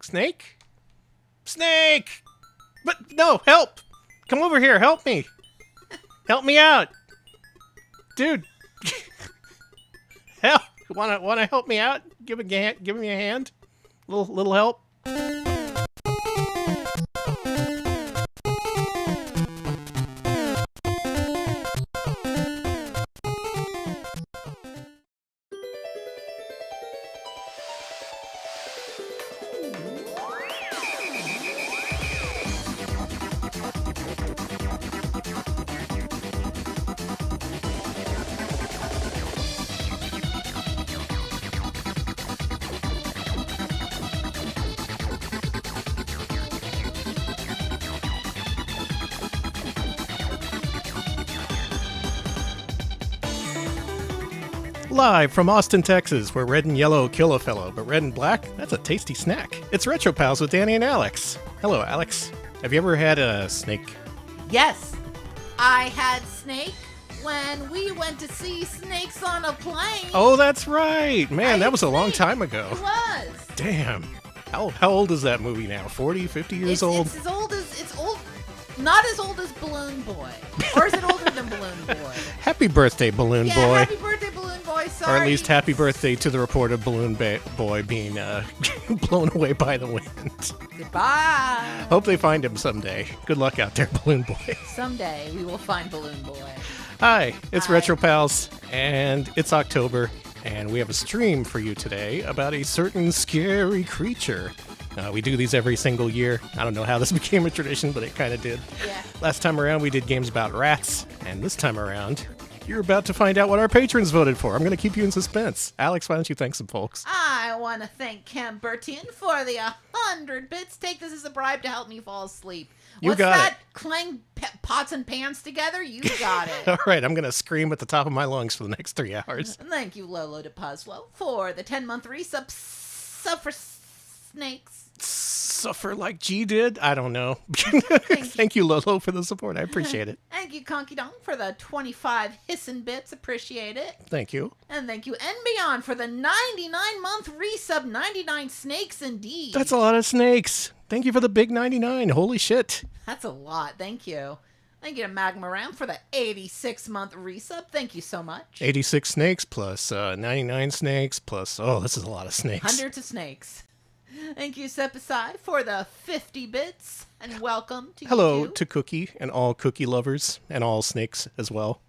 Snake? Snake! But no, help! Come over here, help me! Help me out! Dude! Help! Wanna help me out? Give me a hand? Little help? Live from Austin, Texas, where red and yellow kill a fellow, but red and black, that's a tasty snack. It's Retro Pals with Danny and Alex. Hello, Alex. Have you ever had a snake? Yes, I had Snake when we went to see Snakes on a Plane. Oh, that's right. Man, that was a long time ago. It was. Damn. How old is that movie now? 40, 50 years old? It's as old as, not as old as Balloon Boy. Or is it older than Balloon Boy? Happy birthday, Balloon Boy. Happy birthday, Balloon Boy. Sorry. Or at least happy birthday to the report of Balloon Boy being blown away by the wind. Goodbye. Hope they find him someday. Good luck out there, Balloon Boy. Someday we will find Balloon Boy. Hi, it's Retro Pals, and it's October, and we have a stream for you today about a certain scary creature. We do these every single year. I don't know how this became a tradition, but it kind of did. Yeah. Last time around, we did games about rats, and this time around, you're about to find out what our patrons voted for. I'm going to keep you in suspense. Alex, why don't you thank some folks? I want to thank Ken Bertien for the 100 bits. Take this as a bribe to help me fall asleep. You got that? it. Clang pots and pans together? You got it. All right, I'm going to scream at the top of my lungs for the next 3 hours. Thank you, Lolo de Puzzlo, for the 10-month resub. Suffer Snakes. Suffer like G did? I don't know. Thank you, Lolo, for the support. I appreciate it. Thank you, Conky Dong, for the 25 hissin' bits. Appreciate it. Thank you. And thank you, and Beyond, for the 99-month resub. 99 snakes indeed. That's a lot of snakes. Thank you for the big 99. Holy shit. That's a lot. Thank you. Thank you to Magma Ram for the 86-month resub. Thank you so much. 86 snakes plus 99 snakes plus... Oh, this is a lot of snakes. Hundreds of snakes. Thank you, Sepasai, for the 50 bits, and welcome to Hello you too. to Cookie and all cookie lovers and all snakes as well.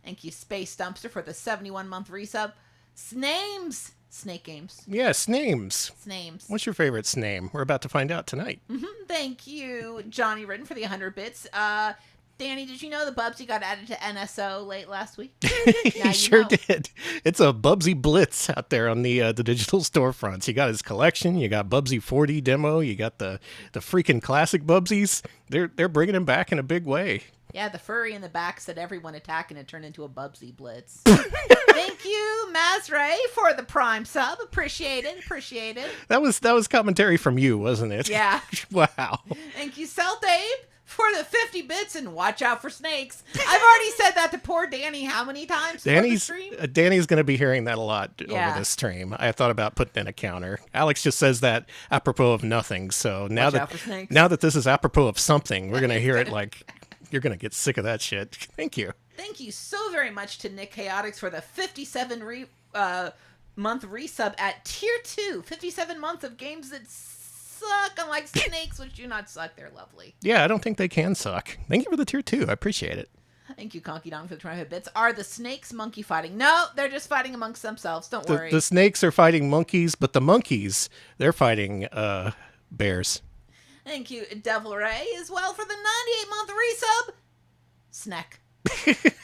Thank you, Space Dumpster, for the 71-month resub. Snames. Snake games. Yeah, snames. Snames. What's your favorite sname? We're about to find out tonight. Thank you, Johnny Ridden, for the 100 bits. Danny, did you know the Bubsy got added to NSO late last week? He sure did. It's a Bubsy Blitz out there on the digital storefronts. You got his collection. You got Bubsy 4D demo. You got the freaking classic Bubsies. They're bringing him back in a big way. Yeah, the furry in the back said everyone attacking it turned into a Bubsy Blitz. Thank you, Mazray, for the Prime sub. Appreciate it. That was commentary from you, wasn't it? Yeah. Wow. Thank you, Celtabe, for the 50 bits, and watch out for snakes. I've already said that to poor Danny how many times for the stream? Danny's going to be hearing that a lot Yeah. over this stream. I thought about putting in a counter. Alex just says that apropos of nothing. So now Watch out for snakes. now that this is apropos of something, we're going to hear it like you're going to get sick of that shit. Thank you. Thank you so very much to Nick Chaotix for the 57 month resub at tier 2. 57 months of games that suck, unlike snakes, which do not suck. They're lovely. Yeah, I don't think they can suck. Thank you for the tier 2. I appreciate it. Thank you, Conky Dong, for the 25 bits. Are the snakes monkey fighting? No, they're just fighting amongst themselves. Don't worry. The snakes are fighting monkeys, but the monkeys, they're fighting bears. Thank you, Devil Ray, as well, for the 98-month resub. Snack.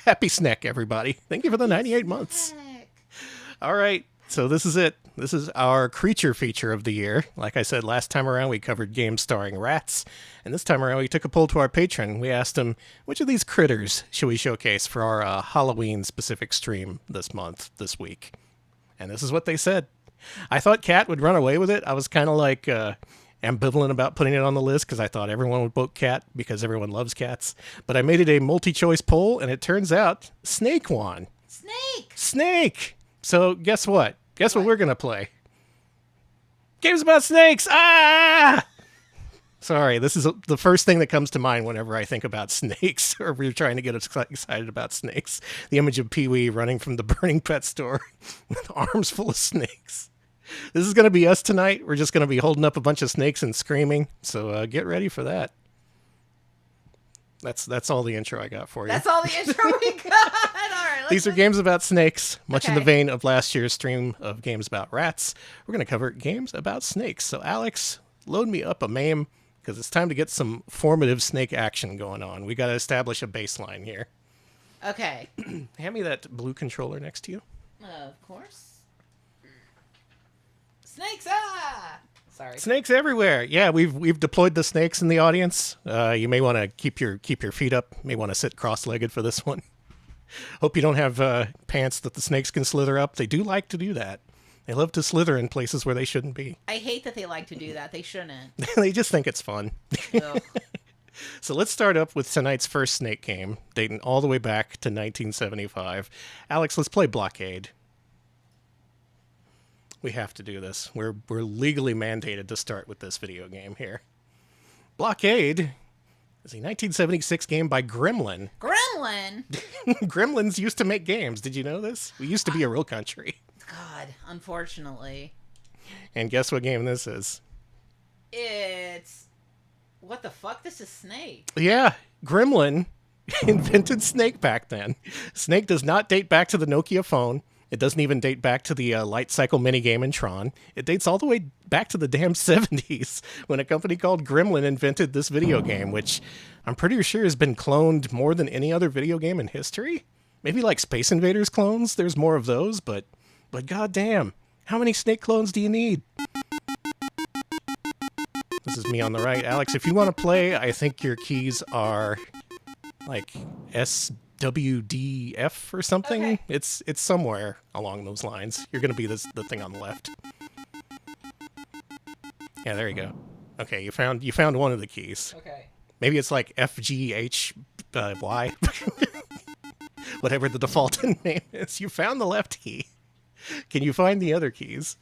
Happy snack, everybody. Thank you for the 98 months. Snack. All right, so this is it. This is our creature feature of the year. Like I said, last time around we covered games starring rats, and this time around we took a poll to our patron. We asked him, which of these critters should we showcase for our Halloween-specific stream this week? And this is what they said. I thought cat would run away with it. I was kind of like ambivalent about putting it on the list because I thought everyone would vote cat because everyone loves cats. But I made it a multi-choice poll, and it turns out Snake won. Snake! Snake! So guess what? Guess what we're going to play? Games about snakes! Ah! Sorry, this is the first thing that comes to mind whenever I think about snakes, or we're trying to get us excited about snakes. The image of Pee-wee running from the burning pet store with arms full of snakes. This is going to be us tonight. We're just going to be holding up a bunch of snakes and screaming, so get ready for that. That's all the intro I got for you. That's all the intro we got. All right. These are games about snakes, much in the Okay. vein of last year's stream of games about rats. We're going to cover games about snakes. So, Alex, load me up a MAME, because it's time to get some formative snake action going on. We got to establish a baseline here. Okay. Hand me that blue controller next to you. Of course. Snakes! Ah! Sorry. Snakes everywhere. Yeah, we've deployed the snakes in the audience. You may want to keep your feet up. You may want to sit cross-legged for this one. Hope you don't have pants that the snakes can slither up. They do like to do that. They love to slither in places where they shouldn't be. I hate that they like to do that. They shouldn't. They just think it's fun. Ugh. So let's start up with tonight's first snake game, dating all the way back to 1975. Alex, let's play Blockade. We have to do this. We're legally mandated to start with this video game here. Blockade is a 1976 game by Gremlin. Gremlin? Gremlins used to make games. Did you know this? We used to be a real country. God, unfortunately. And guess what game this is? It's... What the fuck? This is Snake. Yeah, Gremlin invented Snake back then. Snake does not date back to the Nokia phone. It doesn't even date back to the light cycle minigame in Tron. It dates all the way back to the damn 70s when a company called Gremlin invented this video game, which I'm pretty sure has been cloned more than any other video game in history. Maybe like Space Invaders clones, there's more of those, but goddamn, how many Snake clones do you need? This is me on the right. Alex, if you want to play, I think your keys are like SWDF or something. Okay. It's somewhere along those lines. You're going to be the thing on the left. Yeah, there you go. Okay, you found one of the keys. Okay. Maybe it's like FGHY. Whatever the default name is. You found the left key. Can you find the other keys?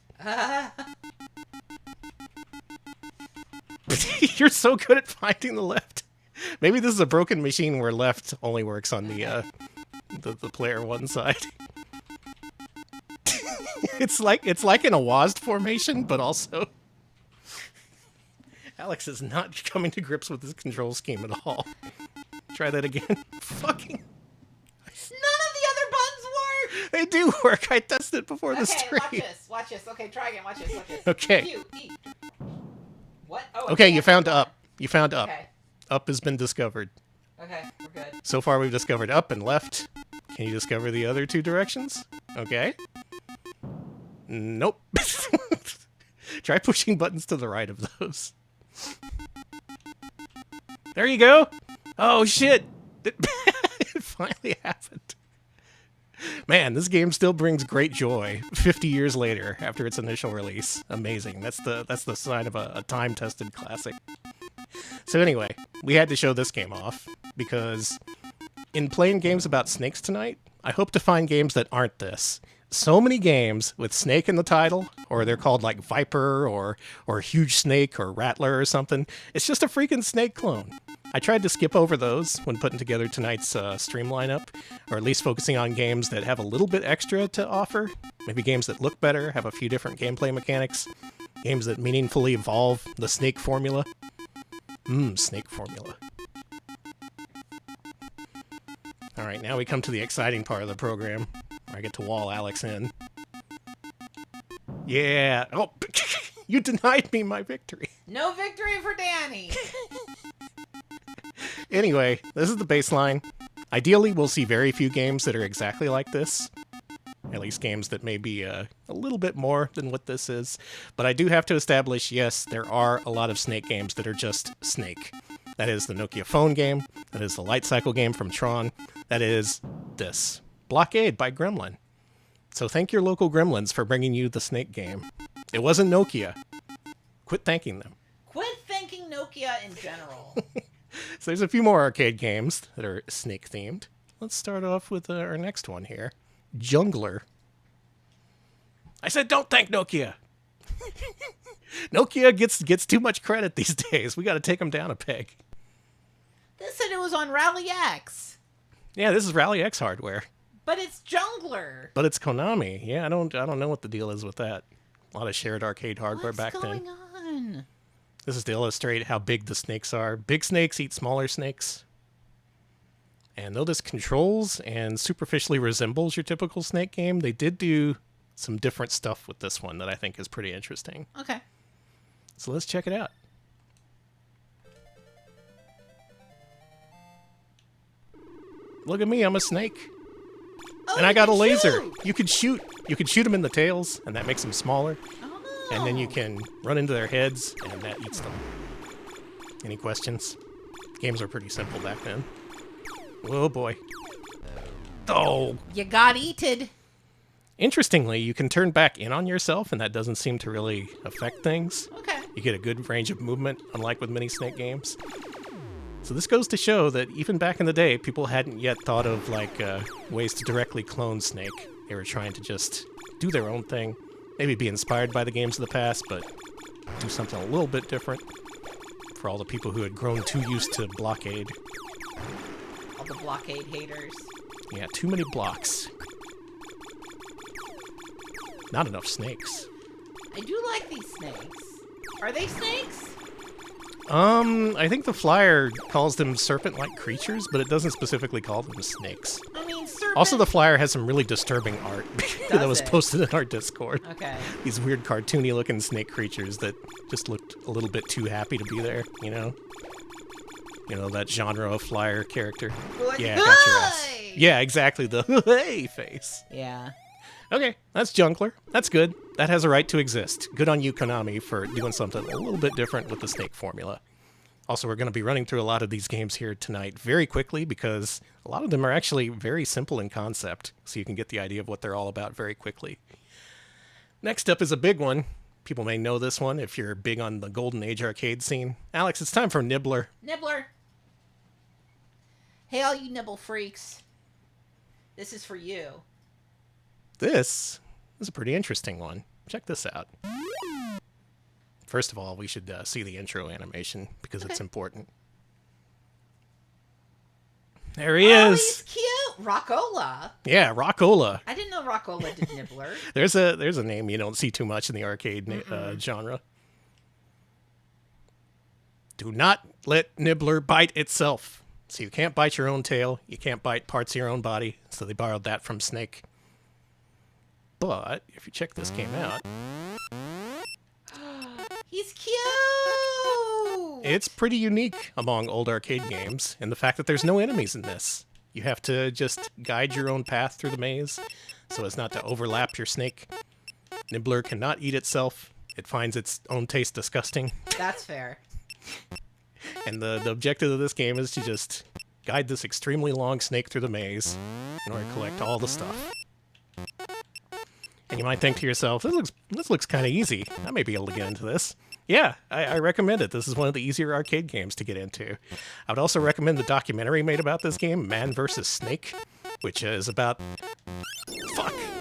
You're so good at finding the left. Maybe this is a broken machine where left only works on the player one side. It's like in a WASD formation, but also Alex is not coming to grips with this control scheme at all. Try that again. Fucking None of the other buttons work! they do work. I tested before the stream. Okay, watch this. Okay, try again. Watch this. Okay. Q, E. What? Oh, Okay, you found up. You found up. Okay. Up has been discovered. Okay, we're good. So far we've discovered up and left. Can you discover the other two directions? Okay. Nope. Try pushing buttons to the right of those. There you go. Oh shit. It finally happened. Man, this game still brings great joy 50 years later after its initial release. Amazing. That's the sign of a time-tested classic. So anyway, we had to show this game off because in playing games about snakes tonight, I hope to find games that aren't this. So many games with snake in the title, or they're called like Viper or Huge Snake or Rattler or something. It's just a freaking snake clone. I tried to skip over those when putting together tonight's stream lineup, or at least focusing on games that have a little bit extra to offer. Maybe games that look better, have a few different gameplay mechanics. Games that meaningfully evolve the snake formula. Snake formula. Alright, now we come to the exciting part of the program, where I get to wall Alex in. Yeah! Oh, you denied me my victory! No victory for Danny. Anyway, this is the baseline. Ideally, we'll see very few games that are exactly like this. At least games that may be a little bit more than what this is. But I do have to establish, yes, there are a lot of Snake games that are just Snake. That is the Nokia phone game. That is the light cycle game from Tron. That is this. Blockade by Gremlin. So thank your local Gremlins for bringing you the Snake game. It wasn't Nokia. Quit thanking them. Quit thanking Nokia in general. So there's a few more arcade games that are snake themed. Let's start off with our next one here. Jungler. I said don't thank Nokia. Nokia gets too much credit these days. We got to take them down a peg. This said it was on Rally X. Yeah, this is Rally X hardware. But it's Jungler. But it's Konami. Yeah, I don't know what the deal is with that. A lot of shared arcade hardware back then. What's going on? This is to illustrate how big the snakes are. Big snakes eat smaller snakes. And though this controls and superficially resembles your typical Snake game, they did do some different stuff with this one that I think is pretty interesting. Okay. So let's check it out. Look at me, I'm a snake. Oh, And I got a laser. shoot. You could shoot them in the tails, and that makes them smaller. Oh. And then you can run into their heads, and that eats them. Any questions? Games were pretty simple back then. Oh boy. Oh! You got eated. Interestingly, you can turn back in on yourself, and that doesn't seem to really affect things. Okay. You get a good range of movement, unlike with many Snake games. So this goes to show that even back in the day, people hadn't yet thought of ways to directly clone Snake. They were trying to just do their own thing, maybe be inspired by the games of the past, but do something a little bit different for all the people who had grown too used to Blockade. All the Blockade haters. Yeah, too many blocks. Not enough snakes. I do like these snakes. Are they snakes? I think the flyer calls them serpent-like creatures, but it doesn't specifically call them snakes. I mean, serpent. Also, the flyer has some really disturbing art that was it? posted in our Discord. Okay. These weird cartoony-looking snake creatures that just looked a little bit too happy to be there, you know? You know, that genre of flyer character. Like, Yeah, got your ass. "Hey!" Yeah, exactly, the hey face. Yeah. Okay, that's Junkler. That's good. That has a right to exist. Good on you, Konami, for doing something a little bit different with the Snake formula. Also, we're going to be running through a lot of these games here tonight very quickly because a lot of them are actually very simple in concept, so you can get the idea of what they're all about very quickly. Next up is a big one. People may know this one if you're big on the Golden Age arcade scene. Alex, it's time for Nibbler. Nibbler. Hey, all you nibble freaks. This is for you. This is a pretty interesting one. Check this out. First of all, we should see the intro animation because it's important. There he Oh, is. he's cute. Rockola. Yeah, Rockola. I didn't know Rockola did Nibbler. There's a name you don't see too much in the arcade genre. Do not let Nibbler bite itself. So you can't bite your own tail. You can't bite parts of your own body. So they borrowed that from Snake. But if you check this game out, He's cute. it's pretty unique among old arcade games in the fact that there's no enemies in this. You have to just guide your own path through the maze so as not to overlap your snake. Nibbler cannot eat itself. It finds its own taste disgusting. That's fair. And the objective of this game is to just guide this extremely long snake through the maze in order to collect all the stuff. And you might think to yourself, this looks kind of easy. I may be able to get into this. Yeah, I recommend it. This is one of the easier arcade games to get into. I would also recommend the documentary made about this game, Man vs. Snake, which is about...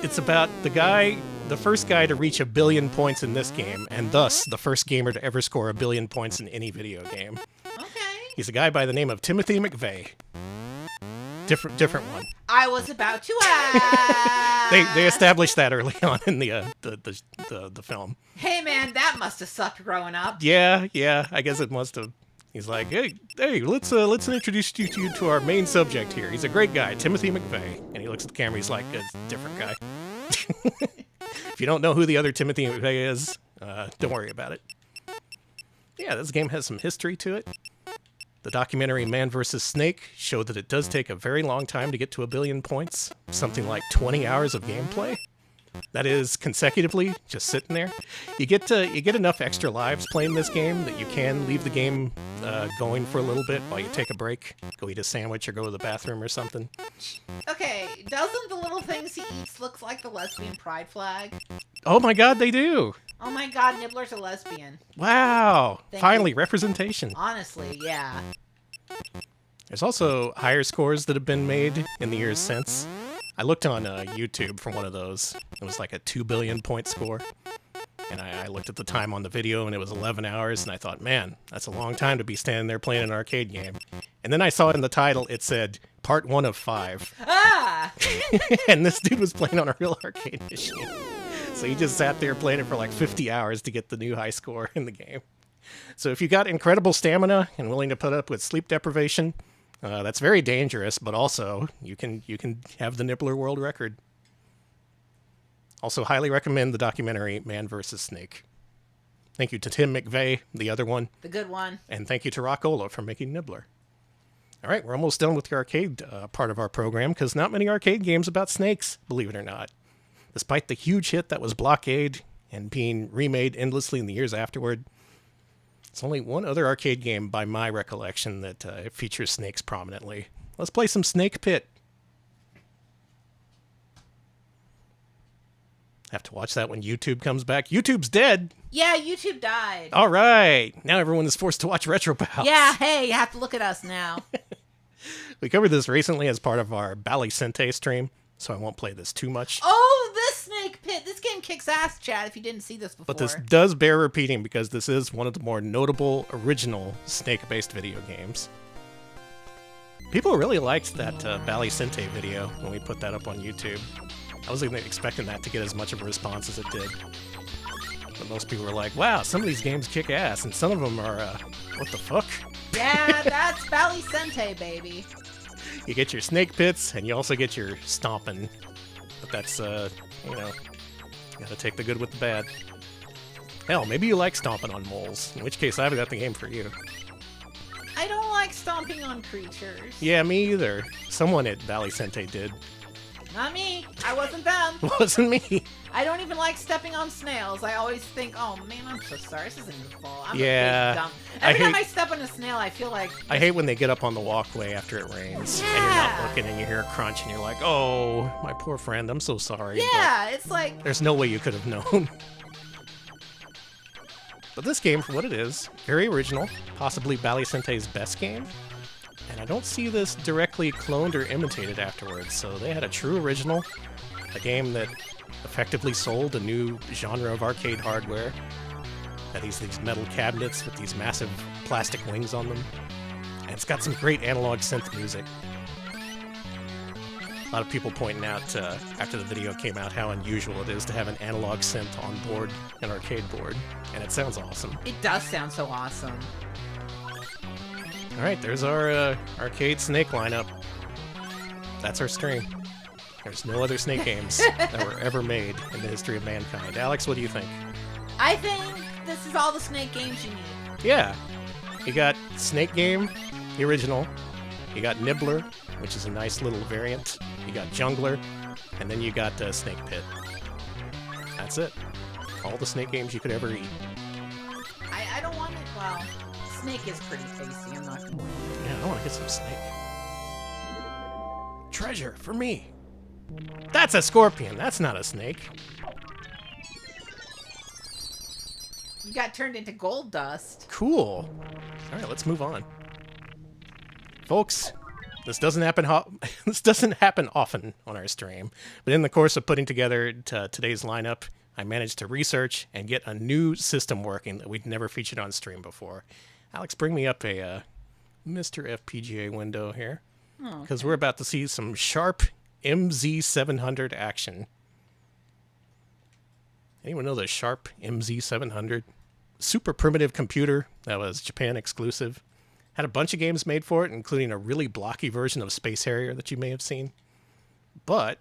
It's about the first guy to reach 1 billion points in this game, and thus the first gamer to ever score 1 billion points in any video game. Okay. He's a guy by the name of Timothy McVeigh. Different one. I was about to ask. They established that early on in the film. Hey, man, that must have sucked growing up. Yeah, I guess it must have. He's like, hey, let's introduce you to our main subject here. He's a great guy, Timothy McVeigh. And he looks at the camera, he's like, it's a different guy. If you don't know who the other Timothy McVeigh is, don't worry about it. Yeah, this game has some history to it. The documentary Man vs. Snake showed that it does take a very long time to get to 1 billion points. Something like 20 hours of gameplay. That is consecutively, just sitting there. You get enough extra lives playing this game that you can leave the game going for a little bit while you take a break, go eat a sandwich or go to the bathroom or something. Okay, doesn't the little things he eats look like the lesbian pride flag? Oh my god, they do! Oh my god, Nibbler's a lesbian. Wow! Thank Finally, you. Representation. Honestly, yeah. There's also higher scores that have been made in the years since. I looked on YouTube for one of those. It was like a 2 billion point score. And I looked at the time on the video, and it was 11 hours, and I thought, man, that's a long time to be standing there playing an arcade game. And then I saw in the title, it said, Part 1 of 5. Ah! And this dude was playing on a real arcade machine. So he just sat there playing it for like 50 hours to get the new high score in the game. So if you got incredible stamina and willing to put up with sleep deprivation, that's very dangerous, but also you can have the Nibbler world record. Also, highly recommend the documentary Man vs. Snake. Thank you to Tim McVeigh, the other one. The good one. And thank you to Rockola for making Nibbler. All right, we're almost done with the arcade part of our program, because not many arcade games about snakes, believe it or not. Despite the huge hit that was Blockade and being remade endlessly in the years afterward, it's only one other arcade game, by my recollection, that features snakes prominently. Let's play some Snake Pit. Have to watch that when YouTube comes back. YouTube's dead. Yeah, YouTube died. All right. Now everyone is forced to watch RetroPals. Yeah, hey, you have to look at us now. We covered this recently as part of our Balicente stream, so I won't play this too much. Oh, this Snake Pit. This game kicks ass, Chad, if you didn't see this before. But this does bear repeating because this is one of the more notable original snake-based video games. People really liked that Balicente video when we put that up on YouTube. I wasn't expecting that to get as much of a response as it did. But most people were like, wow, some of these games kick ass, and some of them are, what the fuck? Yeah, that's Balicente, baby. You get your snake pits, and you also get your stomping. But that's, you know, you gotta take the good with the bad. Hell, maybe you like stomping on moles, in which case I've got the game for you. I don't like stomping on creatures. Yeah, me either. Someone at Balicente did. Not me. I wasn't them. Wasn't me. I don't even like stepping on snails. I always think, oh man, I'm so sorry. This isn't your fault. I'm Yeah. a big dumb. Every time I step on a snail, I feel like... I hate when they get up on the walkway after it rains, and you're not looking, and you hear a crunch, and you're like, oh, my poor friend, I'm so sorry. Yeah, it's like... There's no way you could have known. But this game, for what it is, very original, possibly Balicente's best game. And I don't see this directly cloned or imitated afterwards, so they had a true original, a game that effectively sold a new genre of arcade hardware. Had these metal cabinets with these massive plastic wings on them. And it's got some great analog synth music. A lot of people pointing out after the video came out how unusual it is to have an analog synth on board an arcade board. And it sounds awesome. It does sound so awesome. Alright, there's our arcade Snake lineup. That's our stream. There's no other Snake games that were ever made in the history of mankind. Alex, what do you think? I think this is all the Snake games you need. Yeah. You got Snake Game, the original. You got Nibbler, which is a nice little variant. You got Jungler. And then you got Snake Pit. That's it. All the Snake games you could ever eat. I don't want it, well... Snake is pretty tasty, I'm not gonna lie. Yeah, I want to get some snake. Treasure for me. That's a scorpion. That's not a snake. You got turned into gold dust. Cool. All right, let's move on. Folks, this doesn't happen this doesn't happen often on our stream, but in the course of putting together today's lineup, I managed to research and get a new system working that we'd never featured on stream before. Alex, bring me up a Mr. FPGA window here, because we're about to see some sharp MZ700 action. Anyone know the Sharp MZ700? Super primitive computer that was Japan exclusive. Had a bunch of games made for it, including a really blocky version of Space Harrier that you may have seen. But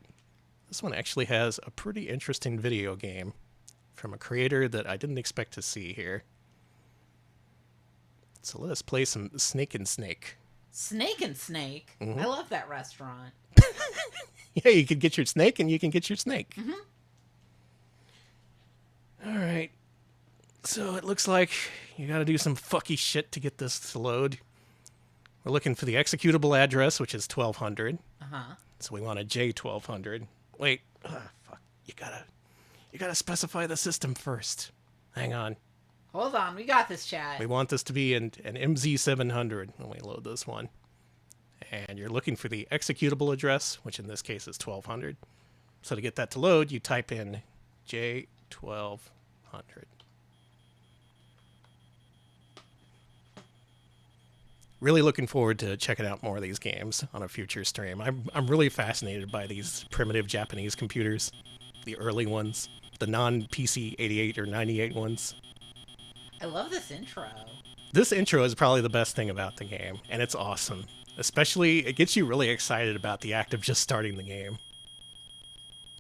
this one actually has a pretty interesting video game from a creator that I didn't expect to see here. So let us play some Snake and Snake. Snake and Snake? Mm-hmm. I love that restaurant. Yeah, you can get your snake and you can get your snake. Mm-hmm. All right. So it looks like you got to do some fucky shit to get this to load. We're looking for the executable address, which is 1200. Uh-huh. So we want a J1200. Wait. Fuck. You gotta specify the system first. Hang on. Hold on, we got this, chat. We want this to be an MZ700 when we load this one. And you're looking for the executable address, which in this case is 1200. So to get that to load, you type in J1200. Really looking forward to checking out more of these games on a future stream. I'm really fascinated by these primitive Japanese computers, the early ones, the non-PC 88 or 98 ones. I love this intro. This intro is probably the best thing about the game, and it's awesome. Especially, it gets you really excited about the act of just starting the game.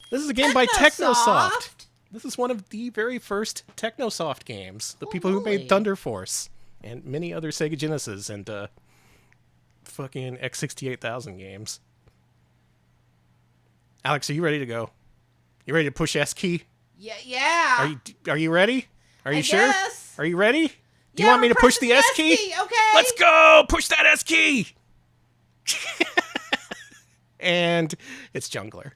This is a game by Technosoft. This is one of the very first Technosoft games. The people who made Thunder Force and many other Sega Genesis and fucking X68000 games. Alex, are you ready to go? You ready to push S key? Yeah. Are you ready? Are you sure? Guess. Are you ready? Do you want me to push the S key? Okay. Let's go! Push that S key! And it's Jungler.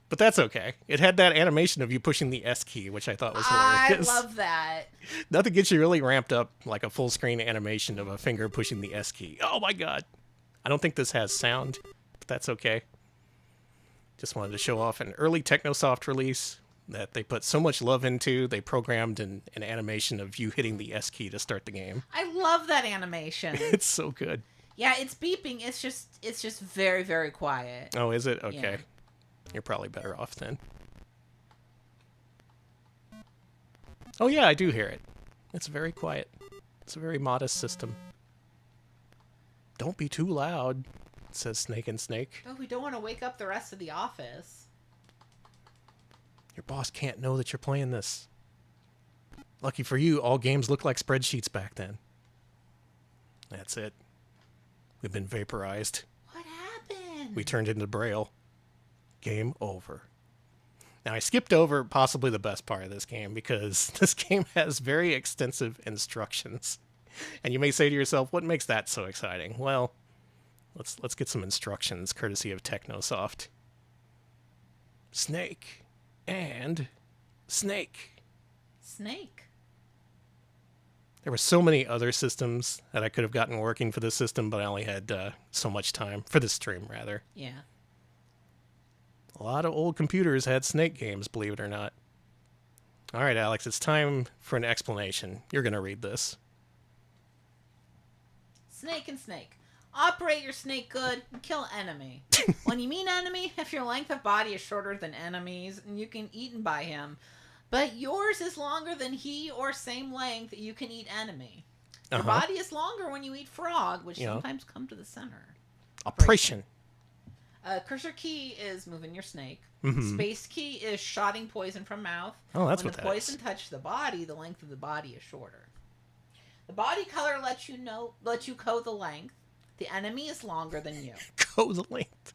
But that's okay. It had that animation of you pushing the S key, which I thought was hilarious. I love that. Nothing gets you really ramped up like a full screen animation of a finger pushing the S key. Oh my god. I don't think this has sound, but that's okay. Just wanted to show off an early Technosoft release that they put so much love into. They programmed an animation of you hitting the S key to start the game. I love that animation. It's so good. Yeah, it's beeping. It's just very, very quiet. Oh, is it? Okay. Yeah. You're probably better off then. Oh yeah, I do hear it. It's very quiet. It's a very modest system. Don't be too loud, says Snake and Snake. Oh, we don't want to wake up the rest of the office. Your boss can't know that you're playing this. Lucky for you, all games looked like spreadsheets back then. That's it. We've been vaporized. What happened? We turned into Braille. Game over. Now, I skipped over possibly the best part of this game because this game has very extensive instructions. And you may say to yourself, what makes that so exciting? Well, let's get some instructions courtesy of Technosoft. Snake and Snake. Snake. There were so many other systems that I could have gotten working for this system, but I only had so much time for this stream, rather. Yeah. A lot of old computers had Snake games, believe it or not. All right, Alex, it's time for an explanation. You're going to read this. Snake and Snake. Operate your snake good and kill enemy. When you mean enemy, if your length of body is shorter than enemies, and you can eaten by him, but yours is longer than he or same length, you can eat enemy. Your body is longer when you eat frog, which sometimes come to the center. Operation. Cursor key is moving your snake. Mm-hmm. Space key is shotting poison from mouth. Oh, that's when what that the poison touches the body, the length of the body is shorter. The body color lets you code the length. The enemy is longer than you. Code the length.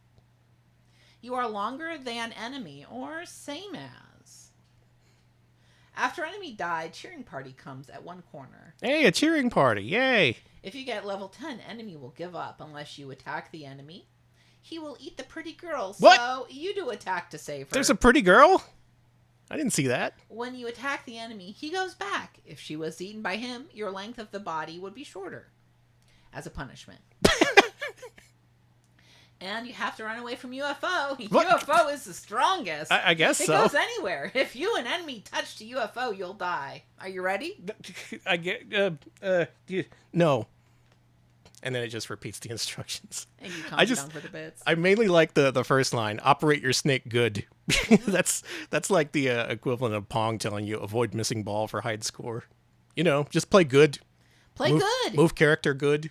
You are longer than enemy, or same as. After enemy died, cheering party comes at one corner. Hey, a cheering party! Yay! If you get level 10, enemy will give up unless you attack the enemy. He will eat the pretty girl, so what? You do attack to save her. There's a pretty girl? I didn't see that. When you attack the enemy, he goes back. If she was eaten by him, your length of the body would be shorter. As a punishment. And you have to run away from UFO. What? UFO is the strongest. I guess it so. It goes anywhere. If you and enemy touch the UFO, you'll die. Are you ready? I get no. And then it just repeats the instructions. And you calm down for the bits. I mainly like the first line, operate your snake good. that's like the equivalent of Pong telling you avoid missing ball for hide score. You know, just play good. Play good. Move character good.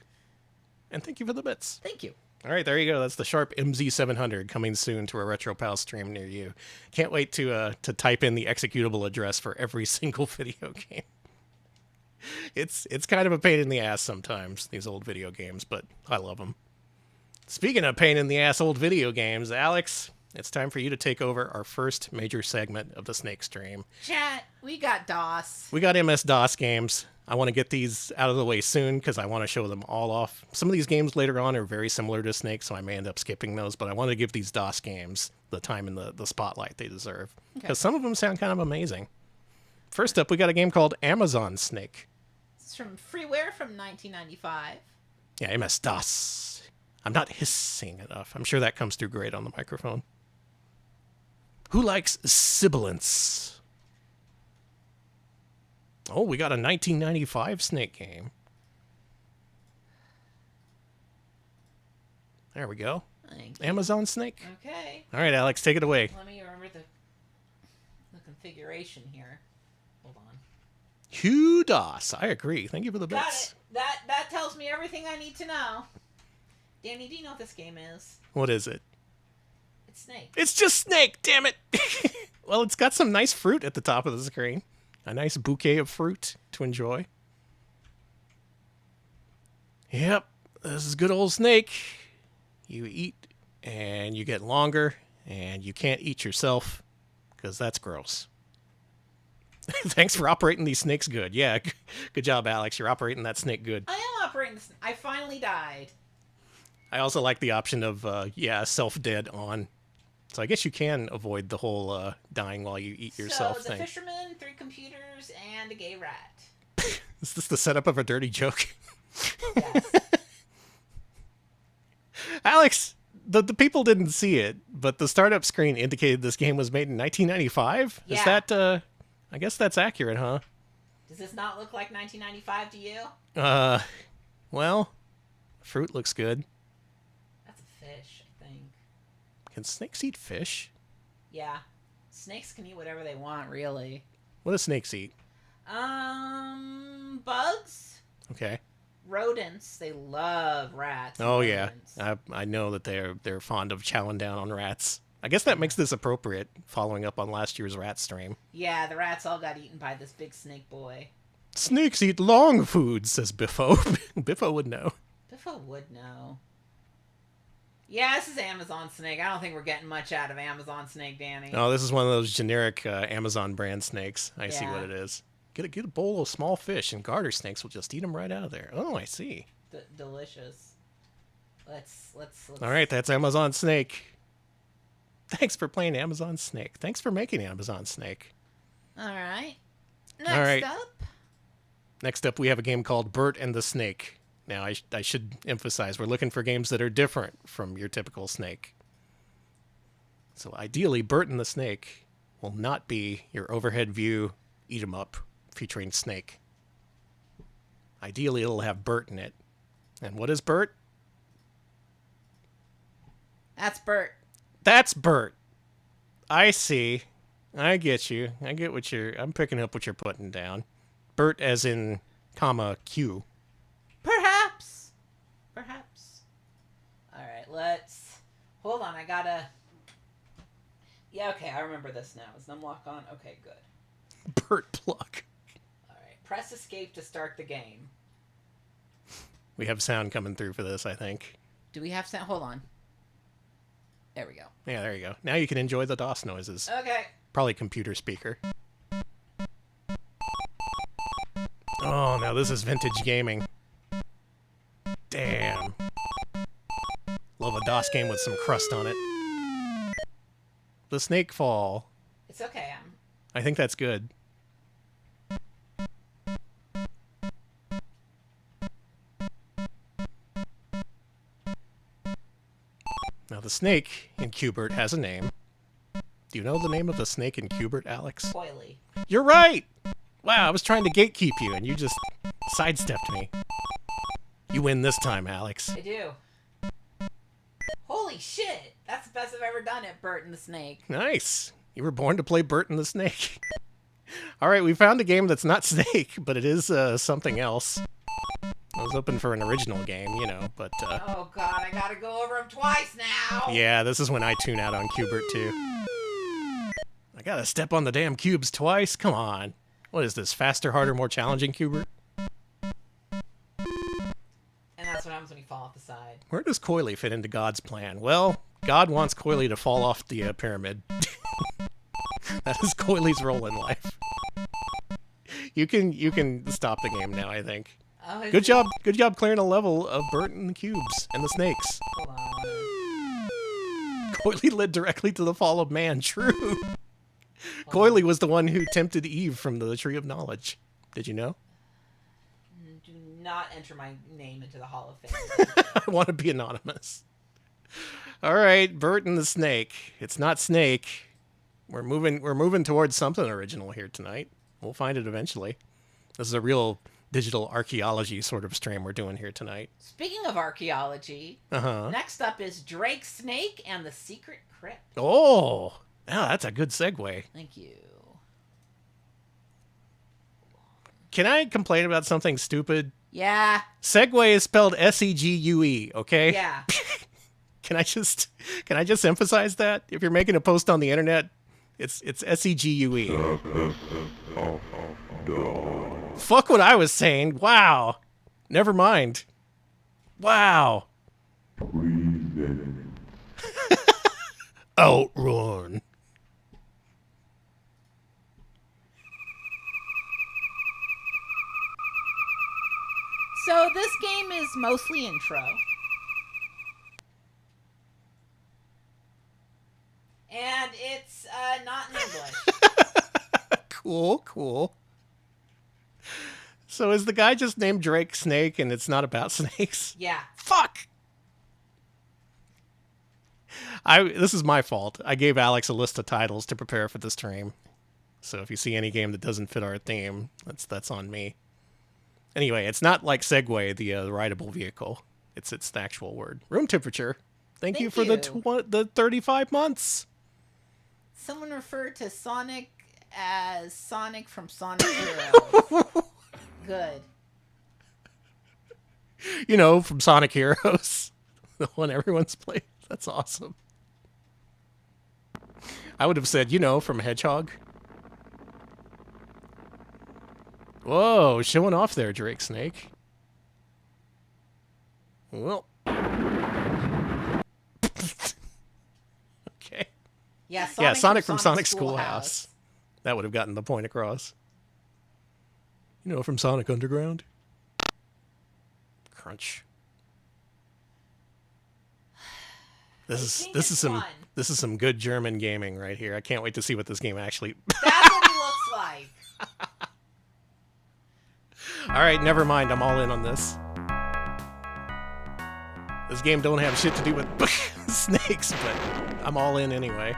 And thank you for the bits. Thank you. All right, there you go. That's the Sharp MZ700 coming soon to a RetroPal stream near you. Can't wait to type in the executable address for every single video game. It's kind of a pain in the ass sometimes, these old video games, but I love them. Speaking of pain in the ass old video games, Alex, it's time for you to take over our first major segment of the Snake stream. Chat, we got DOS. We got MS-DOS games. I want to get these out of the way soon because I want to show them all off. Some of these games later on are very similar to Snake, so I may end up skipping those, but I want to give these DOS games the time and the spotlight they deserve because some of them sound kind of amazing. First up, we got a game called Amazon Snake. This is from Freeware from 1995. Yeah, MS-DOS. I'm not hissing enough. I'm sure that comes through great on the microphone. Who likes sibilance? Oh, we got a 1995 Snake game. There we go. Thank you. Amazon Snake. Okay. All right, Alex, take it away. Let me remember the configuration here. Hold on. Kudos. I agree. Thank you for the Got bits. it. That tells me everything I need to know. Danny, do you know what this game is? What is it? It's Snake. It's just Snake, damn it. Well, it's got some nice fruit at the top of the screen. A nice bouquet of fruit to enjoy. Yep, this is good old Snake. You eat, and you get longer, and you can't eat yourself, because that's gross. Thanks for operating these snakes good. Yeah, good job, Alex. You're operating that snake good. I am operating this. I finally died. I also like the option of, self-dead on. So I guess you can avoid the whole dying while you eat yourself So, the thing. fisherman, 3 computers, and a gay rat. Is this the setup of a dirty joke? Yes. Alex, the people didn't see it, but the startup screen indicated this game was made in 1995. Yeah. Is that, I guess that's accurate, huh? Does this not look like 1995 to you? Well, fruit looks good. That's a fish, I think. Can snakes eat fish? Yeah. Snakes can eat whatever they want, really. What do snakes eat? Bugs? Okay. Rodents. They love rats. and Oh, yeah. rodents. I know that they're fond of chowing down on rats. I guess that makes this appropriate, following up on last year's rat stream. Yeah, the rats all got eaten by this big snake boy. Snakes eat long food, says Biffo. Biffo would know. Biffo would know. Yeah, this is Amazon Snake. I don't think we're getting much out of Amazon Snake, Danny. Oh, this is one of those generic Amazon brand snakes. I see Yeah. what it is. Get a bowl of small fish, and garter snakes will just eat them right out of there. Oh, I see. Delicious. Let's. All right, that's Amazon Snake. Thanks for playing Amazon Snake. Thanks for making Amazon Snake. All right. All right. Next up. Next up, we have a game called Bert and the Snake. Now, I should emphasize, we're looking for games that are different from your typical Snake. So ideally, Bert and the Snake will not be your overhead view eat-em-up featuring Snake. Ideally, it'll have Bert in it. And what is Bert? That's Bert. That's Bert. I see. I get you. I get what I'm picking up what you're putting down. Bert as in, comma, Q. Perhaps. All right, let's. Hold on, I gotta. Yeah, okay, I remember this now. Is numlock on? Okay, good. Bert plug. All right, press escape to start the game. We have sound coming through for this, I think. Do we have sound? Hold on. There we go. Yeah, there you go. Now you can enjoy the DOS noises. Okay. Probably computer speaker. Oh, now this is vintage gaming. Damn. Love a DOS game with some crust on it. The snake fall. It's okay. I think that's good. Now the snake in Qbert has a name. Do you know the name of the snake in Qbert, Alex? Coily. You're right! Wow, I was trying to gatekeep you and you just sidestepped me. You win this time, Alex. I do. Holy shit! That's the best I've ever done at Bert and the Snake. Nice. You were born to play Bert and the Snake. All right, we found a game that's not Snake, but it is something else. I was hoping for an original game, you know, but... Oh god, I gotta go over them twice now! yeah, this is when I tune out on Qbert, too. I gotta step on the damn cubes twice? Come on. What is this, faster, harder, more challenging, Qbert? And that's what happens when you fall off the side. Where does Coily fit into God's plan? Well, God wants Coily to fall off the pyramid. That is Coily's role in life. You can stop the game now, I think. Oh, Good job clearing a level of Bert and the cubes and the snakes. Hold on. Coily led directly to the fall of man. True. Coily was the one who tempted Eve from the tree of knowledge. Did you know? Do not enter my name into the Hall of Fame. I want to be anonymous. All right, Bert and the Snake. It's not Snake. We're moving towards something original here tonight. We'll find it eventually. This is a real digital archaeology sort of stream we're doing here tonight. Speaking of archaeology, next up is Drake Snake and the Secret Crypt. Oh, that's a good segue. Thank you. Can I complain about something stupid? Yeah. Segue is spelled S-E-G-U-E, okay? Yeah. Can I just emphasize that? If you're making a post on the internet, it's S-E-G-U-E. Fuck what I was saying. Wow. Never mind. Wow. Outrun. So this game is mostly intro. And it's not in English. Cool. So is the guy just named Drake Snake and it's not about snakes? Yeah. Fuck! This is my fault. I gave Alex a list of titles to prepare for the stream. So if you see any game that doesn't fit our theme, that's on me. Anyway, it's not like Segway, the rideable vehicle. It's the actual word. Room temperature. Thank you for the 35 months. Someone referred to Sonic as Sonic from Sonic Heroes. Good. You know, from Sonic Heroes. The one everyone's played. That's awesome. I would have said, from Hedgehog. Whoa, showing off there, Drake Snake. Well. Okay. Yeah, Sonic from Sonic Schoolhouse. That would have gotten the point across. From Sonic Underground. Crunch. This is some good German gaming right here. I can't wait to see what this game actually. That's what he looks like. All right, never mind. I'm all in on this. This game don't have shit to do with snakes, but I'm all in anyway.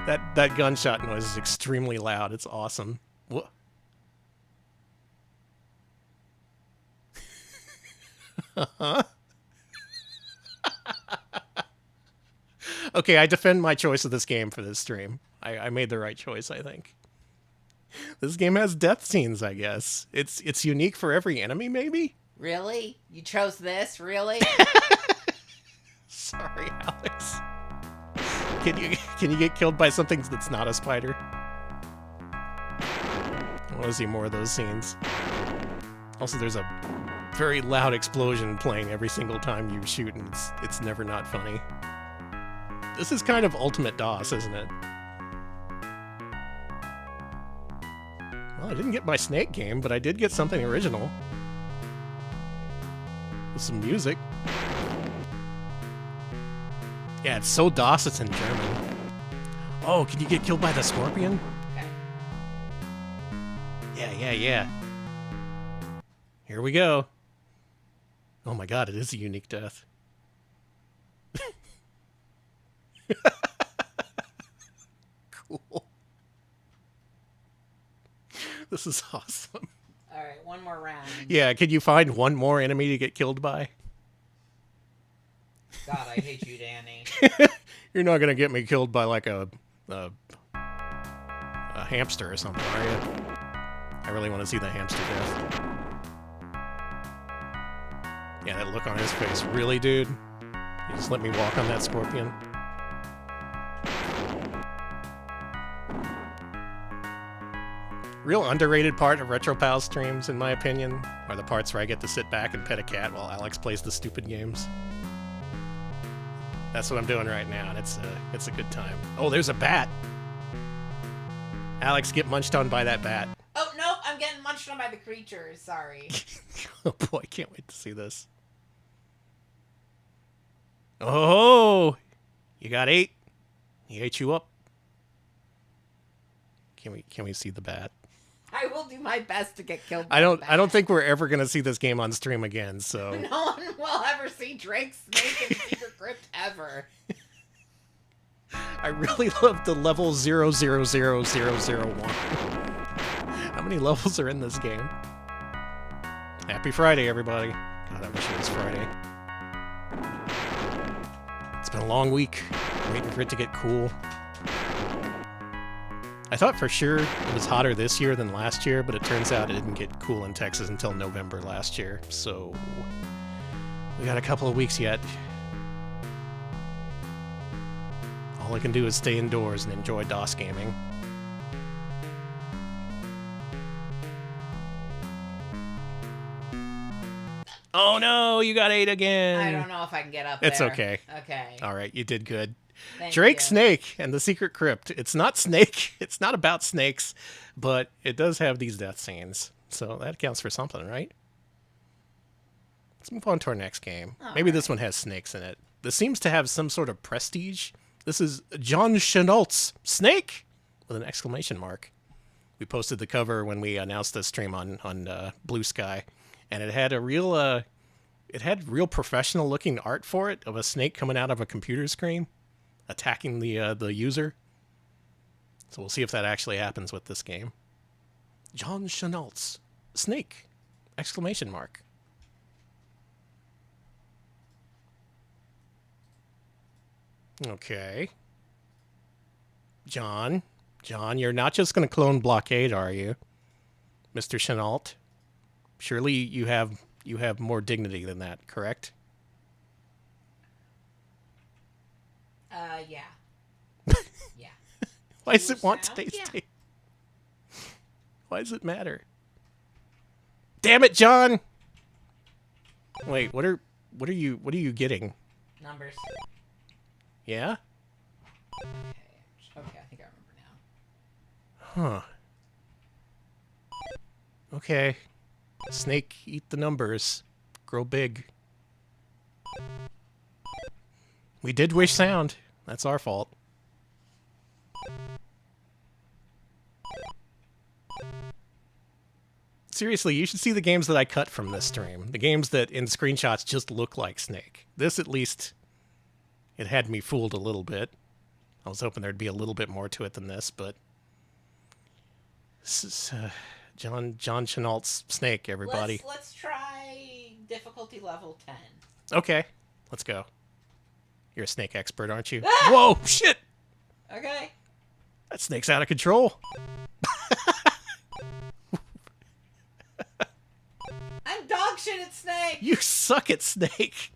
That gunshot noise is extremely loud. It's awesome. What? Okay, I defend my choice of this game for this stream. I made the right choice, I think. This game has death scenes, I guess. It's unique for every enemy, maybe? Really? You chose this? Really? Sorry, Alex. Can you get killed by something that's not a spider? I want to see more of those scenes. Also, there's a very loud explosion playing every single time you shoot, and it's never not funny. This is kind of ultimate DOS, isn't it? Well, I didn't get my Snake game, but I did get something original. With some music. Yeah, it's so DOS it's in German. Oh, can you get killed by the scorpion? Okay. Yeah. Here we go. Oh my god, it is a unique death. Cool. This is awesome. Alright, one more round. Yeah, can you find one more enemy to get killed by? God, I hate you, Danny. You're not gonna get me killed by like a hamster or something, are you? I really want to see the hamster death. Yeah, that look on his face. Really, dude? You just let me walk on that scorpion? Real underrated part of RetroPal streams, in my opinion, are the parts where I get to sit back and pet a cat while Alex plays the stupid games. That's what I'm doing right now, and it's a good time. Oh, there's a bat! Alex, get munched on by that bat. Oh, no, I'm getting munched on by the creatures. Sorry. Oh boy, can't wait to see this. Oh! You got 8. He ate you up. Can we see the bat? I will do my best to get killed by I the bat. don't think we're ever gonna see this game on stream again, so No one will ever see Drake Snake in Secret Crypt ever. I really love the level 000001. many levels are in this game? Happy Friday, everybody. God, I wish it was Friday. It's been a long week, waiting for it to get cool. I thought for sure it was hotter this year than last year, but it turns out it didn't get cool in Texas until November last year, so we got a couple of weeks yet. All I can do is stay indoors and enjoy DOS gaming. Oh no, you got 8 again! I don't know if I can get up It's there. okay. Okay. Alright, you did good. Thank Drake you. Snake and the Secret Crypt. It's not Snake. It's not about snakes, but it does have these death scenes. So that counts for something, right? Let's move on to our next game. Maybe this one has snakes in it. This seems to have some sort of prestige. This is John Chenault's Snake with an exclamation mark. We posted the cover when we announced the stream on Blue Sky, and it had a real professional looking art for it of a snake coming out of a computer screen, attacking the user. So we'll see if that actually happens with this game. John Chenault's Snake! Exclamation mark. Okay. John, you're not just going to clone Blockade, are you? Mr. Chenault? Surely you have more dignity than that, correct? Yeah. Yeah. Why does it want Sound? stay? Yeah. Why does it matter? Damn it, John! Wait, what are you getting? Numbers. Yeah? Okay, I think I remember now. Huh. Okay. Snake, eat the numbers. Grow big. We did wish sound. That's our fault. Seriously, you should see the games that I cut from this stream. The games that in screenshots just look like Snake. This, at least, it had me fooled a little bit. I was hoping there'd be a little bit more to it than this, but this is John Chenault's Snake, everybody. Let's try difficulty level 10. Okay, let's go. You're a snake expert, aren't you? Ah! Whoa, shit! Okay. That snake's out of control. I'm dog shit at Snake! You suck at Snake.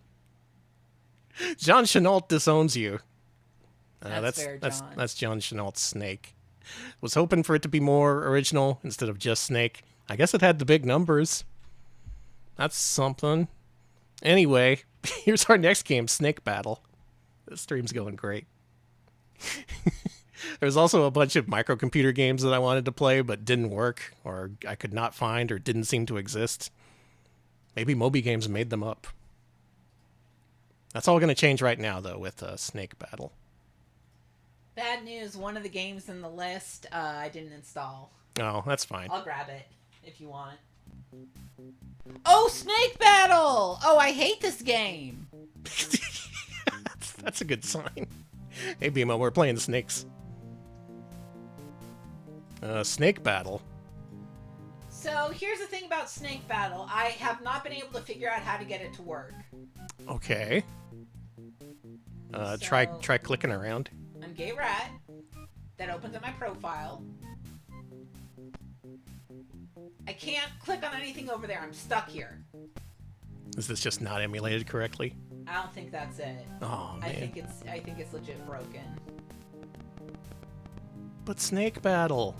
John Chenault disowns you. That's fair, John. That's John Chenault's Snake. Was hoping for it to be more original instead of just Snake. I guess it had the big numbers. That's something. Anyway, here's our next game, Snake Battle. This stream's going great. There's also a bunch of microcomputer games that I wanted to play but didn't work, or I could not find, or didn't seem to exist. Maybe Moby Games made them up. That's all going to change right now, though, with Snake Battle. Bad news, one of the games in the list I didn't install. Oh, that's fine. I'll grab it if you want. Oh, Snake Battle! Oh, I hate this game. That's a good sign. Hey, Bimo, we're playing snakes. Snake Battle. So, here's the thing about Snake Battle. I have not been able to figure out how to get it to work. Okay. Try clicking around. I'm Gay Rat. That opens up my profile. I can't click on anything over there. I'm stuck here. Is this just not emulated correctly? I don't think that's it. Oh, man. I think it's legit broken. But Snake Battle.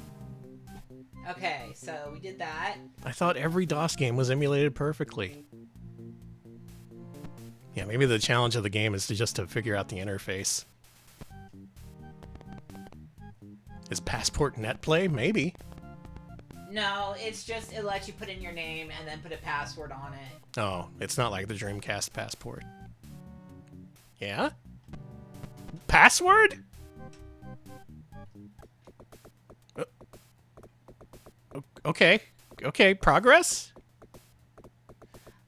Okay, so we did that. I thought every DOS game was emulated perfectly. Yeah, maybe the challenge of the game is to figure out the interface. Is Passport NetPlay? Maybe. No, it's just, it lets you put in your name and then put a password on it. Oh, it's not like the Dreamcast Passport. Yeah? Password? Okay. Okay, progress?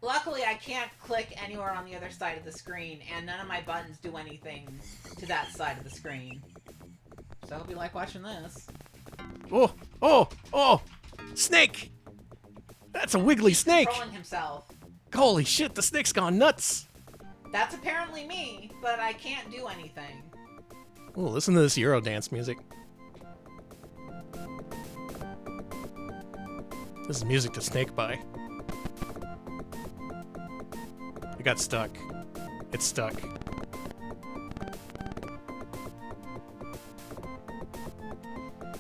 Luckily, I can't click anywhere on the other side of the screen, and none of my buttons do anything to that side of the screen. So I hope you like watching this. Oh! Oh! Oh! Snake! That's a wiggly snake! Controlling himself. Holy shit, the snake's gone nuts! That's apparently me, but I can't do anything. Ooh, listen to this Eurodance music. This is music to snake by. It got stuck. It's stuck.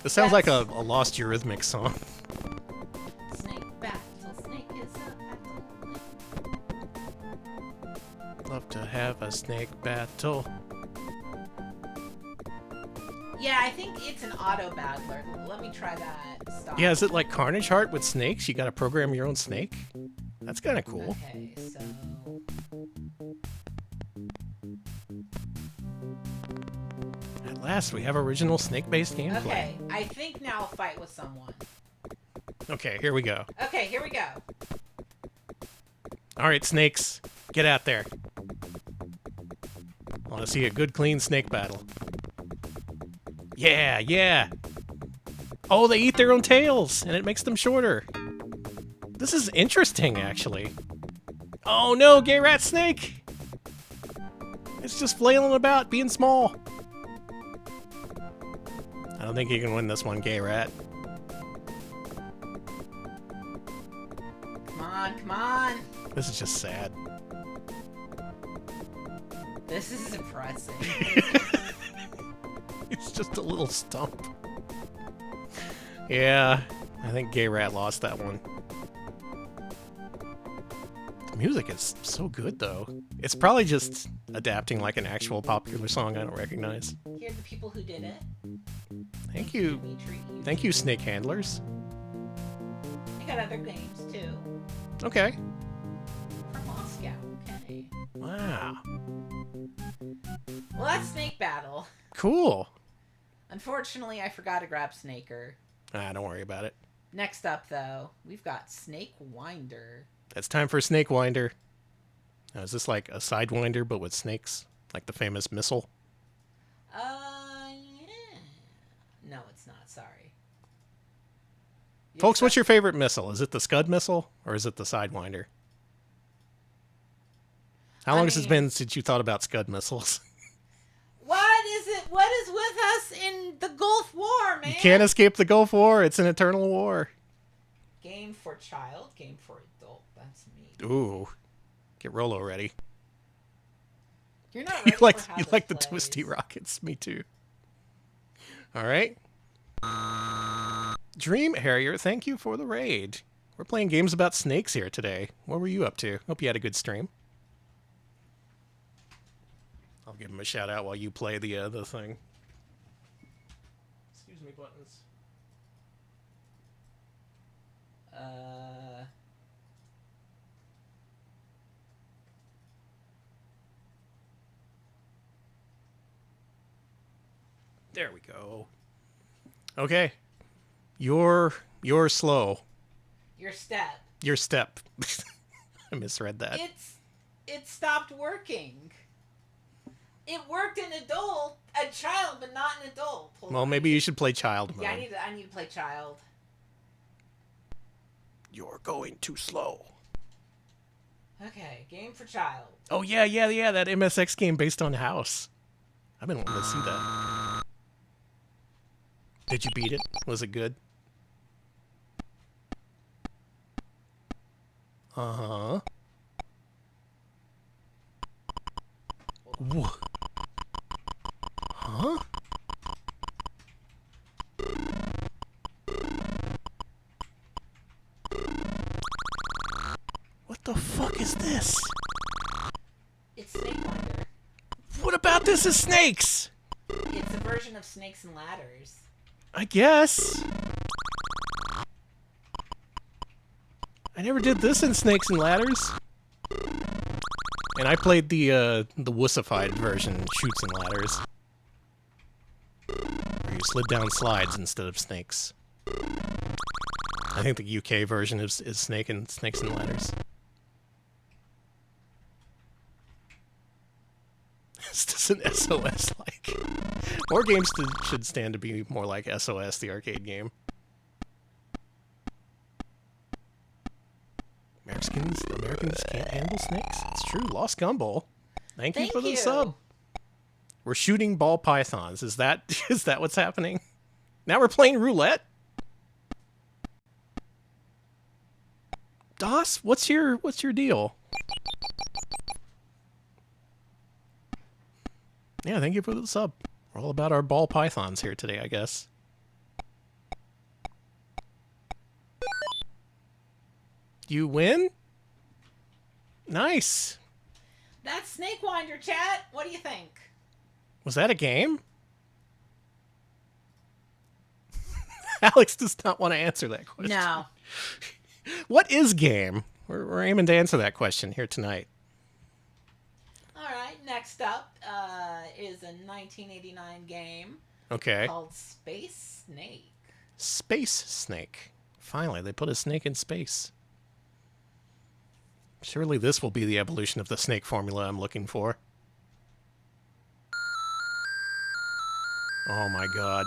This sounds like a lost Eurythmics song. Snake battle, snake is a battle. Love to have a snake battle. Yeah, I think it's an auto battler. Let me try that. Stop. Yeah, is it like Carnage Heart with snakes? You gotta program your own snake? That's kinda cool. Okay, so... At last, we have original snake-based gameplay. Okay, I think now I'll fight with someone. Okay, here we go. Okay, here we go. Alright, snakes. Get out there. I want to see a good, clean snake battle. Yeah, yeah! Oh, they eat their own tails, and it makes them shorter. This is interesting, actually. Oh no, gay rat snake! It's just flailing about, being small. I don't think you can win this one, gay rat. Come on, come on. This is just sad. This is depressing. It's just a little stump. Yeah, I think gay rat lost that one. The music is so good, though. It's probably just adapting like an actual popular song I don't recognize. Here are the people who did it. Thank you. Dimitri. Thank you, snake handlers. I got other games, too. Okay. From Moscow, okay. Wow. Well, that's Snake Battle. Cool. Unfortunately, I forgot to grab Snaker. Ah, don't worry about it. Next up, though, we've got Snake Winder. It's time for Snake Winder. Now, is this like a Sidewinder, but with snakes? Like the famous missile? Yeah. No, it's not. Sorry. Folks, what's your favorite missile? Is it the Scud missile, or is it the Sidewinder? How long has it been since you thought about Scud missiles? What is it? What is with us in the Gulf War, man? You can't escape the Gulf War. It's an eternal war. Game for child, game for adult. That's me. Ooh. Get Rolo ready. You're not You ready like for how you this like the plays. twisty rockets. Me too. All right. Dream Harrier, thank you for the raid. We're playing games about snakes here today. What were you up to? Hope you had a good stream. I'll give him a shout out while you play the thing. Excuse me, buttons. There we go. Okay. You're slow. Your step. Your step. I misread that. It stopped working. It worked in a child, but not an adult. Hold Well, on. maybe you should play child mode. Yeah, I need to play child. You're going too slow. Okay, game for child. Oh, yeah, that MSX game based on House. I've been wanting to see that. Did you beat it? Was it good? Uh-huh. Wha- Huh? What the fuck is this? It's Snake Winder. What about this is snakes? It's a version of Snakes and Ladders. I guess. I never did this in Snakes and Ladders. And I played the wussified version, Shoots and Ladders. Where you slid down slides instead of snakes. I think the UK version is Snakes and Ladders. Is this an SOS-like? More games should stand to be more like SOS, the arcade game. Americans can't handle snakes. It's true. Lost Gumball. Thank you for the you. sub. We're shooting ball pythons. Is that what's happening? Now we're playing roulette? DOS, what's your deal? Yeah, thank you for the sub. We're all about our ball pythons here today, I guess. You win? Nice. That's Snake Winder, chat. What do you think? Was that a game? Alex does not want to answer that question. No. What is game? We're aiming to answer that question here tonight. All right. Next up is a 1989 game Okay. called Space Snake. Space Snake. Finally, they put a snake in space. Surely this will be the evolution of the snake formula I'm looking for. Oh my god.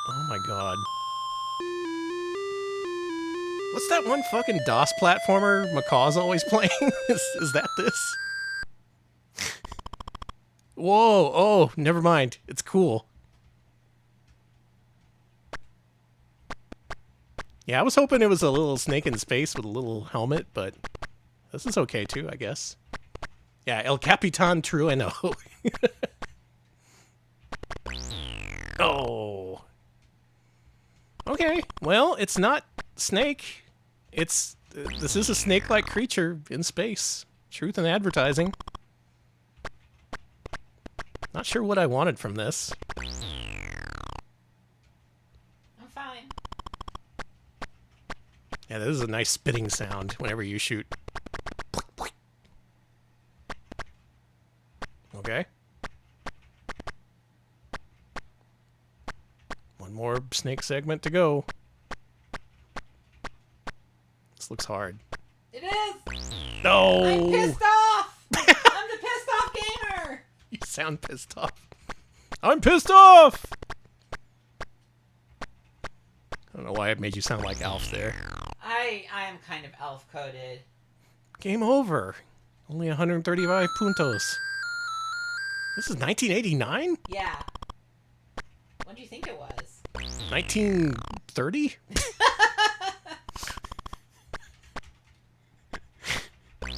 Oh my god. What's that one fucking DOS platformer Macaw's always playing? Is that this? Whoa, oh, never mind. It's cool. Yeah, I was hoping it was a little snake in space with a little helmet, but this is okay too, I guess. Yeah, El Capitan Trueno. Oh. Okay, well, it's not Snake. This is a snake-like creature in space. Truth in advertising. Not sure what I wanted from this. I'm fine. Yeah, this is a nice spitting sound whenever you shoot. Okay. One more snake segment to go. This looks hard. It is. No! I'm pissed off. I'm the pissed off gamer. You sound pissed off. I'm pissed off! I don't know why it made you sound like Alf there. I am kind of elf coded. Game over. Only 135 puntos. This is 1989? Yeah. What do you think it was? 1930? Why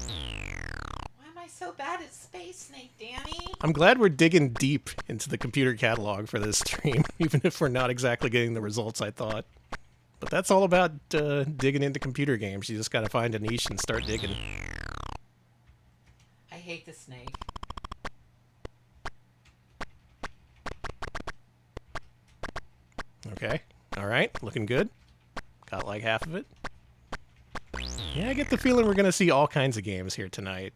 am I so bad at Space Snake, Danny? I'm glad we're digging deep into the computer catalog for this stream, even if we're not exactly getting the results I thought. But that's all about digging into computer games. You just gotta find a niche and start digging. I hate the snake. Okay. Alright. Looking good. Got like half of it. Yeah, I get the feeling we're gonna see all kinds of games here tonight.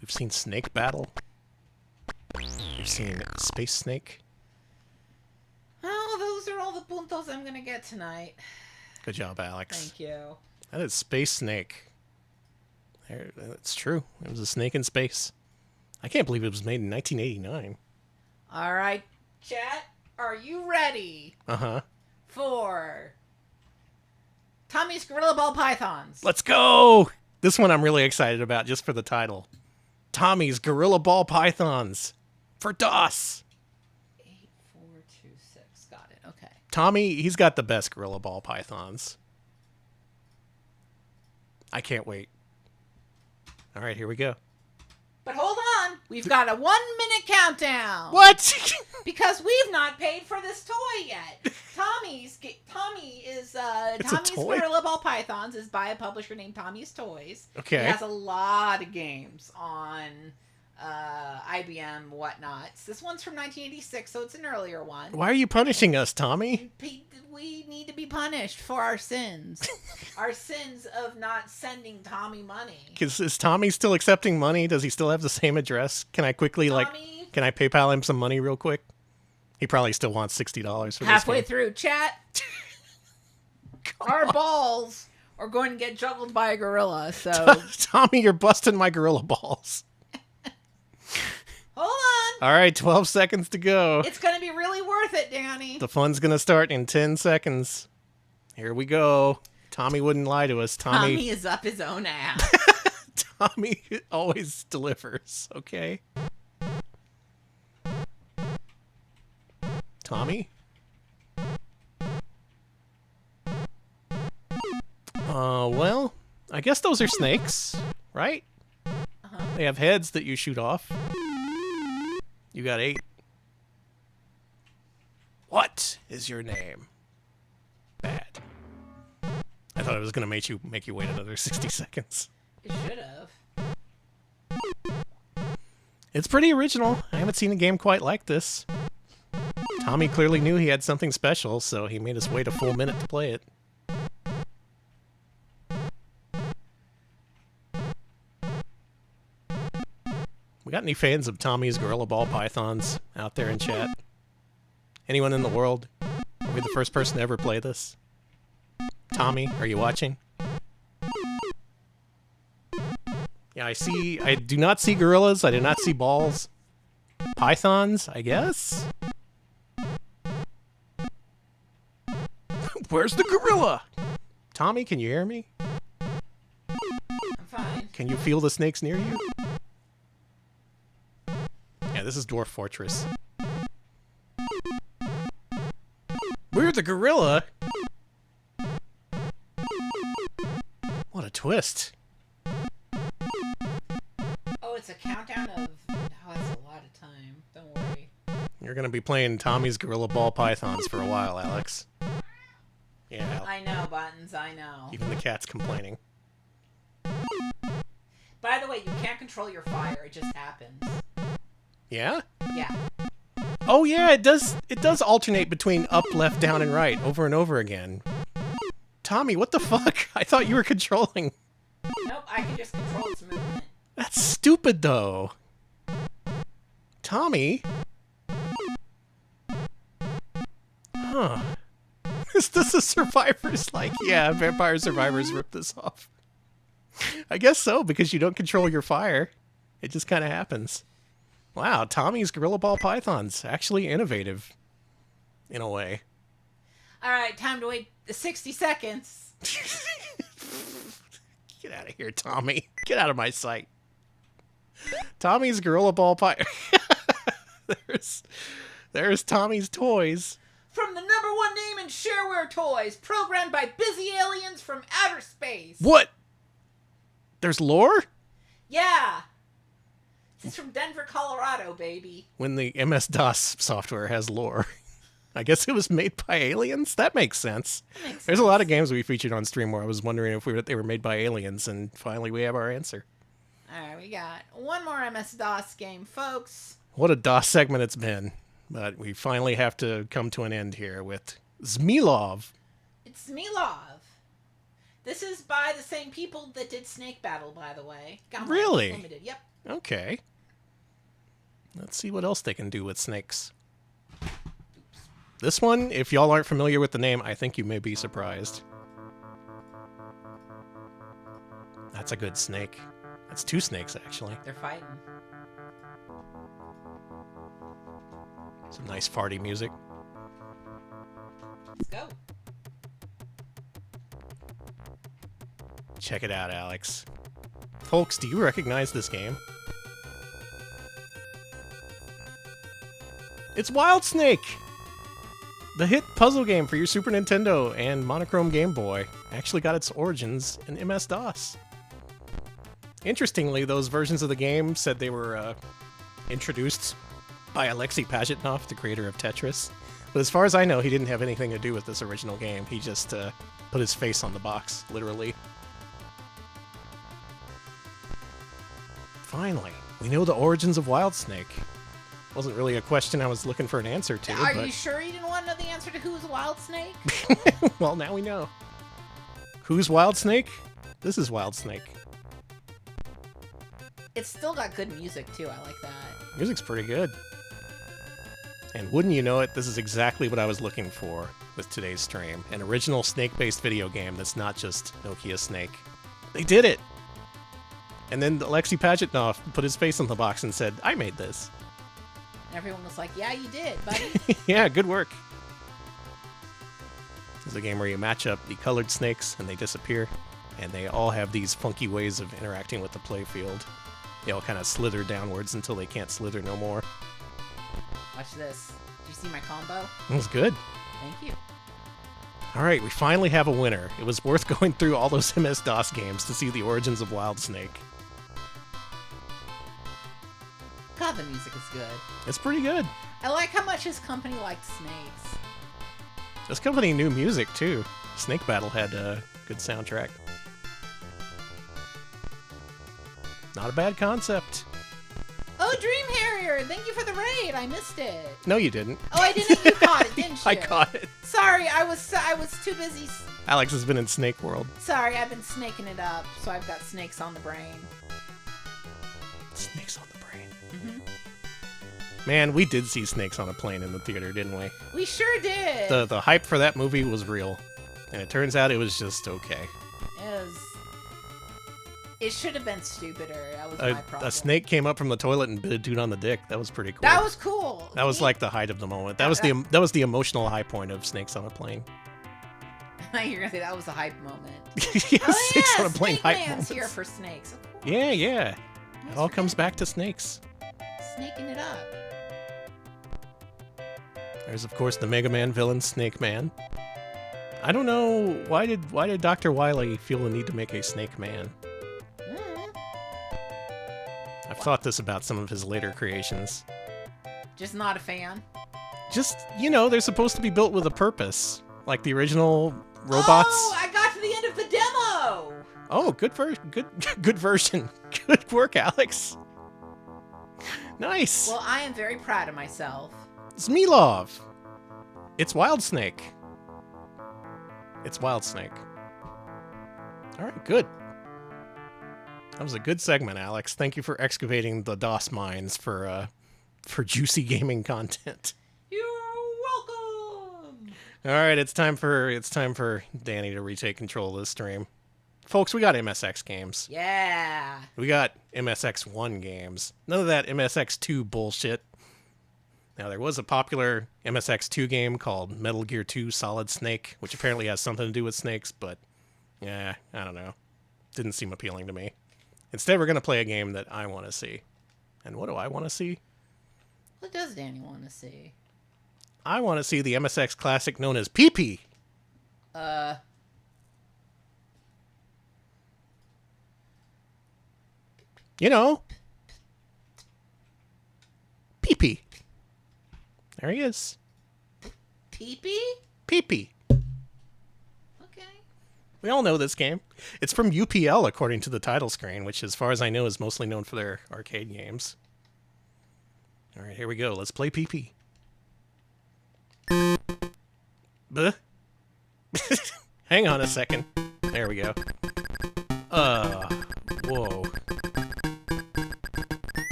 We've seen Snake Battle. We've seen Space Snake. Oh, those are all the puntos I'm gonna get tonight. Good job, Alex. Thank you. That is Space Snake. There, it's true. It was a snake in space. I can't believe it was made in 1989. All right, chat. Are you ready Uh-huh. for Tommy's Gorilla Ball Pythons? Let's go! This one I'm really excited about just for the title. Tommy's Gorilla Ball Pythons. For DOS. 8426. Got it. Okay. Tommy, he's got the best Gorilla Ball Pythons. I can't wait. All right, here we go. But hold on. We've got a 1-minute countdown. What? Because we've not paid for this toy yet. Tommy's toy? Gorilla Ball Pythons is by a publisher named Tommy's Toys. Okay. It has a lot of games on IBM, whatnot. This one's from 1986, so it's an earlier one. Why are you punishing us, Tommy? We need to be punished for our sins. Our sins of not sending Tommy money. Is Tommy still accepting money? Does he still have the same address? Can I quickly, Tommy, can I PayPal him some money real quick? He probably still wants $60 for halfway this game. through, chat. Our balls are going to get juggled by a gorilla, so... Tommy, you're busting my gorilla balls. Hold on. All right, 12 seconds to go. It's going to be really worth it, Danny. The fun's going to start in 10 seconds. Here we go. Tommy wouldn't lie to us. Tommy is up his own ass. Tommy always delivers, okay? Tommy? Well, I guess those are snakes, right? Uh-huh. They have heads that you shoot off. You got 8. What is your name? Bad. I thought it was gonna make you wait another 60 seconds. It should have. It's pretty original. I haven't seen a game quite like this. Tommy clearly knew he had something special, so he made us wait a full minute to play it. We got any fans of Tommy's Gorilla Ball Pythons out there in chat? Anyone in the world? Are we the first person to ever play this? Tommy, are you watching? Yeah, I do not see gorillas. I do not see balls. Pythons, I guess? Where's the gorilla? Tommy, can you hear me? I'm fine. Can you feel the snakes near you? Yeah, this is Dwarf Fortress. We're the gorilla? What a twist. Oh, it's a countdown of... Oh, that's a lot of time. Don't worry. You're gonna be playing Tommy's Gorilla Ball Pythons for a while, Alex. Yeah. I know, Buttons, I know. Even the cat's complaining. By the way, you can't control your fire. It just happens. Yeah? Yeah. Oh yeah, it does alternate between up, left, down, and right over and over again. Tommy, what the fuck? I thought you were controlling. Nope, I can just control its movement. That's stupid, though. Tommy? Huh. Is this a Survivor's like? Yeah, Vampire Survivors ripped this off. I guess so, because you don't control your fire. It just kind of happens. Wow, Tommy's Gorilla Ball Python's actually innovative. In a way. Alright, time to wait 60 seconds. Get out of here, Tommy. Get out of my sight. Tommy's Gorilla Ball Python. There's Tommy's toys. From the #1 name in shareware toys, programmed by busy aliens from outer space. What? There's lore? Yeah. This is from Denver, Colorado, baby. When the MS-DOS software has lore. I guess it was made by aliens? That makes sense. There's a lot of games we featured on stream where I was wondering if they were made by aliens, and finally we have our answer. Alright, we got one more MS-DOS game, folks. What a DOS segment it's been. But we finally have to come to an end here with Zmilov. It's Zmilov. This is by the same people that did Snake Battle, by the way. Really? Limited. Yep. Okay. Let's see what else they can do with snakes. This one, if y'all aren't familiar with the name, I think you may be surprised. That's a good snake. That's 2 snakes, actually. They're fighting. Some nice farty music. Let's go. Check it out, Alex. Folks, do you recognize this game? It's Wild Snake! The hit puzzle game for your Super Nintendo and monochrome Game Boy actually got its origins in MS-DOS. Interestingly, those versions of the game said they were introduced by Alexei Pajitnov, the creator of Tetris. But as far as I know, he didn't have anything to do with this original game. He just put his face on the box, literally. Finally, we know the origins of Wild Snake. Wasn't really a question I was looking for an answer to. Are but... you sure you didn't want to know the answer to who's Wild Snake? Well, now we know. Who's Wild Snake? This is Wild Snake. It's still got good music, too. I like that. Music's pretty good. And wouldn't you know it, this is exactly what I was looking for with today's stream. An original snake-based video game that's not just Nokia Snake. They did it! And then Alexei Pajitnov put his face on the box and said, I made this. And everyone was like, yeah, you did, buddy. Yeah, good work. It's a game where you match up the colored snakes and they disappear, and they all have these funky ways of interacting with the playfield. They all kind of slither downwards until they can't slither no more. Watch this. Did you see my combo? It was good. Thank you. All right, we finally have a winner. It was worth going through all those MS-DOS games to see the origins of Wild Snake. God, the music is good. It's pretty good. I like how much his company liked snakes. This company knew music, too. Snake Battle had a good soundtrack. Not a bad concept. Oh, Dream Harrier! Thank you for the raid. I missed it. No, you didn't. Oh, I didn't. You caught it, didn't you? I caught it. Sorry, I was too busy. Alex has been in Snake World. Sorry, I've been snaking it up, so I've got snakes on the brain. Snakes on the brain. Mm-hmm. Man, we did see snakes on a plane in the theater, didn't we? We sure did. The hype for that movie was real, and it turns out it was just okay. It should have been stupider. That was my problem. A snake came up from the toilet and bit a dude on the dick. That was pretty cool. That was cool. That was like the height of the moment. That was the emotional high point of Snakes on a Plane. You're gonna say that was a hype moment. Yeah, Oh Snakes yeah, on a Plane Snake hype Man's moments. here for snakes. Of course. Yeah, yeah. Nice It all for comes him. back to snakes. Snaking it up. There's of course the Mega Man villain, Snake Man. I don't know why did Dr. Wily feel the need to make a Snake Man? I've thought this about some of his later creations. Just not a fan. Just, they're supposed to be built with a purpose. Like the original robots. Oh, I got to the end of the demo. Oh, good version. Good work, Alex. Nice. Well, I am very proud of myself. Zmilov. It's Wild Snake. It's Wild Snake. All right, good. That was a good segment, Alex. Thank you for excavating the DOS mines for juicy gaming content. You're welcome. All right, it's time for Danny to retake control of this stream. Folks, we got MSX games. Yeah. We got MSX1 games. None of that MSX2 bullshit. Now, there was a popular MSX2 game called Metal Gear 2 Solid Snake, which apparently has something to do with snakes, but yeah, I don't know. Didn't seem appealing to me. Instead, we're going to play a game that I want to see. And what do I want to see? What does Danny want to see? I want to see the MSX classic known as PP. PP. There he is. Pee-pee? PP. Okay. We all know this game. It's from UPL, according to the title screen, which, as far as I know, is mostly known for their arcade games. All right, here we go. Let's play PP. Buh. Hang on a second. There we go. Whoa.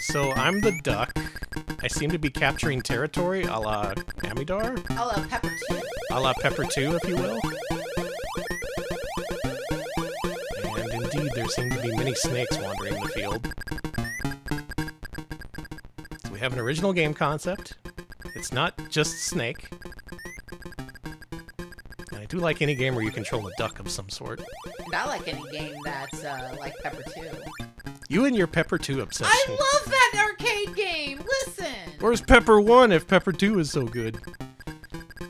So I'm the duck. I seem to be capturing territory a la Amidar? I love Pepper 2. A la Pepper 2, if you will. And indeed, there seem to be many snakes wandering the field. So we have an original game concept. It's not just Snake. And I do like any game where you control a duck of some sort. And I like any game that's like Pepper 2. You and your Pepper 2 obsession. I love that arcade game! Listen! Where's Pepper 1 if Pepper 2 is so good?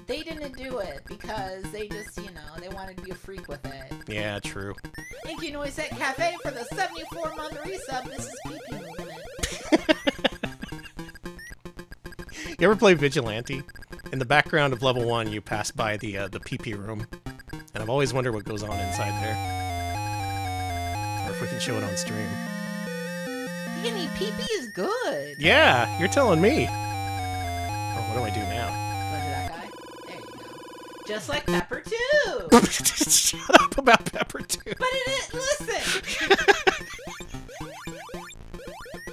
They didn't do it because they just, they wanted to be a freak with it. Yeah, true. Thank you, Noisette Cafe, for the 74-month resub. This is Pee-Pee Movement. You ever play Vigilante? In the background of level 1, you pass by the PP room. And I've always wondered what goes on inside there. Or if we can show it on stream. Danny, Pee-Pee is good. Yeah, you're telling me. Oh, what do I do now? Go to that guy. There you go. Just like Pepper 2. Shut up about Pepper 2. But it is, listen.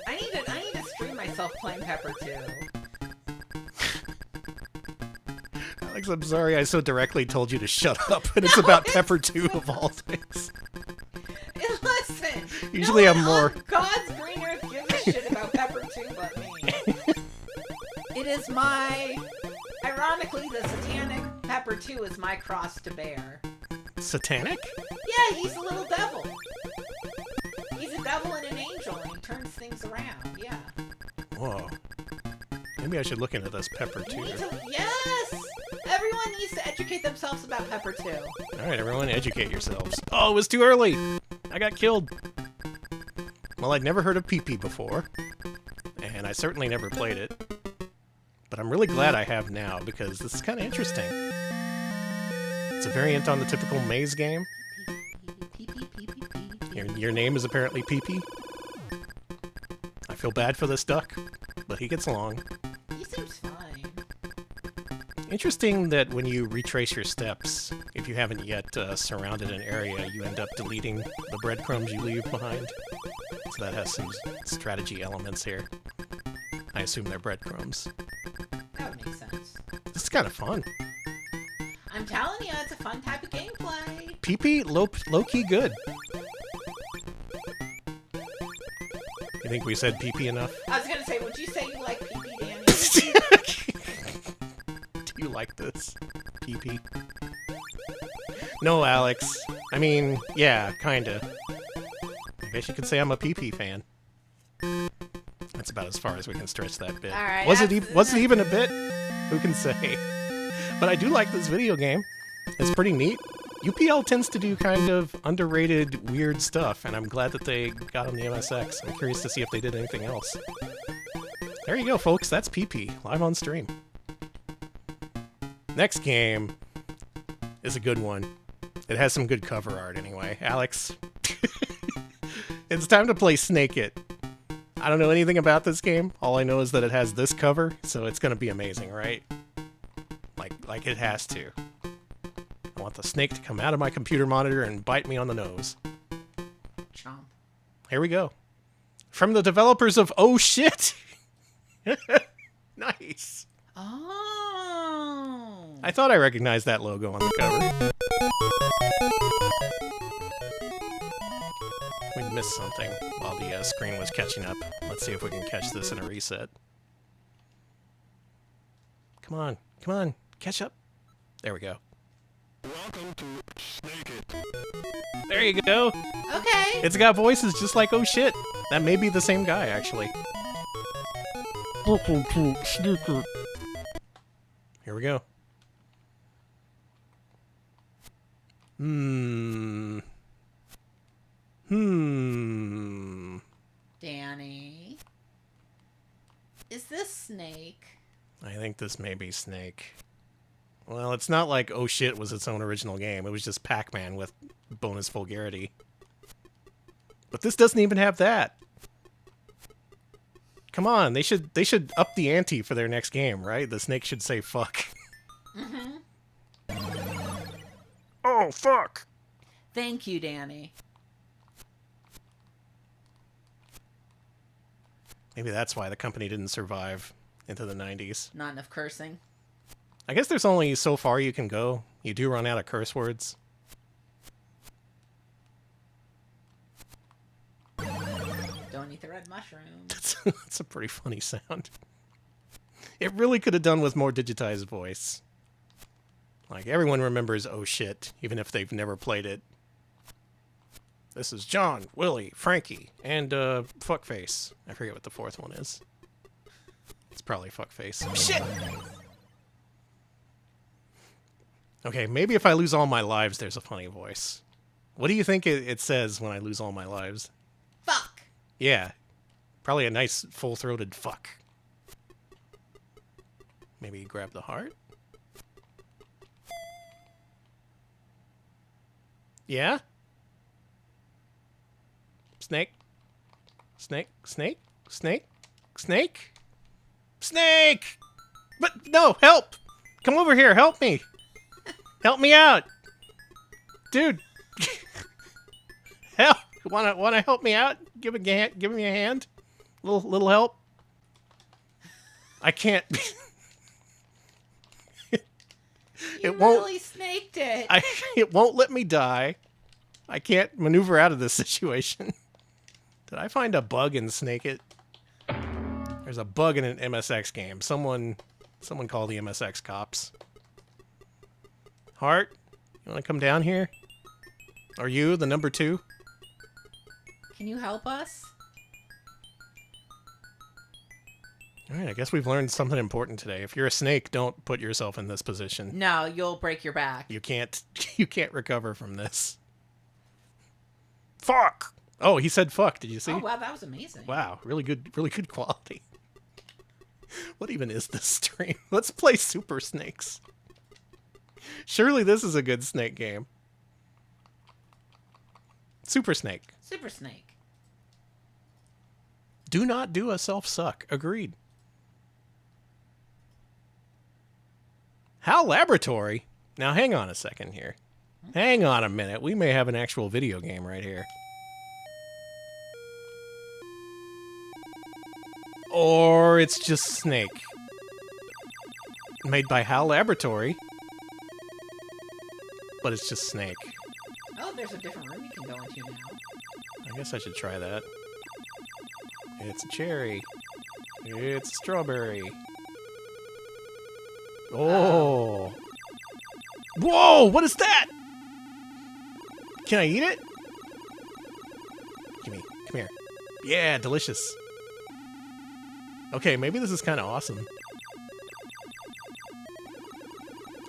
I need to stream myself playing Pepper 2. Alex, I'm sorry I so directly told you to shut up, and it's about Pepper 2 of all things. Listen. Usually no I'm one more... on God's green earth gives a shit about Pepper 2 but me. It is my, ironically, the satanic Pepper 2 is my cross to bear. Satanic? Yeah, he's a little devil. He's a devil and an angel, and he turns things around. Yeah. Whoa. Maybe I should look into this Pepper You 2. need to, yes! Everyone needs to educate themselves about Pepper 2. Alright, everyone, educate yourselves. Oh, it was too early! I got killed. Well, I'd never heard of PP before, and I certainly never played it. But I'm really glad I have now, because this is kind of interesting. It's a variant on the typical maze game. Your name is apparently PP. I feel bad for this duck, but he gets along. He seems fine. Interesting that when you retrace your steps, if you haven't yet surrounded an area, you end up deleting the breadcrumbs you leave behind. So that has some strategy elements here. I assume they're breadcrumbs. That would make sense. This is kind of fun. I'm telling you, it's a fun type of gameplay. PP, low-key good. You think we said PP enough? I was gonna say, would you say you like PP, Danny? Do you like this? PP? No, Alex. I mean, yeah, kinda. I guess you could say I'm a PP fan. That's about as far as we can stretch that bit. All right, was it even a bit? Who can say? But I do like this video game. It's pretty neat. UPL tends to do kind of underrated, weird stuff, and I'm glad that they got on the MSX. I'm curious to see if they did anything else. There you go, folks. That's PP, live on stream. Next game is a good one. It has some good cover art anyway. Alex, it's time to play Snake It. I don't know anything about this game. All I know is that it has this cover, so it's going to be amazing, right? Like it has to. I want the snake to come out of my computer monitor and bite me on the nose. Chomp. Here we go. From the developers of Oh Shit! Nice. Oh. I thought I recognized that logo on the cover. We missed something while the screen was catching up. Let's see if we can catch this in a reset. Come on, come on, catch up. There we go. Welcome to Snake It. There you go. Okay. It's got voices just like Oh Shit. That may be the same guy, actually. Welcome to Snake It. Here we go. Danny. Is this Snake? I think this may be Snake. Well, it's not like Oh Shit was its own original game. It was just Pac-Man with bonus vulgarity. But this doesn't even have that. Come on, they should up the ante for their next game, right? The snake should say fuck. Mm-hmm. Oh, fuck! Thank you, Danny. Maybe that's why the company didn't survive into the 90s. Not enough cursing. I guess there's only so far you can go. You do run out of curse words. Don't eat the red mushroom. That's a pretty funny sound. It really could have done with more digitized voice. Like, everyone remembers Oh Shit, even if they've never played it. This is John, Willie, Frankie, and, Fuckface. I forget what the fourth one is. It's probably Fuckface. Shit! Okay, maybe if I lose all my lives, there's a funny voice. What do you think it says when I lose all my lives? Fuck. Yeah. Probably a nice, full-throated fuck. Maybe grab the heart? Yeah? Snake? Snake? Snake? Snake? Snake? Snake! But, no, help! Come over here, help me! Help me out! Dude! Help! Wanna help me out? Give me a hand? Little help? I can't... You won't... really snaked it. It won't let me die. I can't maneuver out of this situation. Did I find a bug in Snake It? There's a bug in an MSX game. Someone call the MSX cops. Heart, you want to come down here? Are you the number 2? Can you help us? All right, I guess we've learned something important today. If you're a snake, don't put yourself in this position. No, you'll break your back. You can't recover from this. Fuck! Oh, he said fuck. Did you see? Oh, wow, that was amazing. Wow, really good quality. What even is this stream? Let's play Super Snakes. Surely this is a good snake game. Super Snake. Super Snake. Do not do a self-suck. Agreed. HAL Laboratory? Now hang on a second here. Hang on a minute. We may have an actual video game right here. Or it's just Snake. Made by HAL Laboratory. But it's just Snake. Oh, there's a different room you can go into now. I guess I should try that. It's a cherry. It's a strawberry. Oh. Whoa, what is that? Can I eat it? Come here. Yeah, delicious. Okay, maybe this is kind of awesome.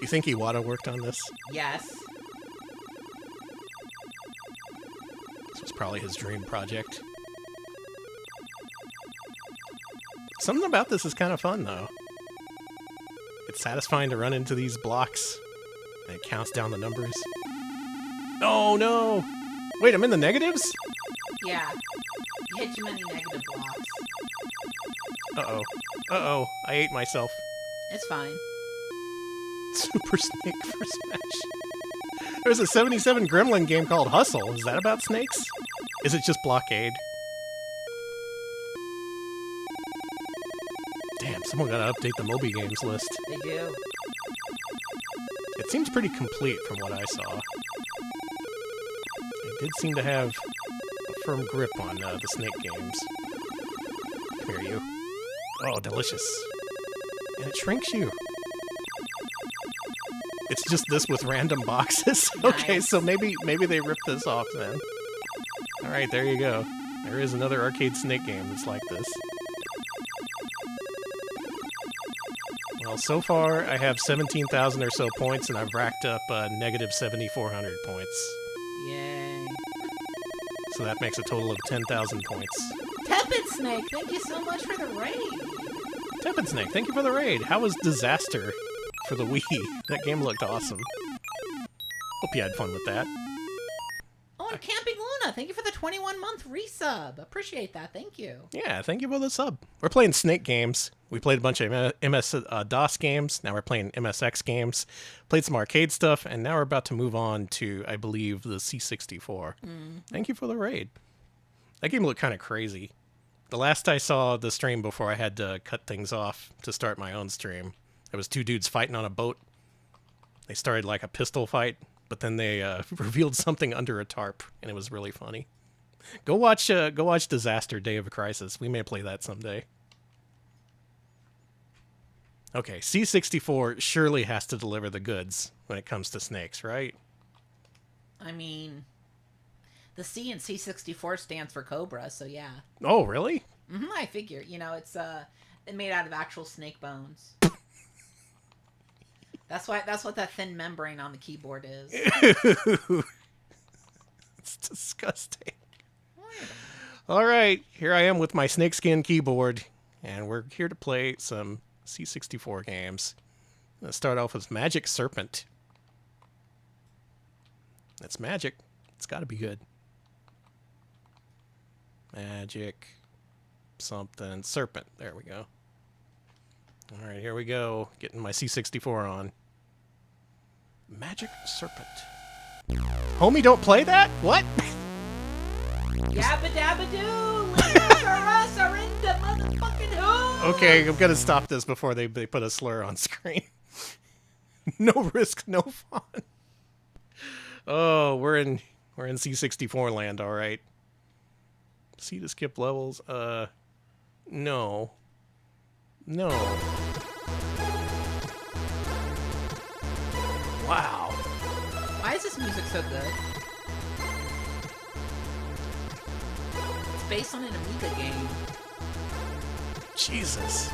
You think Iwata worked on this? Yes. This was probably his dream project. Something about this is kind of fun, though. It's satisfying to run into these blocks, and it counts down the numbers. Oh, no! Wait, I'm in the negatives? Yeah. You hit too many negative blocks. Uh-oh. Uh-oh. I ate myself. It's fine. Super Snake for Smash. There's a 77 Gremlin game called Hustle. Is that about snakes? Is it just Blockade? Damn, someone gotta update the Moby Games list. They do. It seems pretty complete from what I saw. They did seem to have a firm grip on the Snake games. Come here, you. Oh, delicious. And it shrinks you. It's just this with random boxes? Okay, Nice. so maybe they ripped this off then. Alright, there you go. There is another arcade Snake game that's like this. Well, so far I have 17,000 or so points, and I've racked up negative 7,400 points. Yay. So that makes a total of 10,000 points. Tepid Snake, thank you so much for the raid. Tepid Snake, thank you for the raid. How was Disaster for the Wii? That game looked awesome. Hope you had fun with that. Oh, and Camping Luna, thank you for the 21-month resub. Appreciate that, thank you. Yeah, thank you for the sub. We're playing Snake games. We played a bunch of MS-DOS games. Now we're playing MSX games. Played some arcade stuff, and now we're about to move on to, I believe, the C64. Thank you for the raid. That game looked kind of crazy. The last I saw the stream before I had to cut things off to start my own stream, there was two dudes fighting on a boat. They started like a pistol fight, but then they revealed something under a tarp, and it was really funny. Go watch Disaster Day of a Crisis. We may play that someday. Okay, C64 surely has to deliver the goods when it comes to snakes, right? I mean, the C in C64 stands for Cobra, so yeah. Oh, really? I figure. You know, it's made out of actual snake bones. That's what that thin membrane on the keyboard is. It's disgusting. All right, here I am with my snakeskin keyboard, and we're here to play some C64 games. Let's start off with Magic Serpent. That's magic. It's got to be good. Magic something serpent. There we go. All right, here we go. Getting my C64 on. Magic Serpent. Homie, don't play that? What? Yabba dabba doo! Listeners are us are in the motherfucking who! Okay, I'm gonna stop this before they put a slur on screen. No risk, no fun. Oh, we're in C64 land, all right. C to skip levels. No. Wow. music's so good. It's based on an Amiga game. Jesus.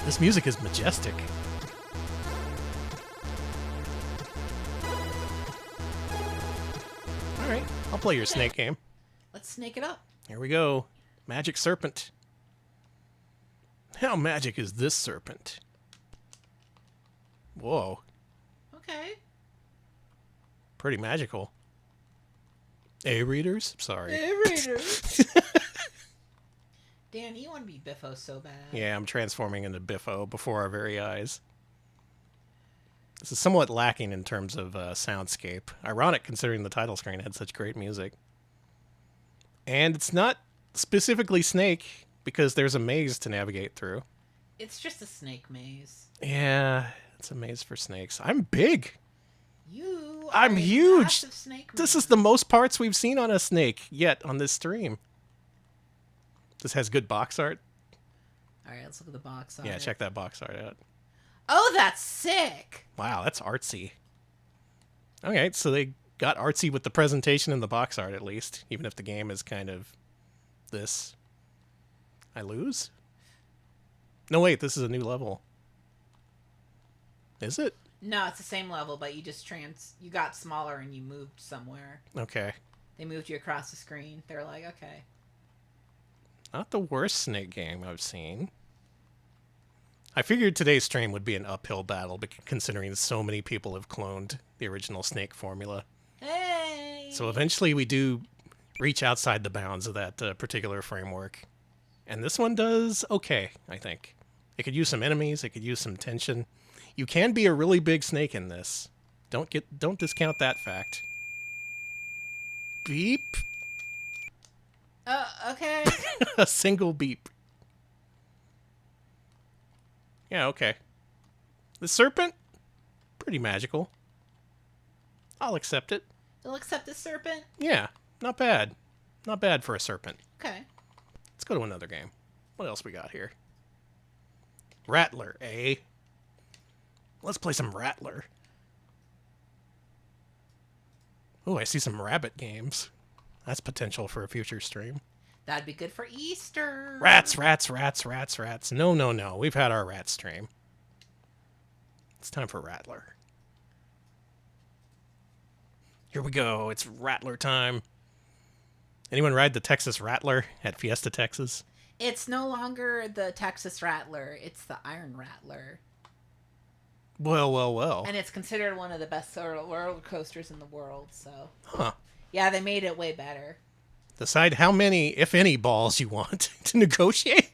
This music is majestic. Alright, I'll play your Snake game. Let's snake it up. Here we go. Magic Serpent. How magic is this serpent? Whoa. Okay. Pretty magical. A-readers? Sorry. A-readers. Dan, you want to be Biffo so bad. Yeah, I'm transforming into Biffo before our very eyes. This is somewhat lacking in terms of soundscape. Ironic considering the title screen had such great music. And it's not specifically Snake, because there's a maze to navigate through. It's just a snake maze. Yeah, it's a maze for snakes. I'm big. I'm huge. Snake This man. is the most parts we've seen on a snake yet on this stream. This has good box art. All right, let's look at the box art. Yeah, check that box art out. Oh, that's sick. Wow, that's artsy. Okay, so they got artsy with the presentation and the box art at least, even if the game is kind of this. I lose? No, wait, this is a new level. Is it? No, it's the same level, but you just you got smaller and you moved somewhere. Okay. They moved you across the screen. They're like, okay. Not the worst Snake game I've seen. I figured today's stream would be an uphill battle, considering so many people have cloned the original Snake formula. Hey! So eventually we do reach outside the bounds of that particular framework. And this one does okay, I think. It could use some enemies, it could use some tension. You can be a really big snake in this. Don't discount that fact. Beep. Okay. A single beep. Yeah, okay. The serpent? Pretty magical. I'll accept it. They'll accept the serpent? Yeah, not bad. Not bad for a serpent. Okay. Let's go to another game. What else we got here? Rattler, eh? Let's play some Rattler. Oh, I see some rabbit games. That's potential for a future stream. That'd be good for Easter. Rats, rats, rats, rats, rats. No, no, no. We've had our rat stream. It's time for Rattler. Here we go. It's Rattler time. Anyone ride the Texas Rattler at Fiesta, Texas? It's no longer the Texas Rattler. It's the Iron Rattler. Well, well, well. And it's considered one of the best roller coasters in the world, so... Huh. Yeah, they made it way better. Decide how many, if any, balls you want to negotiate.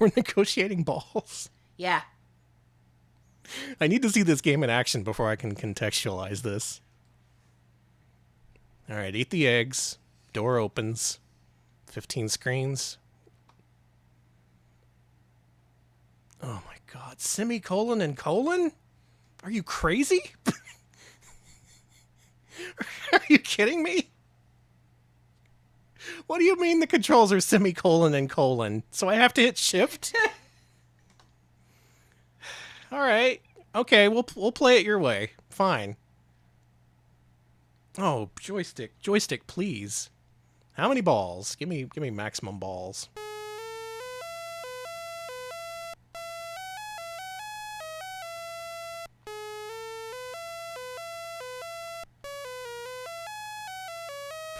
We're negotiating balls. Yeah. I need to see this game in action before I can contextualize this. All right, eat the eggs. Door opens. 15 screens. Oh my god. Semicolon and colon? Are you crazy? Are you kidding me? What do you mean the controls are semicolon and colon? So I have to hit shift? All right. Okay, we'll play it your way. Fine. Oh, joystick, please. How many balls? Give me maximum balls.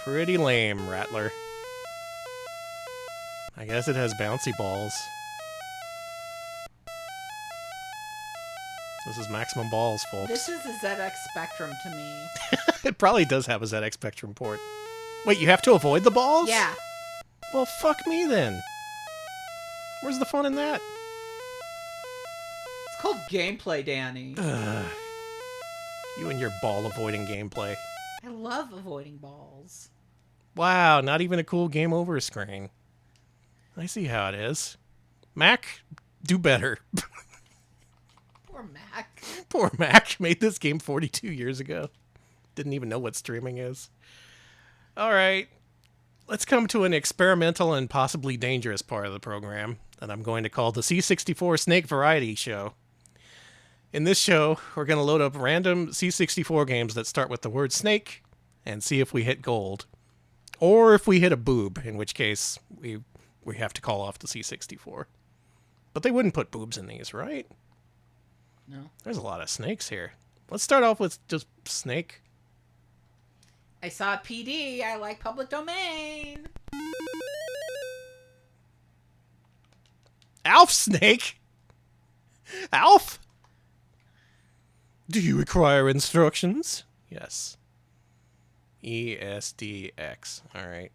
Pretty lame, Rattler. I guess it has bouncy balls. This is maximum balls, folks. This is a ZX Spectrum to me. It probably does have a ZX Spectrum port. Wait, you have to avoid the balls? Yeah. Well, fuck me then. Where's the fun in that? It's called gameplay, Danny. You and your ball-avoiding gameplay. I love avoiding balls. Wow, not even a cool game over screen. I see how it is. Mac, do better. Poor Mac. Poor Mac made this game 42 years ago. Didn't even know what streaming is. All right. Let's come to an experimental and possibly dangerous part of the program that I'm going to call the C64 Snake Variety Show. In this show, we're going to load up random C64 games that start with the word snake and see if we hit gold. Or if we hit a boob, in which case we have to call off the C64. But they wouldn't put boobs in these, right? No. There's a lot of snakes here. Let's start off with just snake. I saw PD. I like public domain. Alf Snake? Alf? Do you require instructions? Yes. ESDX. Alright.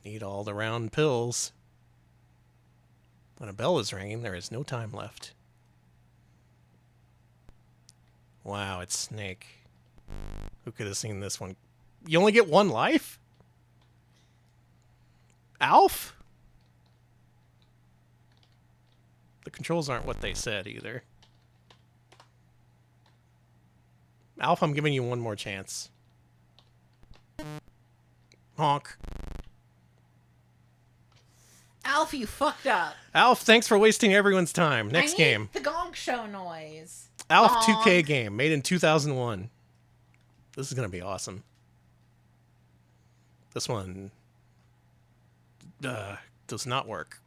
Need all the round pills. When a bell is ringing, there is no time left. Wow, it's Snake. Who could have seen this one? You only get one life? Alf? The controls aren't what they said either. Alf, I'm giving you one more chance. Honk. Alf, you fucked up. Alf, thanks for wasting everyone's time. Next game. The gong show noise. Alf Gong. 2K game, made in 2001. This is going to be awesome. This one does not work.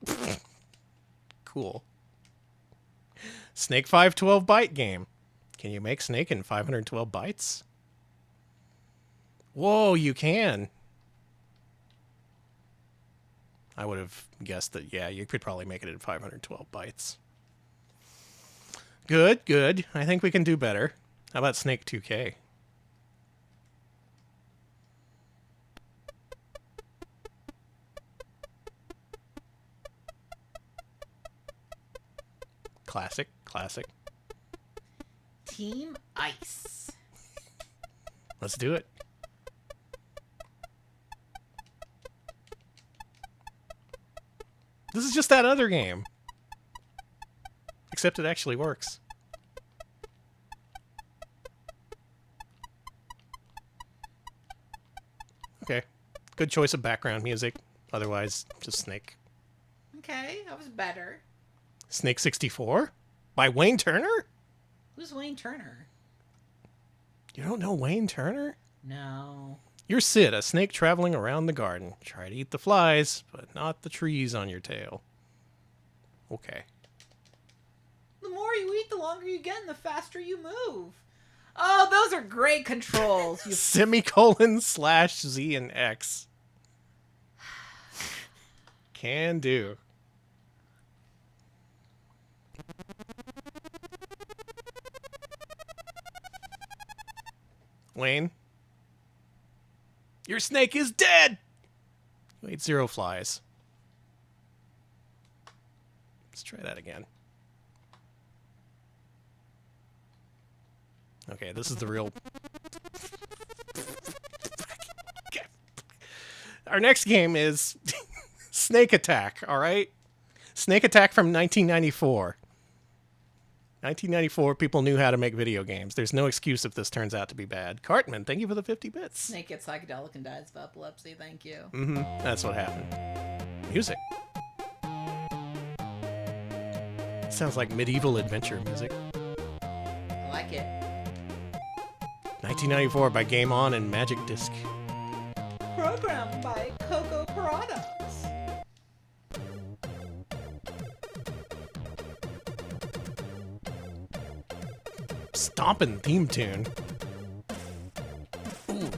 Cool. Snake 512 byte game. Can you make Snake in 512 bytes? Whoa, you can. I would have guessed that, yeah, you could probably make it in 512 bytes. Good, good. I think we can do better. How about Snake 2K? Classic, classic. Team Ice. Let's do it. This is just that other game. Except it actually works. Okay. Good choice of background music. Otherwise, just Snake. Okay, that was better. Snake 64? By Wayne Turner? Who's Wayne Turner? You don't know Wayne Turner? No. You're Sid, a snake traveling around the garden. Try to eat the flies, but not the trees on your tail. Okay. The more you eat, the longer you get, and the faster you move. Oh, those are great controls. You Semicolon / Z and X. Can do. Wayne? Your snake is dead! You ate 0 flies. Let's try that again. Okay, this is the real... Our next game is Snake Attack, alright? Snake Attack from 1994. 1994, people knew how to make video games. There's no excuse if this turns out to be bad. Cartman, thank you for the 50 bits. Snake gets psychedelic and dies of epilepsy. Thank you. Mm-hmm. That's what happened. Music. Sounds like medieval adventure music. I like it. 1994 by Game On and Magic Disc. Programmed by Coco Products. Stompin' theme tune. Ooh.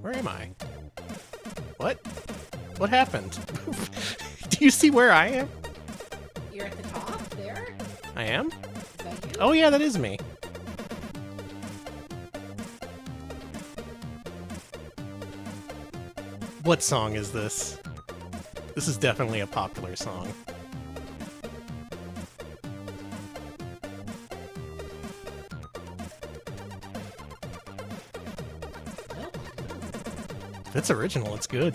Where am I? What? What happened? Do you see where I am? You're at the top there? I am? Is that you? Oh yeah, that is me. What song is this? This is definitely a popular song. If it's original, it's good.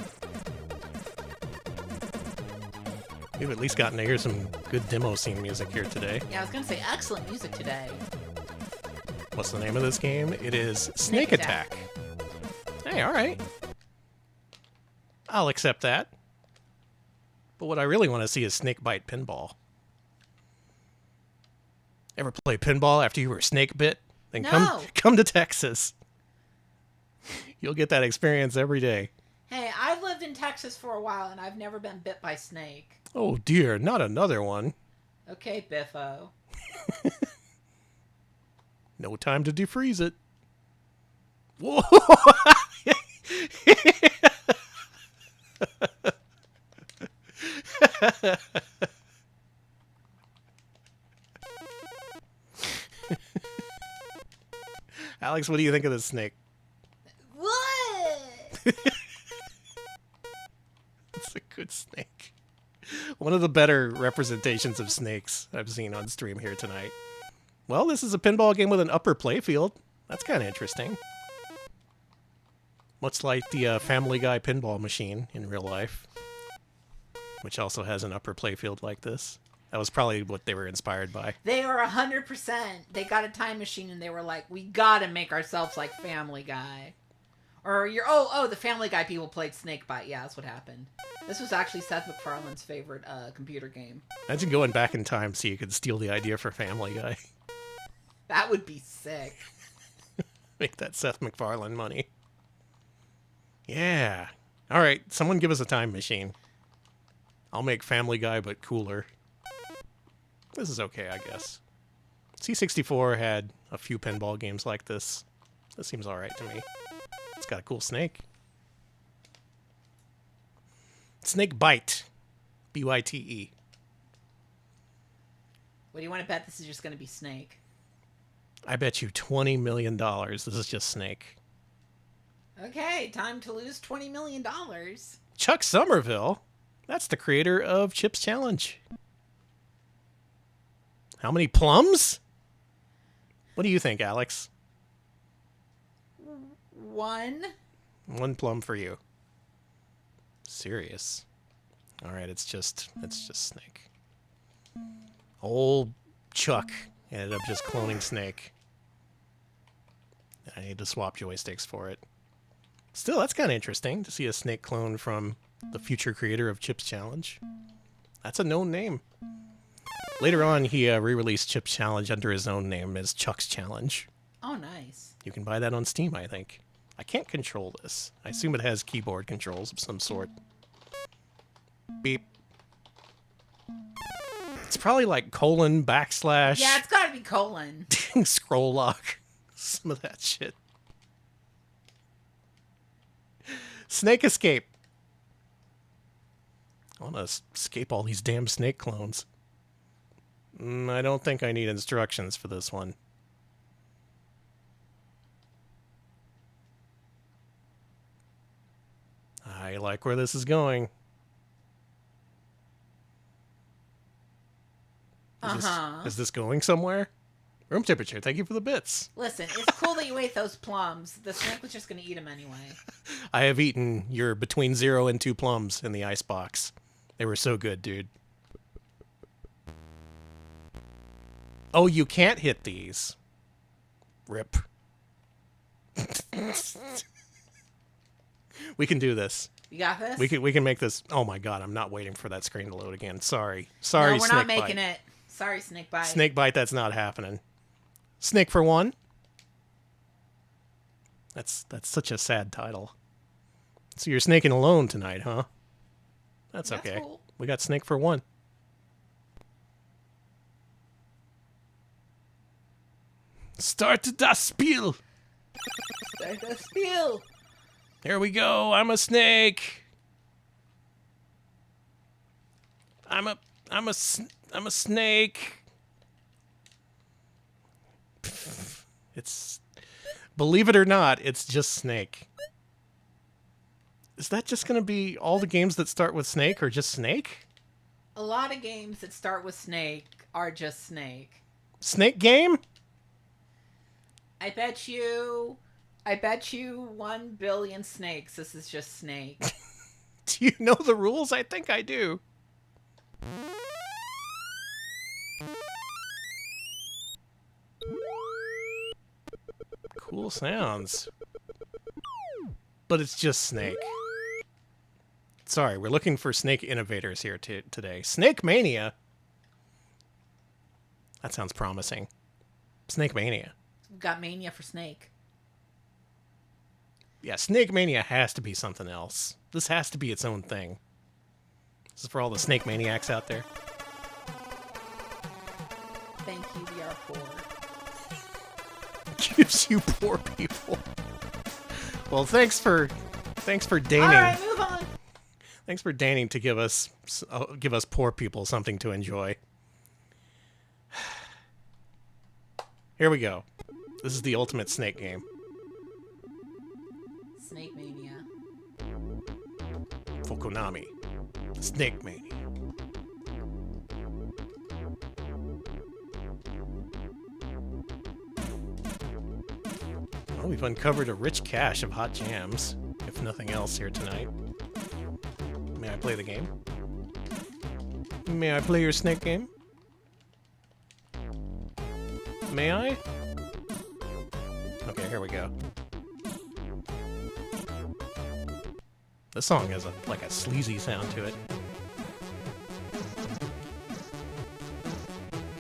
We've at least gotten to hear some good demo scene music here today. Yeah, I was going to say excellent music today. What's the name of this game? It is Snake Attack. Hey, alright. I'll accept that. But what I really want to see is Snake Bite Pinball. Ever play pinball after you were snake bit? Then No. come to Texas. You'll get that experience every day. Hey, I've lived in Texas for a while, and I've never been bit by snake. Oh dear, not another one. Okay, Biffo. No time to defreeze it. Whoa! Alex, what do you think of this snake? What? It's a good snake. One of the better representations of snakes I've seen on stream here tonight. Well, this is a pinball game with an upper playfield. That's kind of interesting. Much like the Family Guy pinball machine in real life, which also has an upper playfield like this. That was probably what they were inspired by. They were 100%. They got a time machine and they were like, we gotta make ourselves like Family Guy. Or the Family Guy people played Snakebite. Yeah, that's what happened. This was actually Seth MacFarlane's favorite computer game. Imagine going back in time so you could steal the idea for Family Guy. That would be sick. Make that Seth MacFarlane money. Yeah. All right, someone give us a time machine. I'll make Family Guy, but cooler. This is okay, I guess. C64 had a few pinball games like this. This seems alright to me. It's got a cool snake. Snake Bite. B-Y-T-E. What do you want to bet this is just going to be Snake? I bet you $20 million this is just Snake. Okay, time to lose $20 million. Chuck Somerville? That's the creator of Chip's Challenge. How many plums? What do you think, Alex? One. 1 plum for you. Serious. All right, it's just Snake. Old Chuck ended up just cloning Snake. I need to swap joysticks for it. Still, that's kind of interesting to see a Snake clone from the future creator of Chip's Challenge. That's a known name. Later on, he re-released Chip's Challenge under his own name as Chuck's Challenge. Oh, nice. You can buy that on Steam, I think. I can't control this. I assume it has keyboard controls of some sort. Beep. It's probably like colon, backslash, Yeah, it's got to be colon. scroll lock. Some of that shit. Snake Escape. I want to escape all these damn Snake clones. I don't think I need instructions for this one. I like where this is going. Is this going somewhere? Room temperature, thank you for the bits. Listen, it's cool that you ate those plums. The snake was just going to eat them anyway. I have eaten your between 0 and 2 plums in the icebox. They were so good, dude. Oh, you can't hit these. Rip. We can do this. You got this? We can make this. Oh my god, I'm not waiting for that screen to load again. Sorry, No, we're Snake not making Bite. it. Sorry, Snakebite. Snake Bite, that's not happening. Snake for one. That's such a sad title. So you're snaking alone tonight, huh? That's okay. Cool. We got Snake for one. Start das Spiel. Start the spiel. Here we go. I'm a snake. I'm a snake. It's, believe it or not, it's just Snake. Is that just going to be all the games that start with Snake or just Snake? A lot of games that start with Snake are just Snake. Snake game? I bet you 1 billion snakes. This is just Snake. Do you know the rules? I think I do. Cool sounds. But it's just Snake. Sorry, we're looking for Snake innovators here today. Snake Mania. That sounds promising. Snake Mania. We've got Mania for Snake. Yeah, Snake Mania has to be something else. This has to be its own thing. This is for all the Snake Maniacs out there. Thank you, we are poor. Gives you poor people. Well, thanks for deigning. All right, move on. Thanks for deigning to give us poor people something to enjoy. Here we go. This is the ultimate Snake game. Snake Mania. For Konami. Snake Mania. Well, we've uncovered a rich cache of hot jams, if nothing else, here tonight. May I play the game? May I play your Snake game? May I? Okay, here we go. This song has like a sleazy sound to it.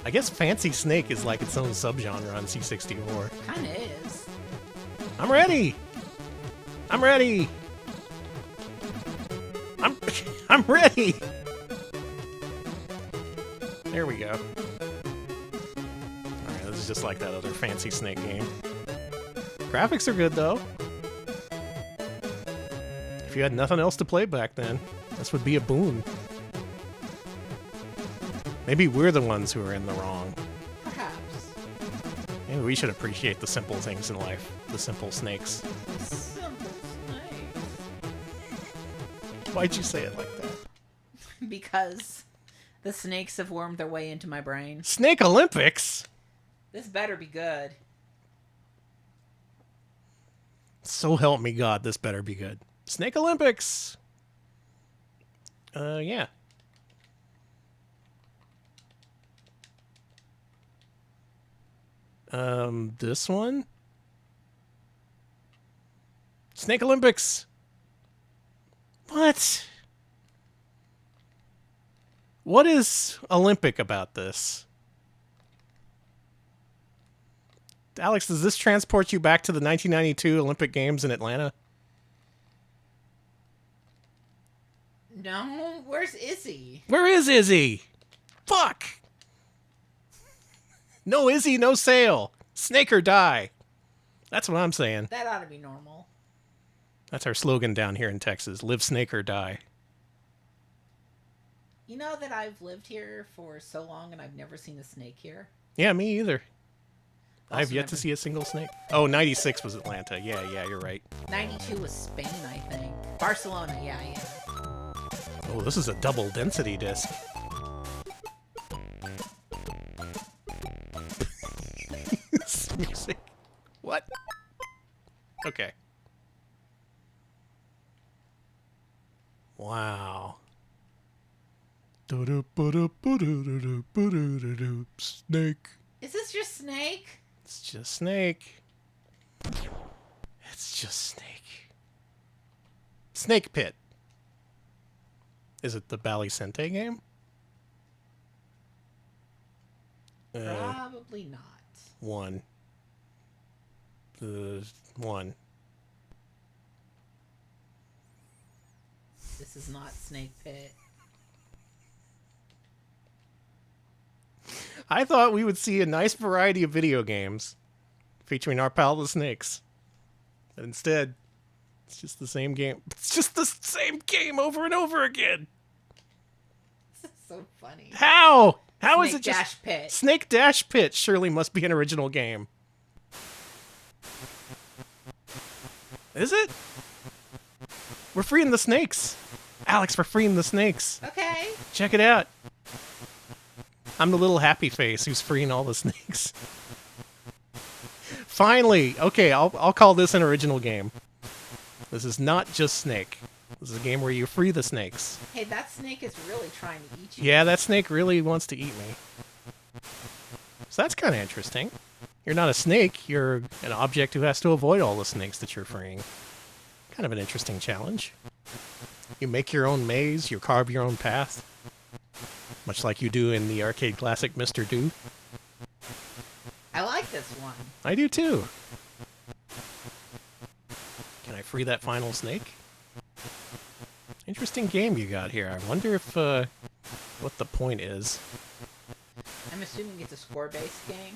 I guess Fancy Snake is like its own subgenre on C64. Kinda is. I'm ready! I'm ready! I'm ready! There we go. Alright, this is just like that other Fancy Snake game. Graphics are good, though. If you had nothing else to play back then, this would be a boon. Maybe we're the ones who are in the wrong. Perhaps. Maybe we should appreciate the simple things in life. The simple snakes. Simple Snake. Why'd you say it like that? Because the snakes have wormed their way into my brain. Snake Olympics? This better be good. So help me God, this better be good. Snake Olympics! Yeah. This one? Snake Olympics! What? What is Olympic about this? Alex, does this transport you back to the 1992 Olympic Games in Atlanta? No, where's Izzy? Where is Izzy? Fuck! No Izzy, no sail. Snake or die. That's what I'm saying. That ought to be normal. That's our slogan down here in Texas. Live snake or die. You know that I've lived here for so long and I've never seen a snake here? Yeah, me either. I've Also yet to never- see a single snake. Oh, 96 was Atlanta. Yeah, you're right. 92 was Spain, I think. Barcelona, yeah. Oh, this is a double density disc. This music. What? Okay. Wow. Snake. Is this your Snake? It's just Snake. It's just Snake. Snake Pit. Is it the Balicente game? Probably not. One. One. This is not Snake Pit. I thought we would see a nice variety of video games featuring our pal the snakes. But instead, it's just the same game. It's just the same game over and over again. This is so funny. How? How is Snake it just... Dash Pit. Snake Dash Pit surely must be an original game. Is it? We're freeing the snakes. Alex, we're freeing the snakes. Okay. Check it out. I'm the little happy face who's freeing all the snakes. Finally! Okay, I'll call this an original game. This is not just Snake. This is a game where you free the snakes. Hey, that snake is really trying to eat you. Yeah, that snake really wants to eat me. So that's kind of interesting. You're not a snake, you're an object who has to avoid all the snakes that you're freeing. Kind of an interesting challenge. You make your own maze, you carve your own path. Much like you do in the arcade classic Mr. Do. this one. I do too. Can I free that final snake? Interesting game you got here. I wonder if, what the point is. I'm assuming it's a score-based game.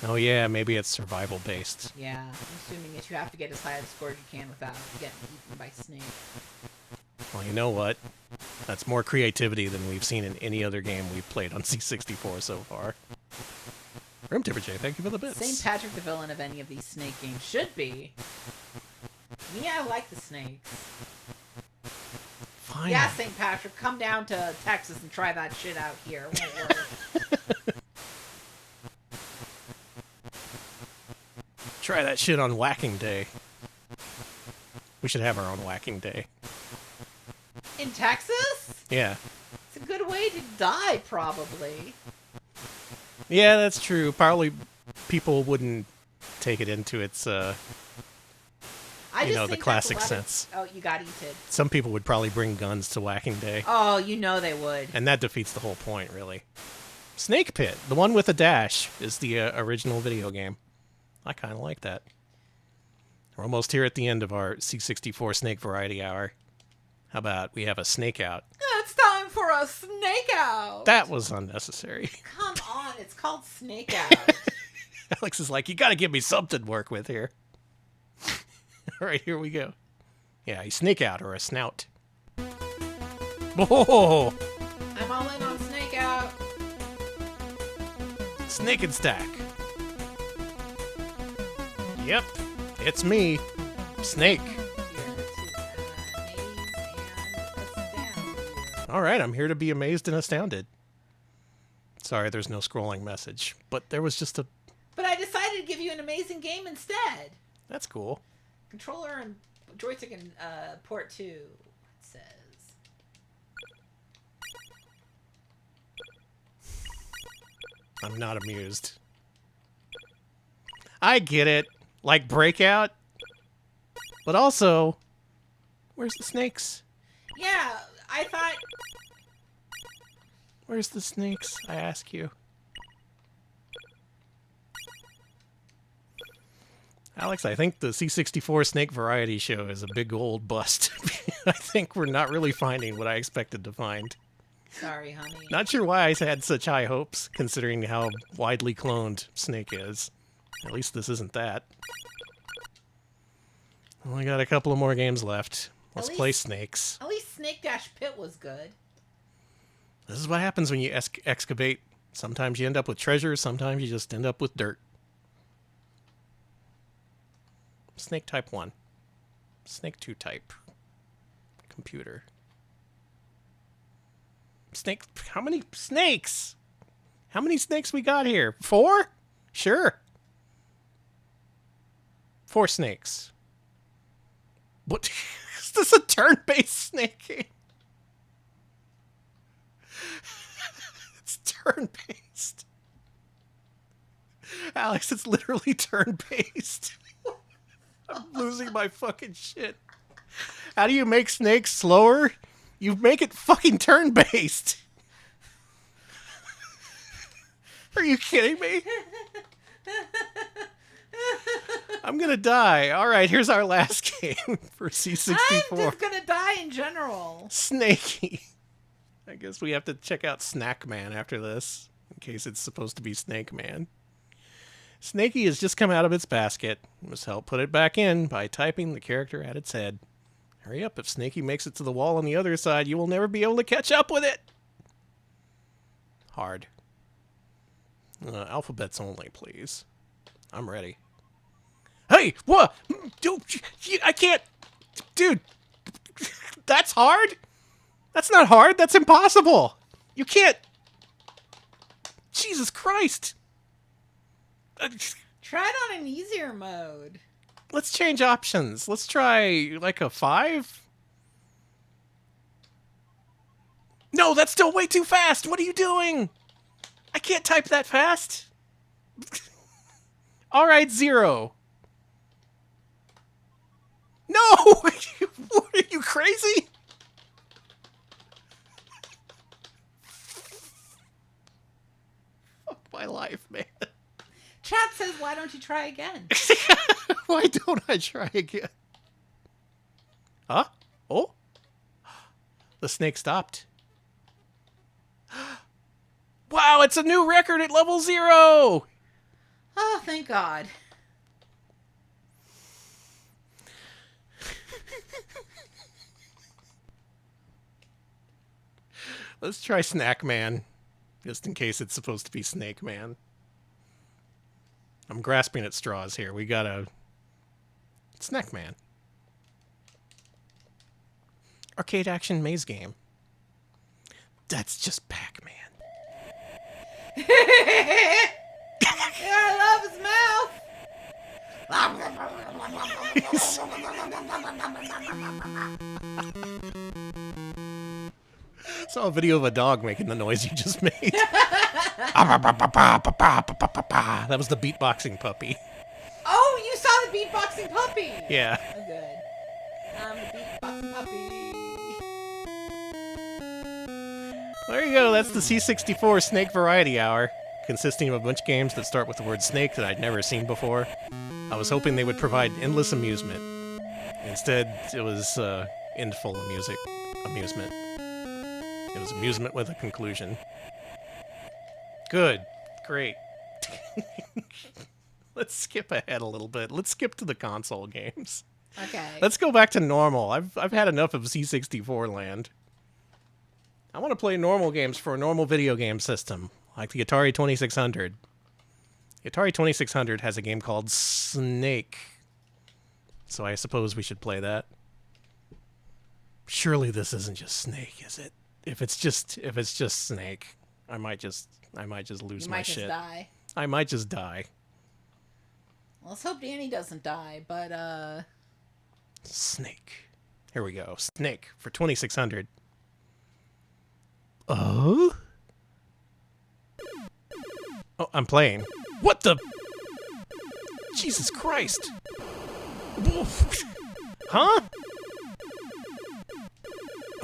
Oh yeah, maybe it's survival-based. Yeah, I'm assuming that you have to get as high a score as you can without getting eaten by Snake. Well, you know what? That's more creativity than we've seen in any other game we've played on C64 so far. Room Tipper J, thank you for the bits. St. Patrick the villain of any of these Snake games should be. Me, I like the Snakes. Fine. Yeah, St. Patrick, come down to Texas and try that shit out here. It won't work. Try that shit on Whacking Day. We should have our own Whacking Day. In Texas? Yeah. It's a good way to die, probably. Yeah, that's true. Probably people wouldn't take it into its, I you just know, the think classic that's a lot of- sense. Oh, you got eaten. Some people would probably bring guns to Whacking Day. Oh, you know they would. And that defeats the whole point, really. Snake Pit, the one with a dash, is the original video game. I kind of like that. We're almost here at the end of our C64 Snake Variety Hour. How about we have a snake out? It's time for a snake out. That was unnecessary. Come on, it's called Snake Out. Alex is like, you gotta give me something to work with here. All right, here we go. Yeah, a snake out or a snout. Oh, I'm all in on Snake Out. snake and stack. Yep, it's me, Snake. All right, I'm here to be amazed and astounded. Sorry, there's no scrolling message, but there was just a... But I decided to give you an amazing game instead. That's cool. Controller and joystick and port 2, it says. I'm not amused. I get it. Like Breakout. But also, where's the snakes? Yeah, I thought... Where's the snakes, I ask you? Alex, I think the C64 Snake Variety Show is a big old bust. I think we're not really finding what I expected to find. Sorry, honey. Not sure why I had such high hopes, considering how widely cloned Snake is. At least this isn't that. Only got a couple of more games left. Let's play snakes. At least Snake Dash Pit was good. This is what happens when you excavate. Sometimes you end up with treasure, sometimes you just end up with dirt. Snake type 1. Snake 2 type. Computer. Snake. How many snakes? How many snakes we got here? 4? Sure. 4 snakes. What? Is this a turn-based snake game? It's turn-based. Alex, it's literally turn-based. I'm losing my fucking shit. How do you make snakes slower? You make it fucking turn-based. Are you kidding me? I'm gonna die. All right, here's our last game for C64. I'm just gonna die in general. Snakey. I guess we have to check out Snack Man after this, in case it's supposed to be Snake Man. Snakey has just come out of its basket. We must help put it back in by typing the character at its head. Hurry up, if Snakey makes it to the wall on the other side, you will never be able to catch up with it. Hard. Alphabets only, please. I'm ready. Hey, what? Dude, I can't. Dude, that's hard? That's not hard. That's impossible. You can't. Jesus Christ. Try it on an easier mode. Let's change options. Let's try like a 5. No, that's still way too fast. What are you doing? I can't type that fast. All right, 0. No! What, are you crazy? Fuck my life, man. Chat says why don't you try again? Why don't I try again? Huh? Oh? The snake stopped. Wow, it's a new record at level 0! Oh, thank God. Let's try Snack Man, just in case it's supposed to be Snake Man. I'm grasping at straws here. We got a Snack Man. Arcade action maze game. That's just Pac-Man. I love his mouth. Saw a video of a dog making the noise you just made. That was the beatboxing puppy. Oh, you saw the beatboxing puppy. Yeah. Oh, good. I'm the beatboxing puppy. There you go. That's the C64 Snake Variety Hour, consisting of a bunch of games that start with the word snake that I'd never seen before. I was hoping they would provide endless amusement. Instead, it was endful amusement. It was amusement with a conclusion. Good. Great. Let's skip ahead a little bit. Let's skip to the console games. Okay. Let's go back to normal. I've had enough of C64 land. I want to play normal games for a normal video game system, like the Atari 2600. The Atari 2600 has a game called Snake. So I suppose we should play that. Surely this isn't just Snake, is it? If it's just Snake, I might just lose my shit. You might just die. I might just die. Well, let's hope Danny doesn't die, but Snake. Here we go. Snake for 2600. Oh, I'm playing. What the? Jesus Christ. Huh?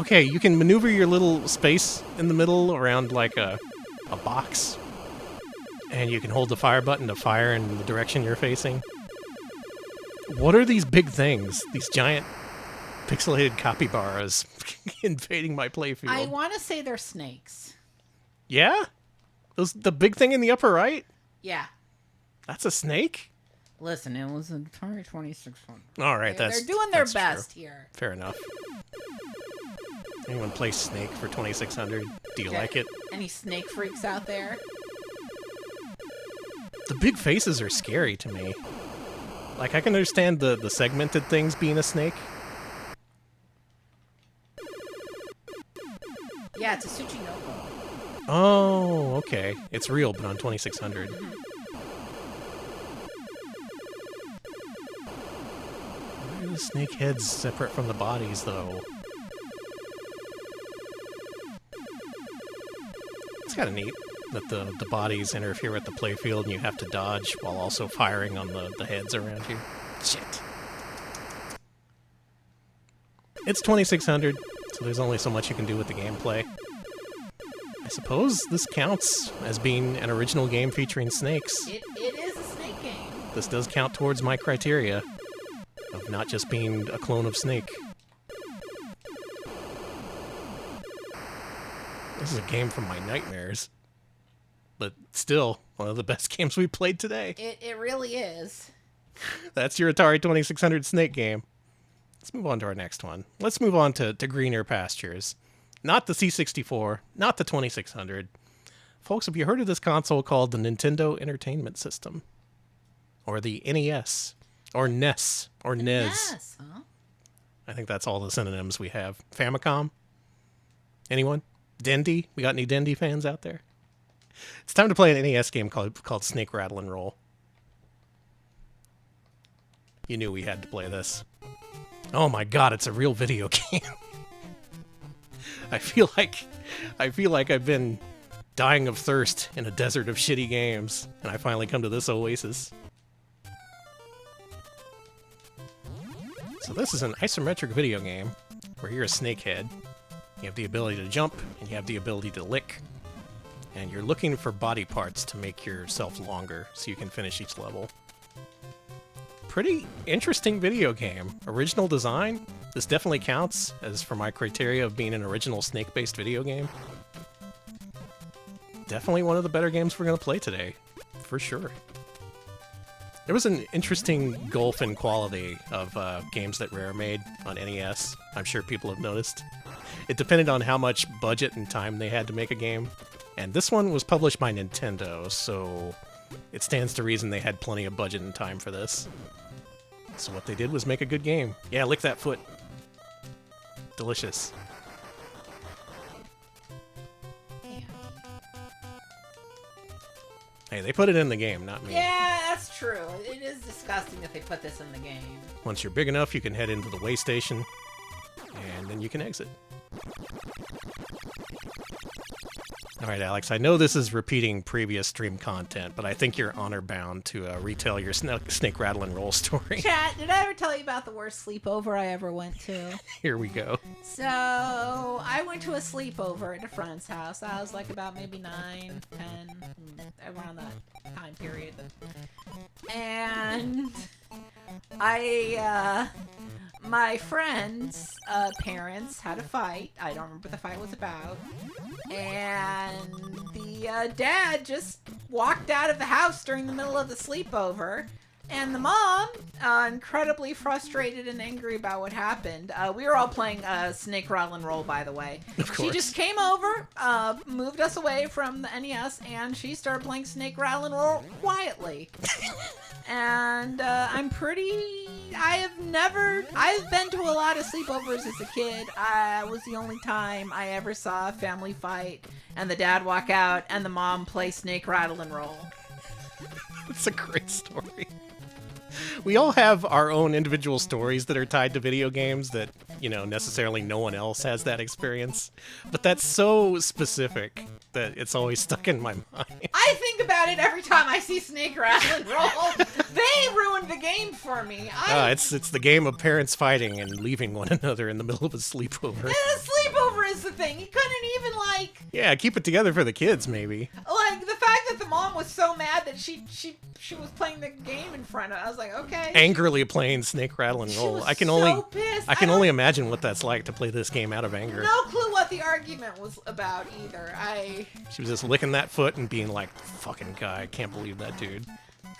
Okay, you can maneuver your little space in the middle around like a box. And you can hold the fire button to fire in the direction you're facing. What are these big things? These giant pixelated capybaras invading my playfield. I want to say they're snakes. Yeah? The big thing in the upper right? Yeah. That's a snake? Listen, it was an Atari 2600. All right, They're doing their that's best true. here. Fair enough. Anyone play Snake for 2600? Do you like it? Any snake freaks out there? The big faces are scary to me. Like, I can understand the segmented things being a snake. Yeah, it's a Tsuchinoko. Oh, okay. It's real, but on 2600. Why are the snake heads separate from the bodies, though? It's kind of neat that the bodies interfere with the playfield and you have to dodge while also firing on the heads around you. Shit. It's 2600, so there's only so much you can do with the gameplay. I suppose this counts as being an original game featuring snakes. It is a snake game. This does count towards my criteria of not just being a clone of Snake. This is a game from my nightmares. But still, one of the best games we played today. It really is. That's your Atari 2600 Snake game. Let's move on to our next one. Let's move on to greener pastures. Not the C64, not the 2600. Folks, have you heard of this console called the Nintendo Entertainment System? Or the NES? Or NES? Or NES? Yes, huh? I think that's all the synonyms we have. Famicom? Anyone? Dendy? We got any Dendy fans out there? It's time to play an NES game called Snake Rattle and Roll. You knew we had to play this. Oh my god, it's a real video game. I feel like I've been dying of thirst in a desert of shitty games, and I finally come to this oasis. So this is an isometric video game where you're a snakehead. You have the ability to jump, and you have the ability to lick. And you're looking for body parts to make yourself longer so you can finish each level. Pretty interesting video game. Original design. This definitely counts as for my criteria of being an original Snake-based video game. Definitely one of the better games we're going to play today, for sure. There was an interesting gulf in quality of games that Rare made on NES. I'm sure people have noticed. It depended on how much budget and time they had to make a game. And this one was published by Nintendo, so it stands to reason they had plenty of budget and time for this. So what they did was make a good game. Yeah, lick that foot. Delicious. Hey, they put it in the game, not me. Yeah, that's true. It is disgusting that they put this in the game. Once you're big enough, you can head into the way station, and then you can exit. Alright, Alex, I know this is repeating previous stream content, but I think you're honor-bound to retell your snake rattle and roll story. Chat, did I ever tell you about the worst sleepover I ever went to? Here we go. So, I went to a sleepover at a friend's house. I was like about maybe 9, 10, around that time period. And my friend's parents had a fight. I don't remember what the fight was about. And the dad just walked out of the house during the middle of the sleepover. And the mom, incredibly frustrated and angry about what happened. We were all playing Snake Rattle and Roll, by the way. Of course. She just came over, moved us away from the NES, and she started playing Snake Rattle and Roll quietly. And I've been to a lot of sleepovers as a kid. I was the only time I ever saw a family fight and the dad walk out and the mom play Snake Rattle and Roll. It's a great story. We all have our own individual stories that are tied to video games that, necessarily no one else has that experience. But that's so specific that it's always stuck in my mind. I think about it every time I see Snake Rattle and Roll. They ruined the game for me. It's the game of parents fighting and leaving one another in the middle of a sleepover. A sleepover is the thing. You couldn't even, Yeah, keep it together for the kids, maybe. the fact that the mom was so mad that she was playing the game in front of us. I was like, okay. Angrily playing Snake Rattle and Roll. She was I can so pissed. I can only imagine what that's like to play this game out of anger. No clue what the argument was about either. She was just licking that foot and being like, fucking guy, I can't believe that dude.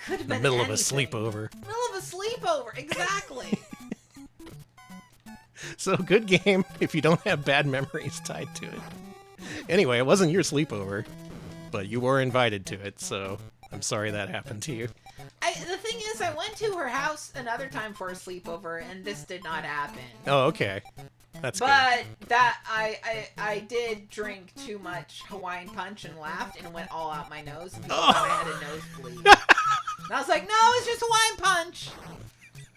Could have In the been middle anything. of a sleepover. Middle of a sleepover, exactly. So, good game if you don't have bad memories tied to it. Anyway, it wasn't your sleepover, but you were invited to it, so I'm sorry that happened to you. The thing is, I went to her house another time for a sleepover, and this did not happen. Oh, okay. That's good. But that I did drink too much Hawaiian Punch and laughed and it went all out my nose. And people thought I had a nosebleed. And I was like, no, it's just Hawaiian Punch.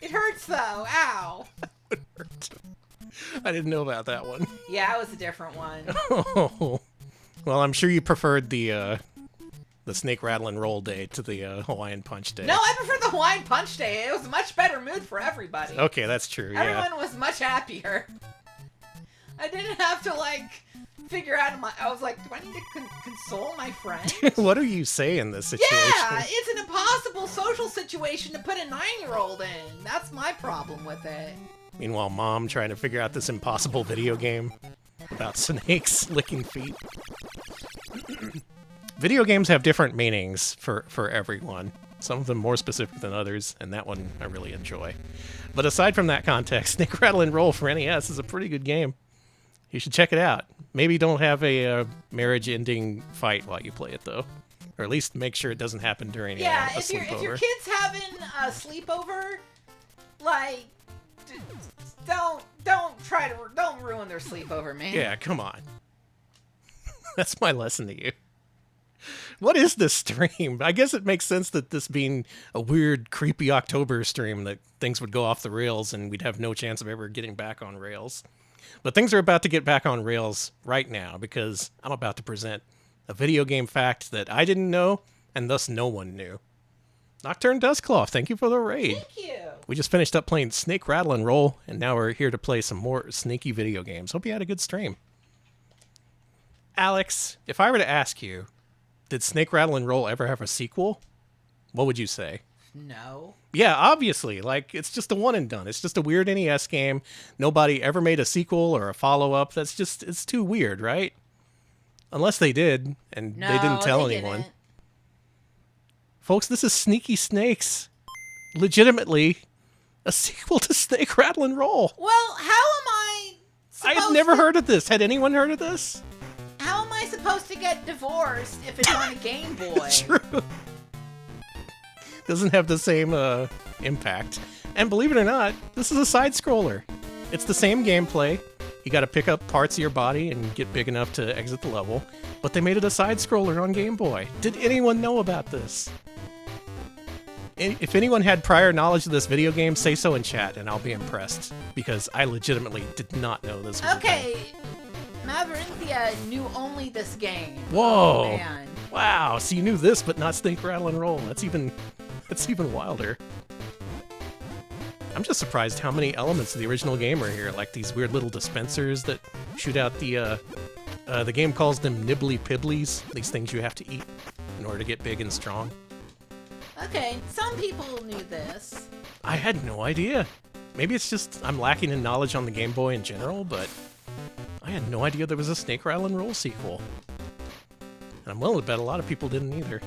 It hurts though. Ow. It hurt. I didn't know about that one. Yeah, it was a different one. Oh. Well, I'm sure you preferred the Snake Rattle and Roll day to the Hawaiian Punch day. No, I prefer the Hawaiian Punch day. It was a much better mood for everybody. Okay, that's true, yeah. Everyone was much happier. I didn't have to figure out I was like, do I need to console my friend? What do you say in this situation? Yeah, it's an impossible social situation to put a 9-year-old in. That's my problem with it. Meanwhile, Mom trying to figure out this impossible video game about snakes licking feet. Video games have different meanings for everyone. Some of them more specific than others, and that one I really enjoy. But aside from that context, Snake Rattle and Roll for NES is a pretty good game. You should check it out. Maybe don't have a marriage-ending fight while you play it, though. Or at least make sure it doesn't happen during a sleepover. If your kid's having a sleepover, don't ruin their sleepover, man. Yeah, come on. That's my lesson to you. What is this stream? I guess it makes sense that this being a weird, creepy October stream that things would go off the rails and we'd have no chance of ever getting back on rails. But things are about to get back on rails right now because I'm about to present a video game fact that I didn't know and thus no one knew. Nocturne Dustclaw, thank you for the raid. Thank you. We just finished up playing Snake Rattle and Roll, and now we're here to play some more snaky video games. Hope you had a good stream. Alex, if I were to ask you, Did Snake Rattle and Roll ever have a sequel? What would you say? No. Yeah, obviously. Like, it's just a one and done. It's just a weird NES game. Nobody ever made a sequel or a follow-up. It's too weird, right? Unless they did, and No, they didn't tell they anyone. didn't. Folks, this is Sneaky Snakes. Legitimately, a sequel to Snake Rattle and Roll. Well, how am I I supposed had never to, heard of this. Had anyone heard of this? How am I supposed to get divorced if it's on a Game Boy? True. Doesn't have the same impact. And believe it or not, this is a side-scroller. It's the same gameplay. You gotta pick up parts of your body and get big enough to exit the level. But they made it a side-scroller on Game Boy. Did anyone know about this? If anyone had prior knowledge of this video game, say so in chat, and I'll be impressed. Because I legitimately did not know this was a thing. Okay, Maverynthia knew only this game. Whoa! Oh, man. Wow, so you knew this, but not Snake Rattle and Roll. That's even wilder. I'm just surprised how many elements of the original game are here, like these weird little dispensers that shoot out the game calls them nibbly pibblies, these things you have to eat in order to get big and strong. Okay, some people knew this. I had no idea. Maybe it's just I'm lacking in knowledge on the Game Boy in general, but I had no idea there was a Snake Rattle and Roll sequel. And I'm willing to bet a lot of people didn't either.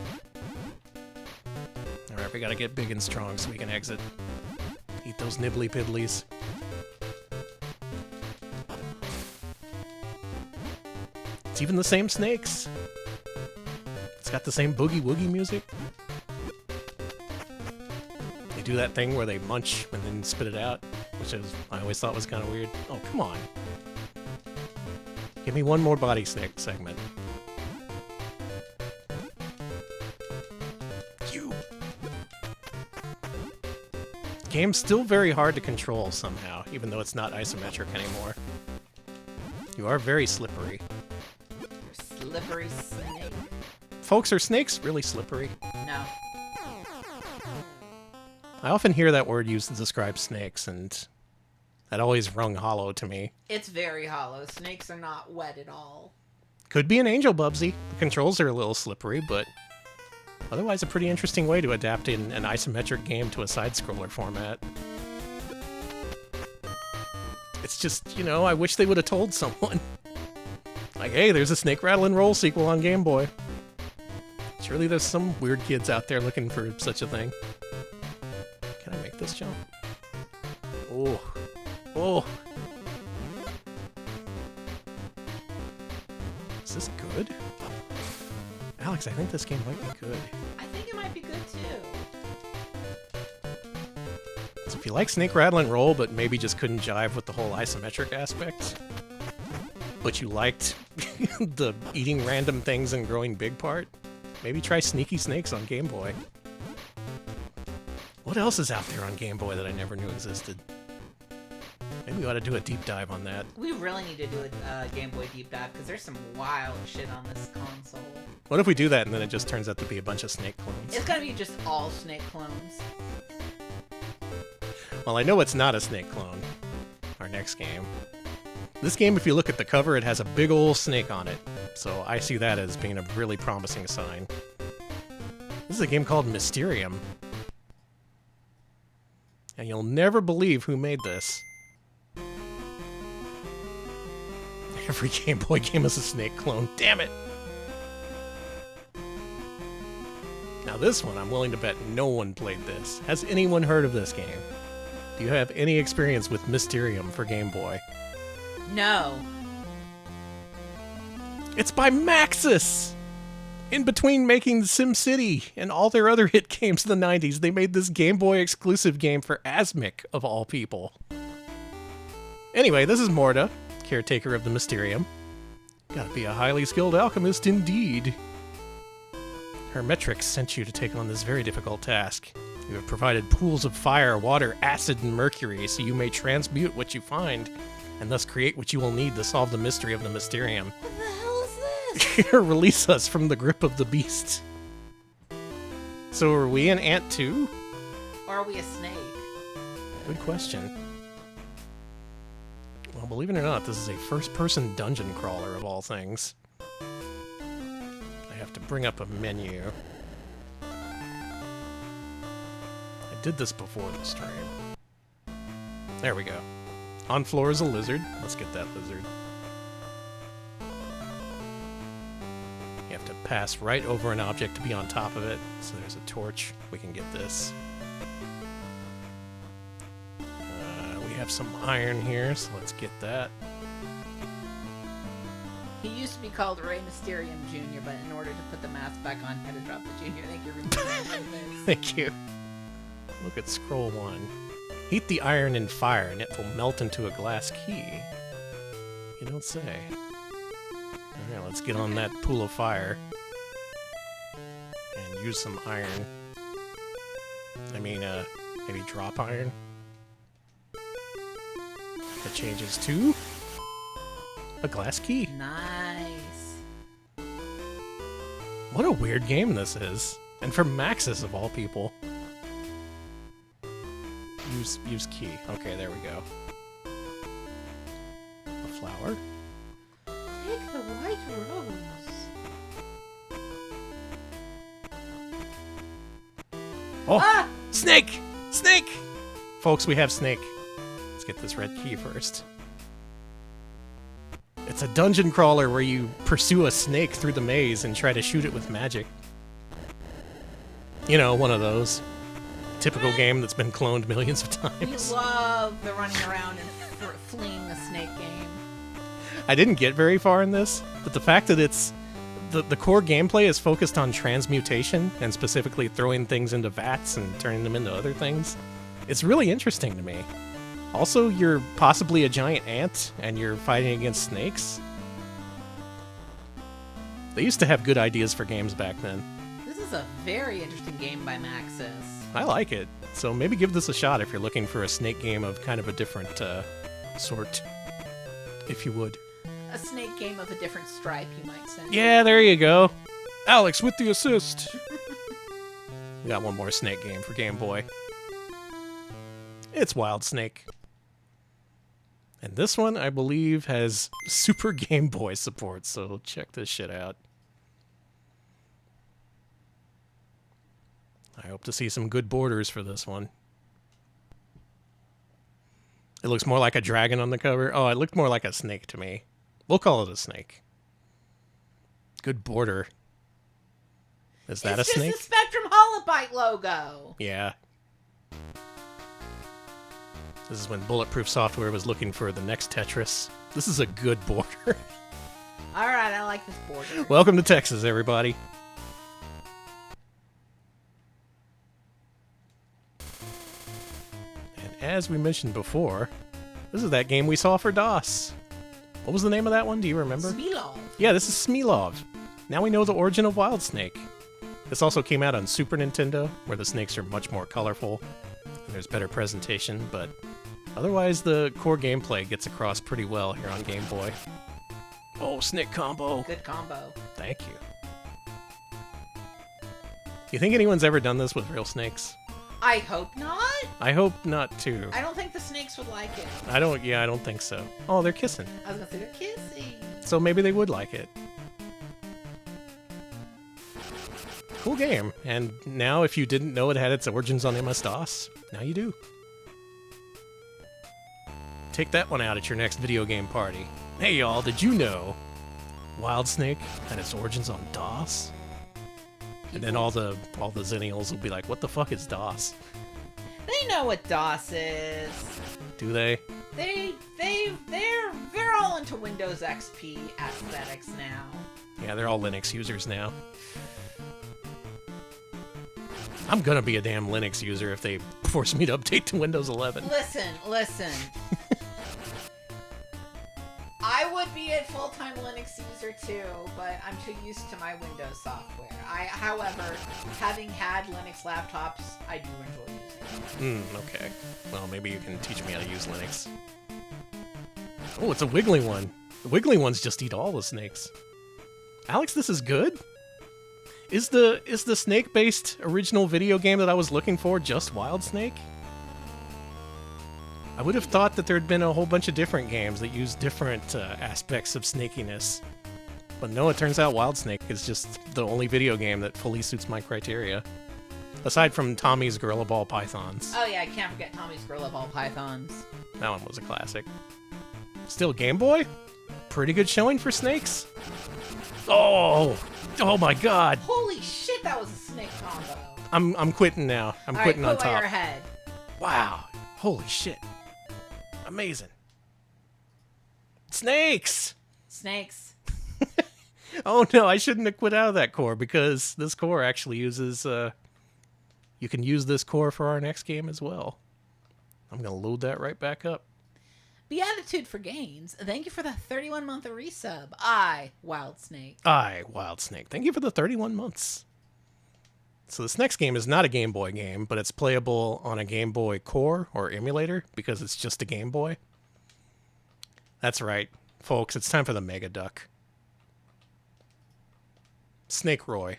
Alright, we gotta get big and strong so we can exit. Eat those nibbly pibblies. It's even the same snakes. It's got the same boogie woogie music. They do that thing where they munch and then spit it out, which I always thought was kind of weird. Oh, come on. Give me one more body snake segment. You. Game's still very hard to control somehow, even though it's not isometric anymore. You are very slippery. Slippery snake. Folks, are snakes really slippery? No. I often hear that word used to describe snakes, and that always rung hollow to me. It's very hollow. Snakes are not wet at all. Could be an angel, Bubsy. The controls are a little slippery, but otherwise a pretty interesting way to adapt an isometric game to a side-scroller format. It's just, I wish they would have told someone. Like, hey, there's a Snake Rattle and Roll sequel on Game Boy. Surely there's some weird kids out there looking for such a thing. Can I make this jump? Oh. Oh. Is this good? Alex, I think this game might be good. I think it might be good too. So if you like Snake Rattle and Roll, but maybe just couldn't jive with the whole isometric aspect, but you liked the eating random things and growing big part, maybe try Sneaky Snakes on Game Boy. What else is out there on Game Boy that I never knew existed? Maybe we ought to do a deep dive on that. We really need to do a Game Boy deep dive because there's some wild shit on this console. What if we do that and then it just turns out to be a bunch of Snake clones? It's gonna be just all Snake clones. Well, I know it's not a Snake clone. Our next game. This game, if you look at the cover, it has a big ol' snake on it. So I see that as being a really promising sign. This is a game called Mysterium. And you'll never believe who made this. Every Game Boy game is a Snake clone. Damn it! Now this one, I'm willing to bet no one played this. Has anyone heard of this game? Do you have any experience with Mysterium for Game Boy? No. It's by Maxis! In between making SimCity and all their other hit games in the 90s, they made this Game Boy exclusive game for Asmic, of all people. Anyway, this is Morta, caretaker of the Mysterium. Gotta be a highly skilled alchemist indeed. Hermetrix sent you to take on this very difficult task. You have provided pools of fire, water, acid, and mercury so you may transmute what you find, and thus create what you will need to solve the mystery of the Mysterium. What the hell is this? Release us from the grip of the beast. So are we an ant too? Or are we a snake? Good question. Well, believe it or not, this is a first-person dungeon crawler of all things. I have to bring up a menu. I did this before the stream. There we go. On floor is a lizard. Let's get that lizard. You have to pass right over an object to be on top of it. So there's a torch. We can get this. We have some iron here, so let's get that. He used to be called Rey Mysterium Jr., but in order to put the mask back on, had to drop the Junior. Thank you, removing. Thank you. Look at scroll 1. Heat the iron in fire and it will melt into a glass key. You don't say. Alright, let's get on that pool of fire. And use some iron. I mean, maybe drop iron. That changes to a glass key. Nice. What a weird game this is. And for Maxis of all people. Use key. Okay, there we go. A flower. Take the white rose. Oh! Ah! Snake! Snake! Folks, we have Snake. Let's get this red key first. It's a dungeon crawler where you pursue a snake through the maze and try to shoot it with magic. You know, one of those. Typical game that's been cloned millions of We times. love the running around and fleeing the snake game. I didn't get very far in this, but the fact that it's... The core gameplay is focused on transmutation, and specifically throwing things into vats and turning them into other things. It's really interesting to me. Also, you're possibly a giant ant, and you're fighting against snakes. They used to have good ideas for games back then. This is a very interesting game by Maxis. I like it, so maybe give this a shot if you're looking for a snake game of kind of a different sort, if you would. A snake game of a different stripe, you might say. Yeah, there you go. Alex with the assist. We got one more snake game for Game Boy. It's Wild Snake. And this one, I believe, has Super Game Boy support, so check this shit out. I hope to see some good borders for this one. It looks more like a dragon on the cover. Oh, it looked more like a snake to me. We'll call it a snake. Good border. Is that it's a snake? It's just the Spectrum Holobyte logo. Yeah. This is when Bulletproof Software was looking for the next Tetris. This is a good border. Alright, I like this border. Welcome to Texas, everybody. And as we mentioned before, this is that game we saw for DOS. What was the name of that one? Do you remember? Smilov. Yeah, this is Smilov. Now we know the origin of Wild Snake. This also came out on Super Nintendo, where the snakes are much more colorful, and there's better presentation, but otherwise the core gameplay gets across pretty well here on Game Boy. Oh, snake combo. Good combo. Thank you. You think anyone's ever done this with real snakes? I hope not. I hope not, too. I don't think the snakes would like it. I don't think so. Oh, they're kissing. I was gonna say they're kissing. So maybe they would like it. Cool game. And now if you didn't know it had its origins on MS-DOS, now you do. Take that one out at your next video game party. Hey y'all, did you know Wild Snake had its origins on DOS? And then all the Zennials will be like, what the fuck is DOS? They know what DOS is. Do they? They're all into Windows XP aesthetics now. Yeah, they're all Linux users now. I'm gonna be a damn Linux user if they force me to update to Windows 11. Listen. I would be a full-time Linux user too, but I'm too used to my Windows software. However, having had Linux laptops, I do enjoy using them. Okay. Well, maybe you can teach me how to use Linux. Oh, it's a wiggly one. The wiggly ones just eat all the snakes. Alex, this is good? Is the snake-based original video game that I was looking for just Wild Snake? I would have thought that there'd been a whole bunch of different games that use different aspects of snakiness. But no, it turns out Wild Snake is just the only video game that fully suits my criteria. Aside from Tommy's Gorilla Ball Pythons. Oh yeah, I can't forget Tommy's Gorilla Ball Pythons. That one was a classic. Still Game Boy? Pretty good showing for Snakes. Oh my god. Holy shit, that was a Snake combo. I'm quitting now. I'm quitting on put top. your head. Wow. Holy shit. Amazing. Snakes! Snakes. Oh no, I shouldn't have quit out of that core because this core actually uses, you can use this core for our next game as well. I'm going to load that right back up. Beatitude for Games. Thank you for the 31-month resub. Wild Snake. Wild Snake. Thank you for the 31 months. So this next game is not a Game Boy game, but it's playable on a Game Boy core or emulator because it's just a Game Boy. That's right, folks. It's time for the Mega Duck. Snake Roy.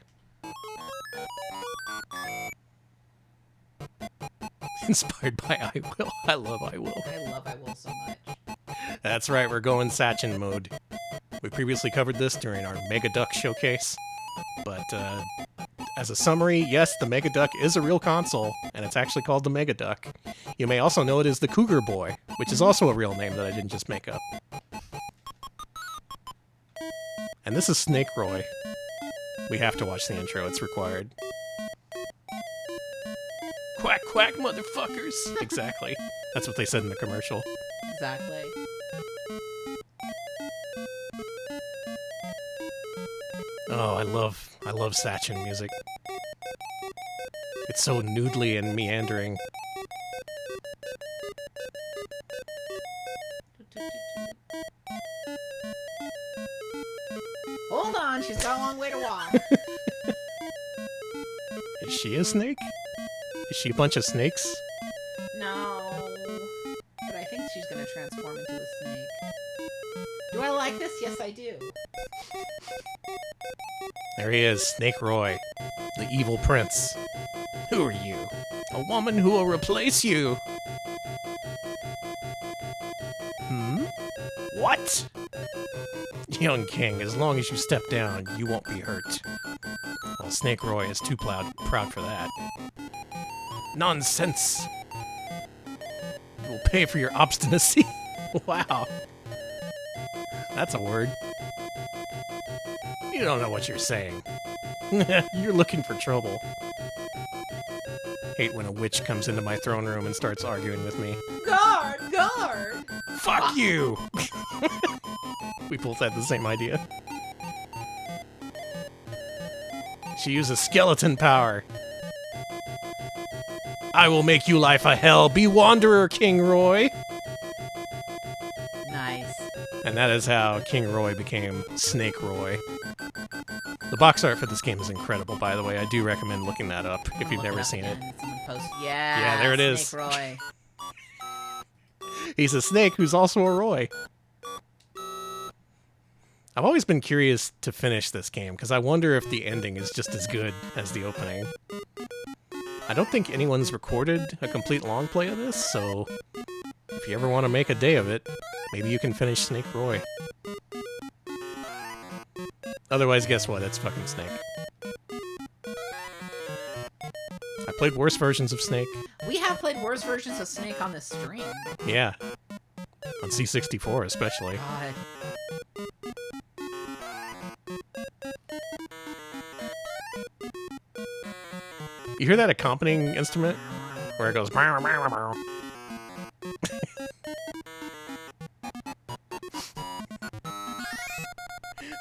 Inspired by I Will. I love I Will. I love I Will so much. That's right, we're going Sachin mode. We previously covered this during our Mega Duck showcase, but as a summary, yes, the Mega Duck is a real console, and it's actually called the Mega Duck. You may also know it as the Cougar Boy, which is also a real name that I didn't just make up. And this is Snake Roy. We have to watch the intro, it's required. Quack, quack, motherfuckers! Exactly. That's what they said in the commercial. Exactly. Oh, I love Sachin music. It's so noodly and meandering. Hold on, she's got a long way to walk. Is she a snake? Is she a bunch of snakes? No. But I think she's gonna transform into a snake. Do I like this? Yes, I do. There he is, Snake Roy, the evil prince. Who are you? A woman who will replace you. What? Young king, as long as you step down, you won't be hurt. Well, Snake Roy is too proud for that. Nonsense! You will pay for your obstinacy. Wow. That's a word. You don't know what you're saying. You're looking for trouble. Hate when a witch comes into my throne room and starts arguing with me. Guard! Guard! Fuck you! We both had the same idea. She uses skeleton power. I will make you life a hell. Be Wanderer, King Roy. Nice. And that is how King Roy became Snake Roy. The box art for this game is incredible, by the way. I do recommend looking that up if you've never seen it. Yeah, there it is. Snake Roy. He's a snake who's also a Roy. I've always been curious to finish this game, because I wonder if the ending is just as good as the opening. I don't think anyone's recorded a complete long play of this, so if you ever want to make a day of it, maybe you can finish Snake Roy. Otherwise, guess what? It's fucking Snake. I played worse versions of Snake. We have played worse versions of Snake on this stream. Yeah. On C64 especially. God. You hear that accompanying instrument? Where it goes...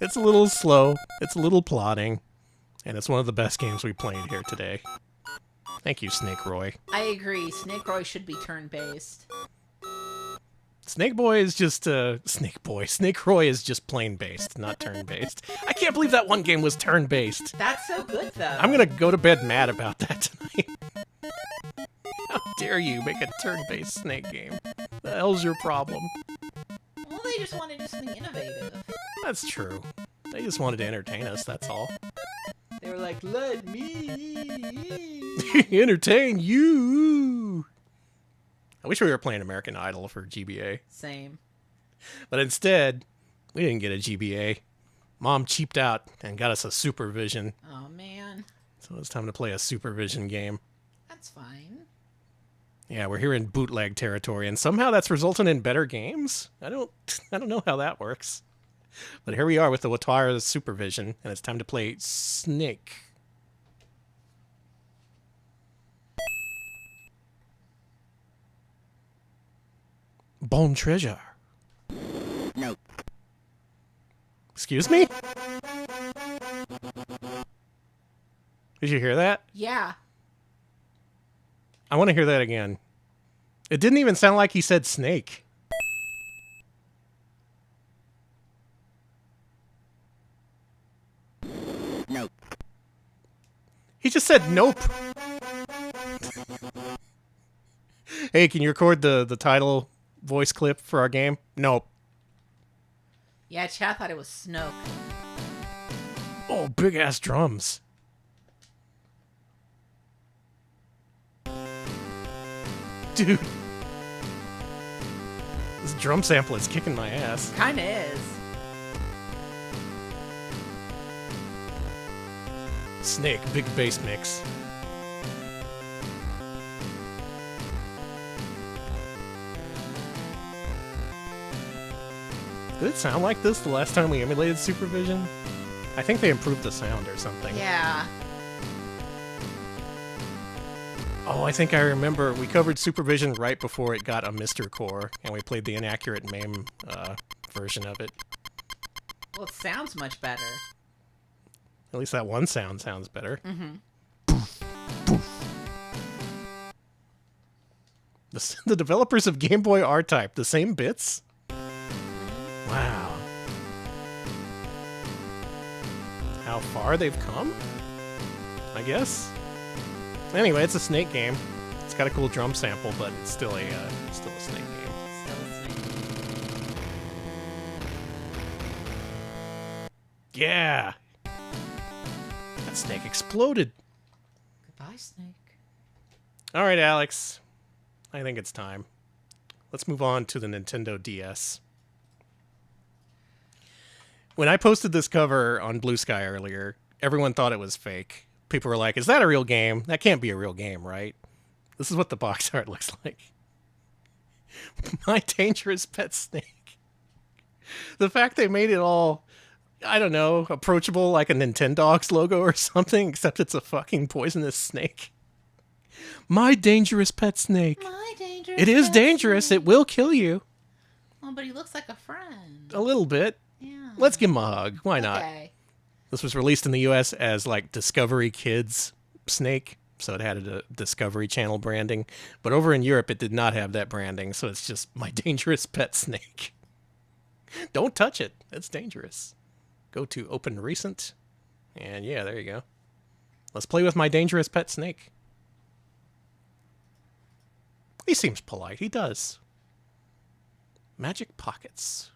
It's a little slow, it's a little plodding, and it's one of the best games we played here today. Thank you, Snake Roy. I agree. Snake Roy should be turn-based. Snake Boy is just, Snake Roy is just plain-based, not turn-based. I can't believe that one game was turn-based. That's so good, though. I'm gonna go to bed mad about that tonight. How dare you make a turn-based Snake game? The hell's your problem? Well, they just want to do something innovative. That's true. They just wanted to entertain us, that's all. They were like, let me Entertain you! I wish we were playing American Idol for GBA. Same. But instead, we didn't get a GBA. Mom cheaped out and got us a Supervision. Oh, man. So it's time to play a Supervision game. That's fine. Yeah, we're here in bootleg territory, and somehow that's resulting in better games. I don't know how that works. But here we are with the Watara Supervision, and it's time to play Snake. Bon treasure. No. Excuse me? Did you hear that? Yeah. I want to hear that again. It didn't even sound like he said snake. Nope. He just said nope. Hey, can you record the title voice clip for our game? Nope. Yeah, chat thought it was Snoke. Oh, big ass drums. Dude. This drum sample is kicking my ass. Kinda is. Snake, big bass mix. Did it sound like this the last time we emulated Supervision? I think they improved the sound or something. Yeah. Oh, I think I remember we covered Supervision right before it got a Mr. Core, and we played the inaccurate MAME version of it. Well, it sounds much better. At least that one sound sounds better. Mm-hmm. The developers of Game Boy R-Type, the same bits? Wow. How far they've come? I guess. Anyway, it's a Snake game. It's got a cool drum sample, but it's still a Snake game. Still a Snake. Yeah. That snake exploded. Goodbye, Snake. All right, Alex. I think it's time. Let's move on to the Nintendo DS. When I posted this cover on Blue Sky earlier, everyone thought it was fake. People were like, is that a real game? That can't be a real game, right? This is what the box art looks like. My Dangerous Pet Snake. The fact they made it all, I don't know, approachable like a Nintendogs logo or something, except it's a fucking poisonous snake. My Dangerous Pet Snake. My dangerous. It is pet dangerous. Snake. It will kill you. Oh, but he looks like a friend. A little bit. Yeah. Let's give him a hug. Why not? Okay. This was released in the US as like Discovery Kids Snake, so it had a Discovery Channel branding. But over in Europe, it did not have that branding, so it's just My Dangerous Pet Snake. Don't touch it. It's dangerous. Go to Open Recent, and yeah, there you go. Let's play with My Dangerous Pet Snake. He seems polite. He does. Magic Pockets.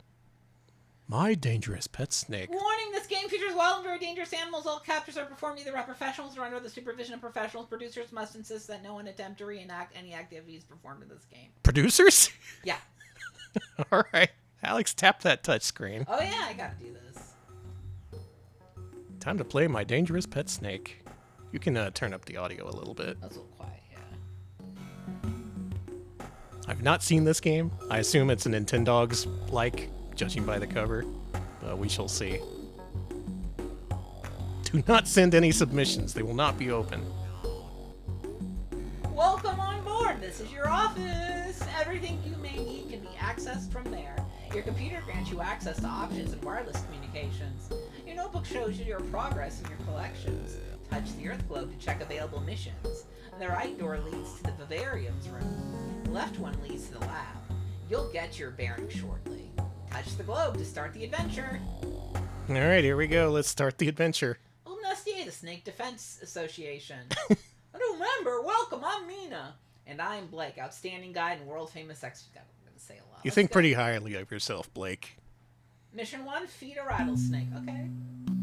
My Dangerous Pet Snake. Warning, this game features wild and very dangerous animals. All captures are performed either by professionals or under the supervision of professionals. Producers must insist that no one attempt to reenact any activities performed in this game. Producers? Yeah. All right. Alex, tap that touch screen. Oh, yeah, I gotta do this. Time to play My Dangerous Pet Snake. You can turn up the audio a little bit. That's a little quiet, yeah. I've not seen this game. I assume it's a Nintendogs-like, judging by the cover. We shall see. Do not send any submissions. They will not be open. Welcome on board. This is your office. Everything you may need can be accessed from there. Your computer grants you access to options and wireless communications. Your notebook shows you your progress in your collections. Touch the Earth globe to check available missions. The right door leads to the vivarium's room. The left one leads to the lab. You'll get your bearings shortly. Touch the globe to start the adventure. All right, here we go. Let's start the adventure. Old SDA, the Snake Defense Association. A new member, welcome, I'm Mina. And I'm Blake, outstanding guide and world-famous expert. I'm going to say a lot. You Let's think go. pretty highly of yourself, Blake. Mission 1, feed a rattlesnake. Okay.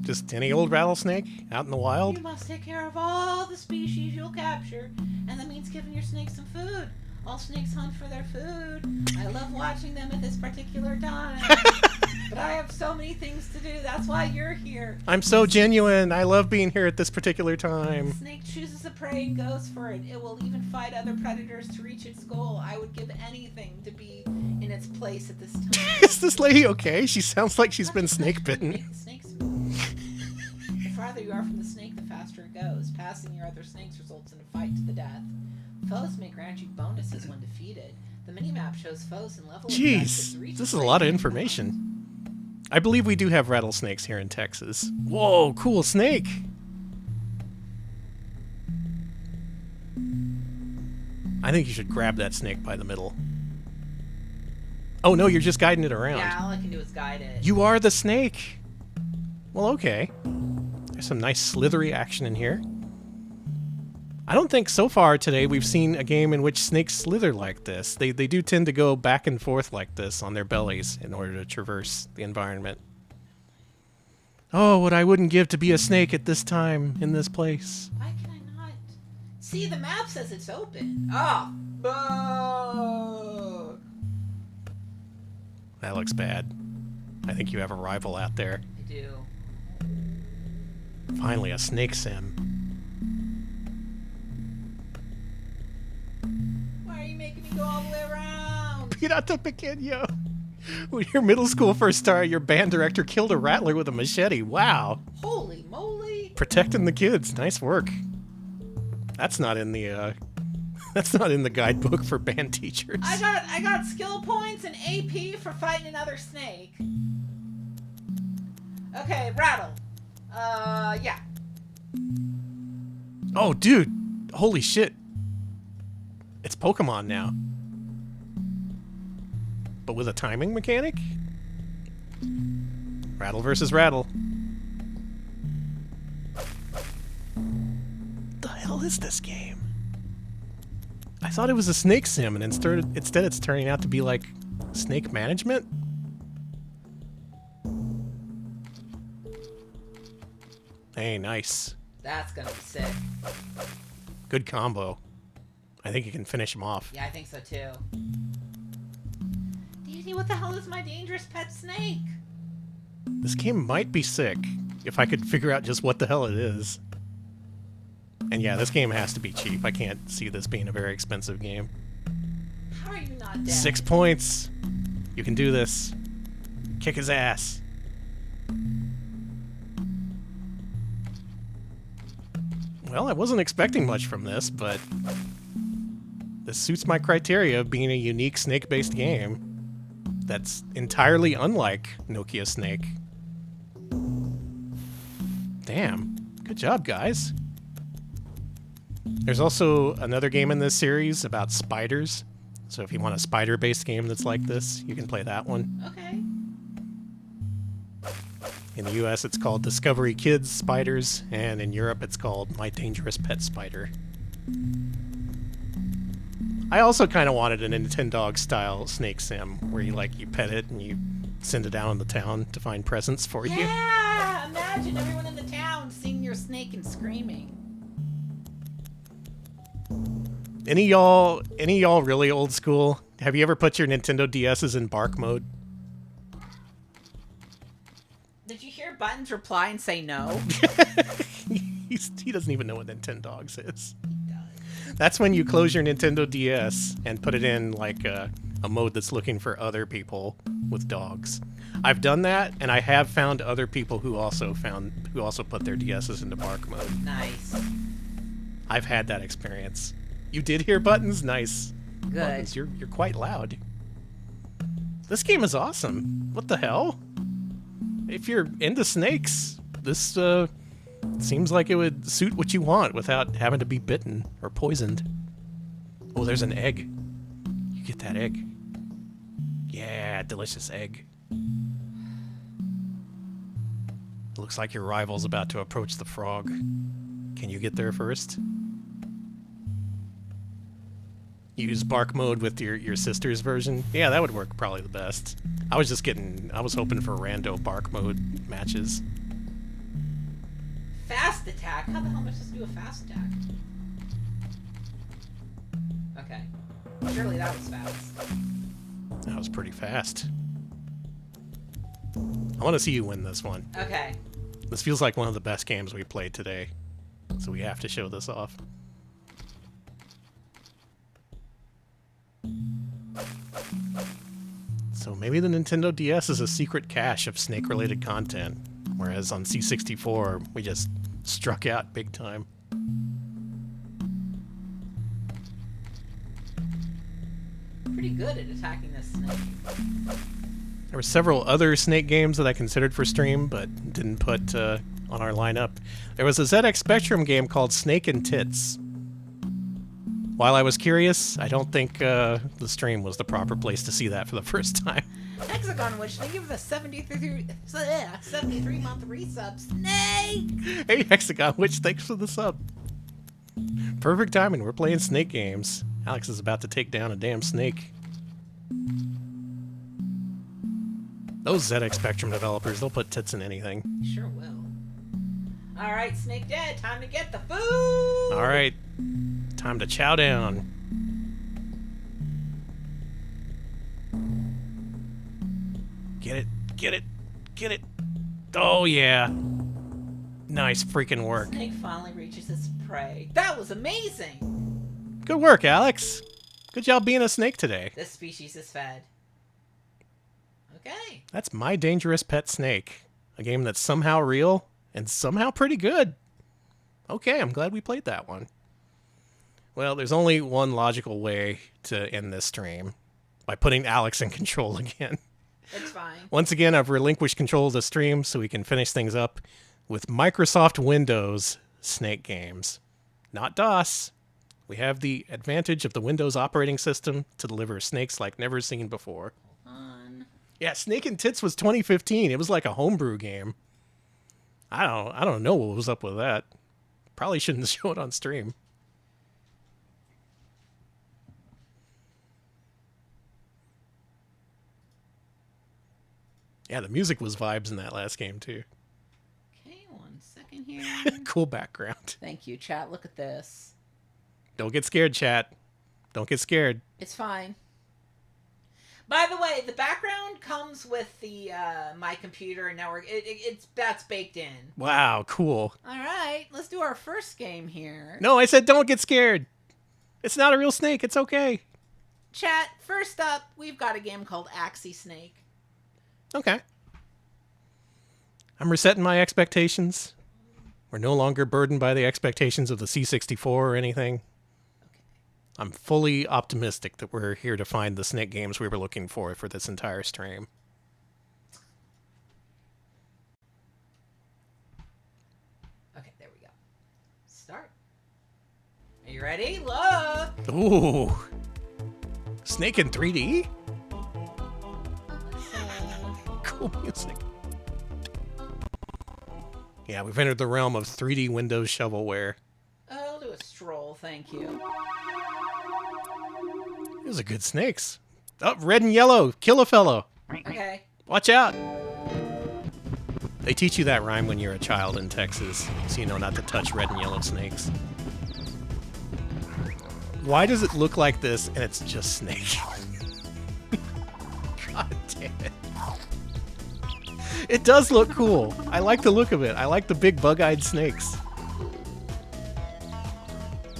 Just any old rattlesnake out in the wild? You must take care of all the species you'll capture, and that means giving your snakes some food. All snakes hunt for their food. I love watching them at this particular time. But I have so many things to do. That's why you're here. I'm so genuine. I love being here at this particular time. Snake chooses a prey and goes for it. It will even fight other predators to reach its goal. I would give anything to be in its place at this time. Is this lady okay? She sounds like she's been snake bitten. Snake's the farther you are from the snake, the faster it goes. Passing your other snakes results in a fight to the death. Foes may grant you bonuses when defeated. The minimap shows foes and level. Jeez, this is a lot of information. I believe we do have rattlesnakes here in Texas. Whoa, cool snake! I think you should grab that snake by the middle. Oh no, you're just guiding it around. Yeah, all I can do is guide it. You are the snake! Well, okay. There's some nice slithery action in here. I don't think so far today we've seen a game in which snakes slither like this. They do tend to go back and forth like this on their bellies in order to traverse the environment. Oh, what I wouldn't give to be a snake at this time, in this place. Why can I not? See, the map says it's open. Oh! Boo! That looks bad. I think you have a rival out there. I do. Finally, a snake sim. Why are you making me go all the way around? Pirata Pequeño! When your middle school first started, your band director killed a rattler with a machete. Wow. Holy moly! Protecting the kids. Nice work. That's not in the guidebook for band teachers. I got skill points and AP for fighting another snake. Okay, rattle. Yeah. Oh, dude. Holy shit. It's Pokemon now. But with a timing mechanic? Rattle versus rattle. The hell is this game? I thought it was a snake sim, and instead it's turning out to be like snake management? Hey, nice. That's gonna be sick. Good combo. I think you can finish him off. Yeah, I think so too. Danny, what the hell is my dangerous pet snake? This game might be sick if I could figure out just what the hell it is. And yeah, this game has to be cheap. I can't see this being a very expensive game. How are you not dead? 6 points. You can do this. Kick his ass. Well, I wasn't expecting much from this, but this suits my criteria of being a unique snake-based game that's entirely unlike Nokia Snake. Damn. Good job, guys. There's also another game in this series about spiders. So if you want a spider-based game that's like this, you can play that one. Okay. In the US, it's called Discovery Kids Spiders, and in Europe, it's called My Dangerous Pet Spider. I also kind of wanted a Nintendog-style snake sim, where you pet it and you send it out in the town to find presents for you. Yeah! Imagine everyone in the town seeing your snake and screaming. Any y'all really old school? Have you ever put your Nintendo DSs in bark mode? Did you hear Buttons reply and say no? He doesn't even know what Nintendogs is. He does. That's when you close your Nintendo DS and put it in like a mode that's looking for other people with dogs. I've done that, and I have found other people who also put their DSs into bark mode. Nice. I've had that experience. You did hear Buttons? Nice. Good. Buttons, you're quite loud. This game is awesome. What the hell? If you're into snakes, this seems like it would suit what you want without having to be bitten or poisoned. Oh, there's an egg. You get that egg. Yeah, delicious egg. Looks like your rival's about to approach the frog. Can you get there first? Use bark mode with your sister's version? Yeah, that would work probably the best. I was hoping for rando bark mode matches. Fast attack? How the hell am I supposed to do a fast attack? Okay. Surely that was fast. That was pretty fast. I want to see you win this one. Okay. This feels like one of the best games we played today, so we have to show this off. So maybe the Nintendo DS is a secret cache of Snake-related content, whereas on C64 we just struck out big time. Pretty good at attacking this snake. There were several other Snake games that I considered for stream, but didn't put on our lineup. There was a ZX Spectrum game called Snake and Tits. While I was curious, I don't think the stream was the proper place to see that for the first time. Hexagon Witch, thank you for the 73-month resub. Snake! Hey, Hexagon Witch, thanks for the sub. Perfect timing, we're playing Snake games. Alex is about to take down a damn snake. Those ZX Spectrum developers, they'll put tits in anything. Sure will. Alright, Snake dead. Time to get the food! Alright, time to chow down. Get it, get it, get it. Oh, yeah. Nice freaking work. Snake finally reaches its prey. That was amazing! Good work, Alex. Good job being a snake today. This species is fed. Okay. That's My Dangerous Pet Snake, a game that's somehow real and somehow pretty good. Okay, I'm glad we played that one. Well, there's only one logical way to end this stream, by putting Alex in control again. It's fine. Once again, I've relinquished control of the stream so we can finish things up with Microsoft Windows Snake games. Not DOS. We have the advantage of the Windows operating system to deliver snakes like never seen before. Yeah, Snake and Tits was 2015. It was like a homebrew game. I don't know what was up with that. Probably shouldn't show it on stream. Yeah, the music was vibes in that last game too. Okay, 1 second here. Cool background. Thank you, chat. Look at this. Don't get scared, chat. Don't get scared. It's fine. By the way, the background comes with the my computer network. That's baked in. Wow, cool. All right, let's do our first game here. No, I said don't get scared. It's not a real snake. It's okay. Chat, first up, we've got a game called Axie Snake. Okay. I'm resetting my expectations. We're no longer burdened by the expectations of the C64 or anything. I'm fully optimistic that we're here to find the Snake games we were looking for this entire stream. Okay, there we go. Start. Are you ready? Look! Ooh. Snake in 3D? Cool music. Yeah, we've entered the realm of 3D Windows shovelware. I'll do a stroll, thank you. Those are good snakes. Oh, red and yellow. Kill a fellow. Okay. Watch out. They teach you that rhyme when you're a child in Texas, so you know not to touch red and yellow snakes. Why does it look like this and it's just snake? God damn it. It does look cool. I like the look of it. I like the big bug-eyed snakes.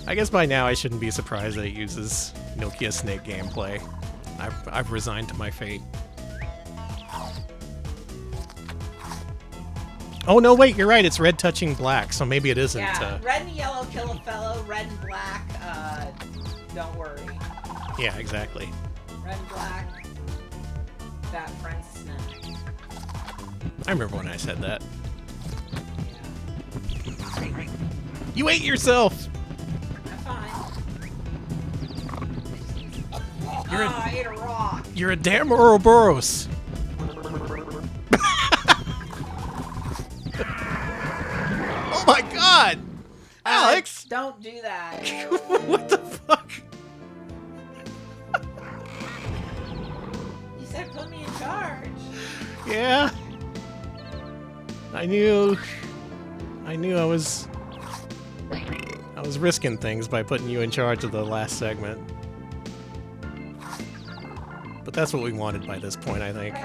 I guess by now I shouldn't be surprised that it uses Nokia Snake gameplay. I've resigned to my fate. Oh no, wait, you're right. It's red touching black, so maybe it isn't. Yeah, red and yellow kill a fellow. Red and black, don't worry. Yeah, exactly. Red and black, that friend's snack. I remember when I said that. Yeah. You ate yourself! I'm fine. You're I ate a rock. You're a damn Ouroboros. Oh my god! Alex! Don't do that. What the fuck? You said put me in charge. Yeah. I knew I was risking things by putting you in charge of the last segment. But that's what we wanted by this point, I think.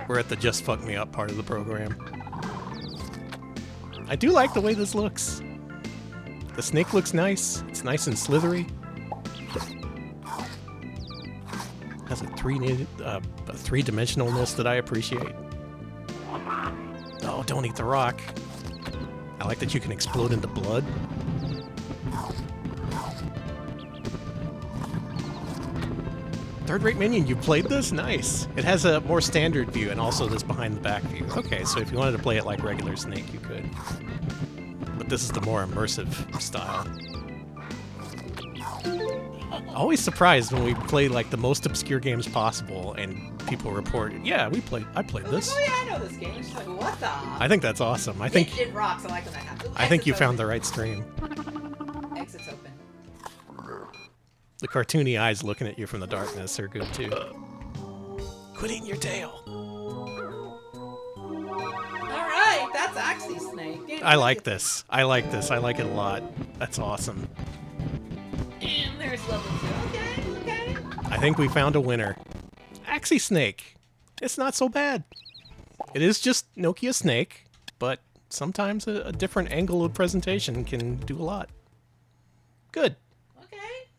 We're at the just fuck me up part of the program. I do like the way this looks. The snake looks nice. It's nice and slithery. Has a three-dimensionalness that I appreciate. Oh, don't eat the rock. I like that you can explode into blood. Third-rate minion, you played this? Nice. It has a more standard view and also this behind-the-back view. Okay, so if you wanted to play it like regular Snake, you could. But this is the more immersive style. Always surprised when we play like the most obscure games possible and people report, yeah, I played this. Oh yeah, I know this game. She's like, what the? I think that's awesome. I think it rocks. I like when that happens. I think you found the right stream. Exit's open. The cartoony eyes looking at you from the darkness are good too. Quit eating your tail. Alright, that's actually Snake. I like this. I like this. I like it a lot. That's awesome. And there's level 2. Okay. I think we found a winner. Axie Snake. It's not so bad. It is just Nokia Snake, but sometimes a different angle of presentation can do a lot. Good. Okay.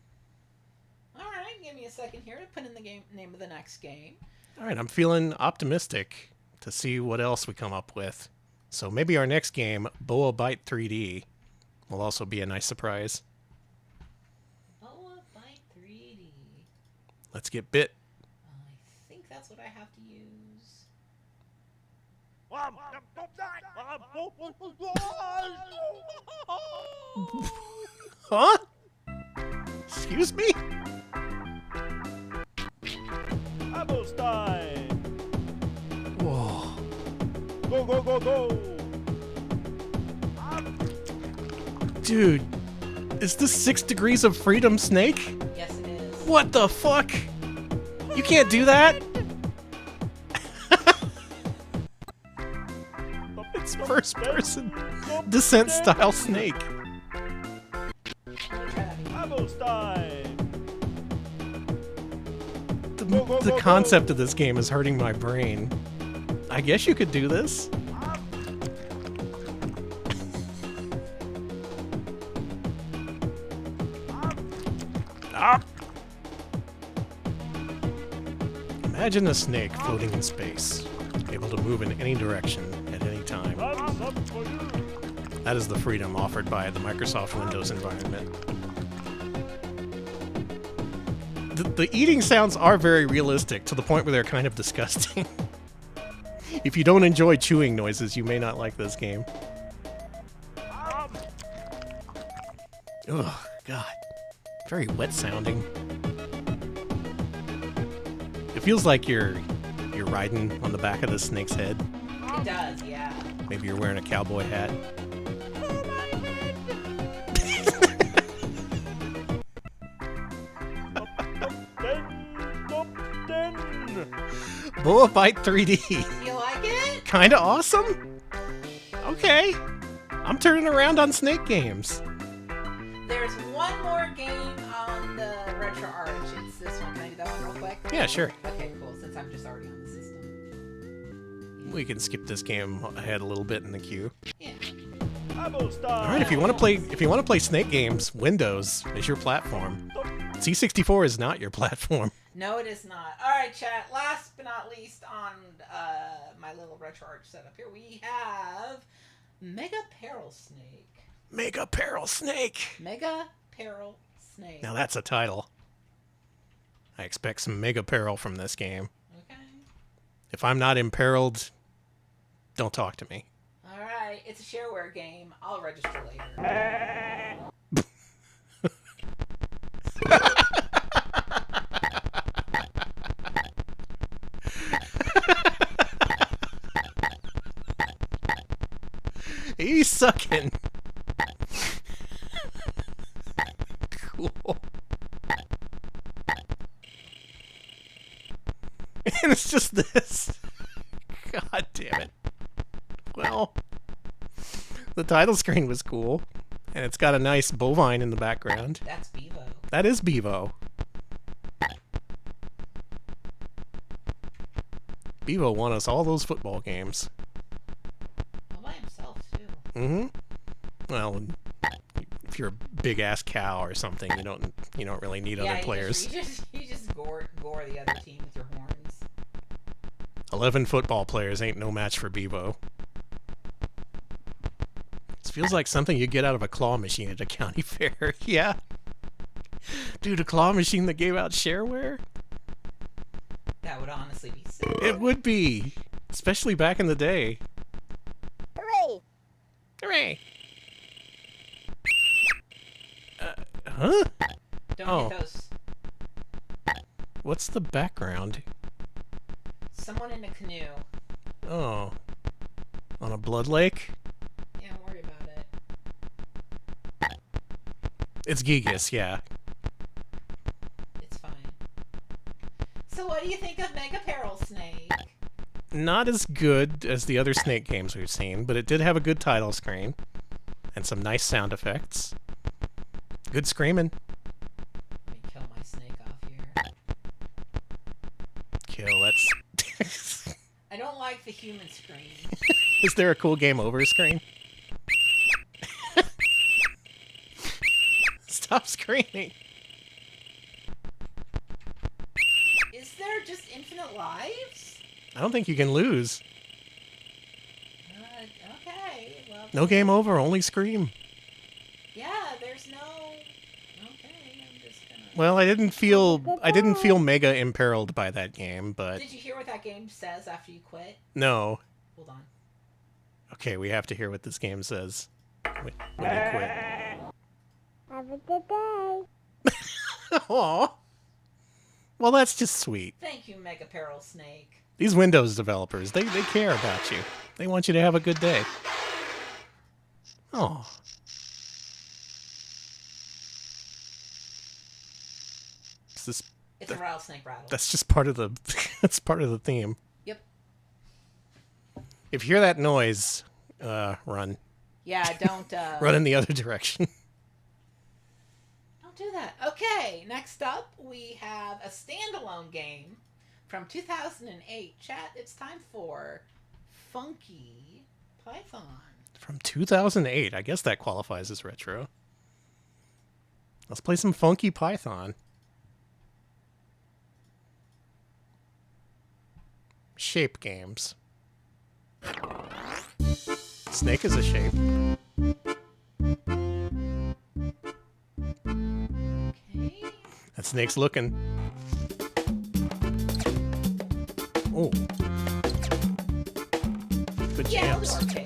Alright, give me a second here to put in the name of the next game. All right, I'm feeling optimistic to see what else we come up with. So maybe our next game, Boa Byte 3D, will also be a nice surprise. Boa Byte 3D. Let's get bit. I think that's what I have to use. Huh? Excuse me? Whoa. Go! Dude, is this 6 Degrees of Freedom Snake? Yes, it is. What the fuck? You can't do that? It's first person descent style Snake. The concept of this game is hurting my brain. I guess you could do this. Ah. Imagine a snake floating in space, able to move in any direction at any time. That is the freedom offered by the Microsoft Windows environment. The eating sounds are very realistic, to the point where they're kind of disgusting. If you don't enjoy chewing noises, you may not like this game. Ugh, God. Very wet sounding. It feels like you're riding on the back of the snake's head. It does, yeah. Maybe you're wearing a cowboy hat. Boa Byte 3D. You like it? Kinda awesome? Okay. I'm turning around on Snake games. There's one more game on the Retro Arch. It's this one. Can I do that one real quick? Yeah, sure. Okay, cool. Since I'm just already on the system. We can skip this game ahead a little bit in the queue. Yeah. Alright, if you want to play Snake games, Windows is your platform. C64 is not your platform. No, it is not. All right, chat. Last but not least on my little Retro Arch setup here, we have Mega Peril Snake. Mega Peril Snake! Mega Peril Snake. Now that's a title. I expect some Mega Peril from this game. Okay. If I'm not imperiled, don't talk to me. All right. It's a shareware game. I'll register later. He's sucking. Cool. And it's just this. God damn it. Well, the title screen was cool, and it's got a nice bovine in the background. That's Bevo. That is Bevo. Bevo won us all those football games. All by himself, too. Mm-hmm. Well, if you're a big ass cow or something, you don't really need other players. You just gore the other team with your horns. 11 football players ain't no match for Bevo. This feels like something you get out of a claw machine at a county fair. Yeah. Dude, a claw machine that gave out shareware? That would honestly be sick. It would be. Especially back in the day. Hooray! Hooray! Huh? Don't hit those. What's the background? Someone in a canoe. Oh. On a blood lake? Yeah, don't worry about it. It's Gigas, yeah. It's fine. So what do you think of Mega Peril Snake? Not as good as the other Snake games we've seen, but it did have a good title screen. And some nice sound effects. Good screaming. Let me kill my snake off here. Kill, that's... I don't like the human scream. Is there a cool game over screen? Stop screaming. Is there just infinite lives? I don't think you can lose. Okay. Well, No game over, only scream. yeah, there's no... Okay, I'm just gonna... Well, I didn't feel mega imperiled by that game, but Did you hear what that game says after you quit? no. Hold on. Okay, we have to hear what this game says when you quit. Have a good day. Aw. Well, that's just sweet. Thank you, Mega Peril Snake. These Windows developers, they care about you. They want you to have a good day. Oh. It's a rattlesnake rattle. That's just part of the that's part of the theme. Yep. If you hear that noise, run. Yeah, don't... Run in the other direction. Don't do that. Okay, next up we have a standalone game from 2008. Chat, it's time for Funky Python. From 2008. I guess that qualifies as retro. Let's play some Funky Python. Shape games. Snake is a shape. Okay. That snake's looking. Oh. Good Yeah, jams. it'll do okay.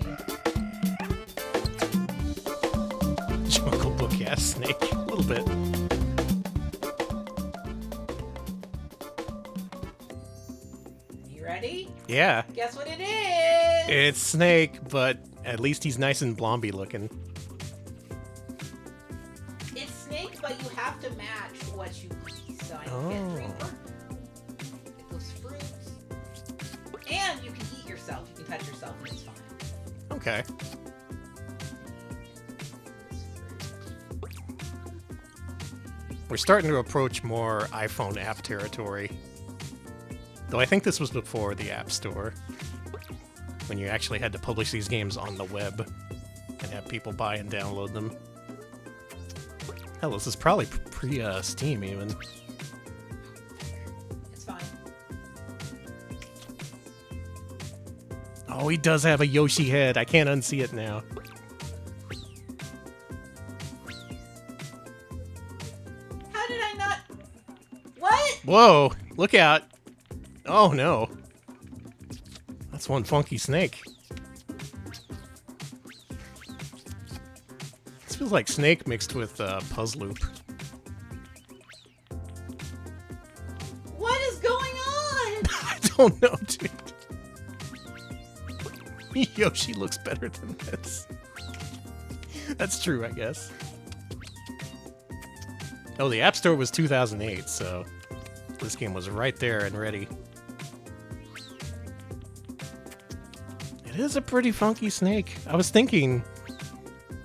Jungle Book ass snake. A little bit. You ready? Yeah. Guess what it is? It's Snake, but at least he's nice and blomby looking. It's Snake, but you have to match what you eat. So I get Oh. get those fruits. And you can eat yourself. You can touch yourself and it's fine. Okay. We're starting to approach more iPhone app territory. Though I think this was before the App Store, when you actually had to publish these games on the web and have people buy and download them. Hell, this is probably pre-Steam even. It's fine. Oh, he does have a Yoshi head. I can't unsee it now. How did I not... What? Whoa, look out. Oh no. That's one funky snake. This feels like Snake mixed with Puzzloop. What is going on? I don't know, dude. Yoshi looks better than this. That's true, I guess. Oh, the App Store was 2008, so this game was right there and ready. It is a pretty funky snake. I was thinking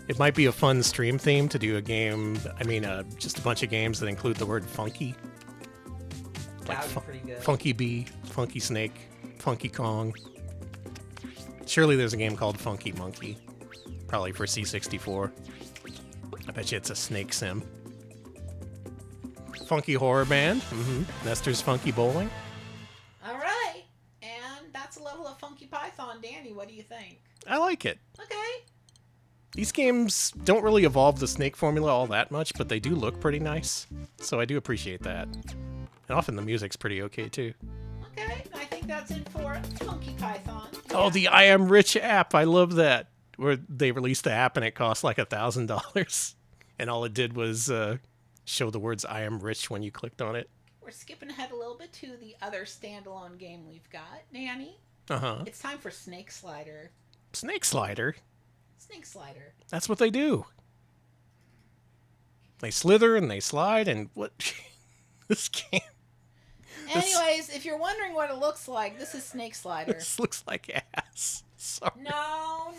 it might be a fun stream theme to do a game, just a bunch of games that include the word funky. That would be pretty good. Funky Bee, Funky Snake, Funky Kong. Surely there's a game called Funky Monkey. Probably for C64. I bet you it's a snake sim. Funky Horror Band. Nestor's Funky Bowling. All right. And that's a level of Funky Python. Danny, what do you think? I like it. Okay. These games don't really evolve the Snake formula all that much, but they do look pretty nice. So I do appreciate that. And often the music's pretty okay too. Okay. I think that's it for Funky Python. Oh, the I Am Rich app. I love that. Where they released the app and it cost like $1,000. And all it did was show the words I am rich when you clicked on it. We're skipping ahead a little bit to the other standalone game we've got. Danny, Uh-huh. it's time for Snake Slider. Snake Slider? Snake Slider. That's what they do. They slither and they slide and what? This game... Anyways, if you're wondering what it looks like, this is Snake Slider. This looks like ass. Sorry. No.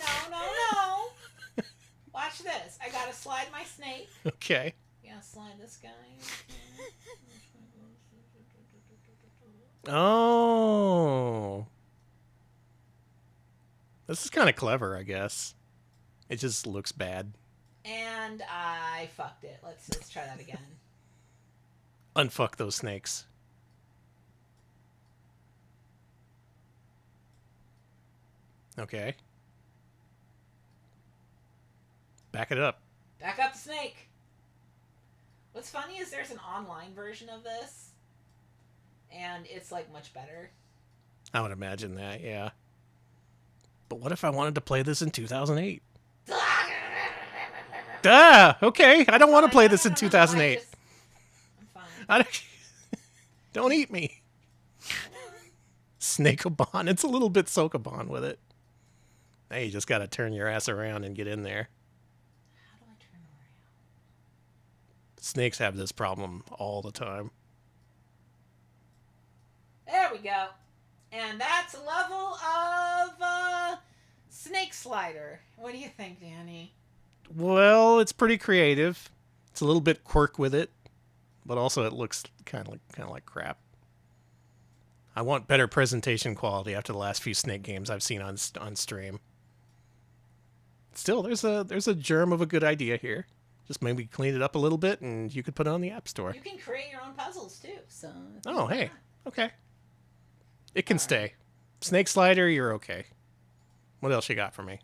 Watch this. I gotta slide my snake. Okay. Yeah, slide this guy. Oh. This is kind of clever, I guess. It just looks bad. And I fucked it. Let's try that again. Unfuck those snakes. Okay. Back it up. Back up the snake. What's funny is there's an online version of this, and it's like much better. I would imagine that, yeah. But what if I wanted to play this in 2008? Okay. I don't want to play this in 2008. I'm fine. I don't eat me. Snake-a-bon. It's a little bit Sokoban with it. Hey, you just got to turn your ass around and get in there. How do I turn around? Snakes have this problem all the time. There we go. And that's a level of Snake Slider. What do you think, Danny? Well, it's pretty creative. It's a little bit quirk with it, but also it looks kind of like crap. I want better presentation quality after the last few Snake games I've seen on stream. Still, there's a germ of a good idea here. Just maybe clean it up a little bit, and you could put it on the App Store. You can create your own puzzles too. So. Oh, hey, okay. It can stay. Snake Slider, you're okay. What else you got for me?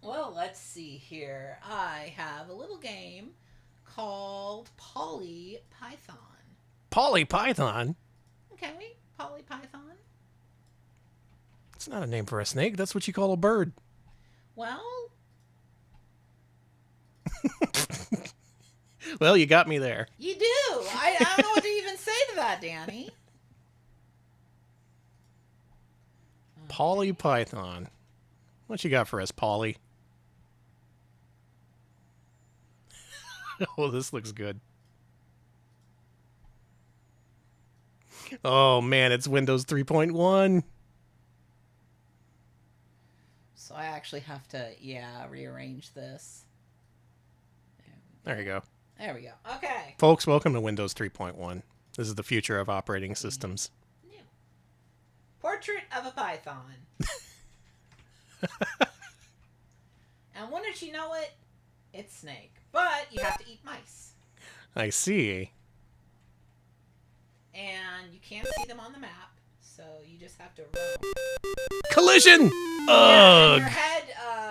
Well, let's see here. I have a little game called Poly Python. Poly Python? Okay, Poly Python. It's not a name for a snake. That's what you call a bird. Well, Well, you got me there. you do. I don't know what to even say to that, Danny. Poly Python. What you got for us, Polly? Oh, this looks good. Oh, man, it's Windows 3.1. So I actually have to, rearrange this. There you go. There we go. Okay. Folks, welcome to Windows 3.1. This is the future of operating systems. New. Portrait of a Python. And wouldn't you know it? It's Snake. But you have to eat mice. I see. And you can't see them on the map. So you just have to roam. Collision! Yeah, and Ugh! your head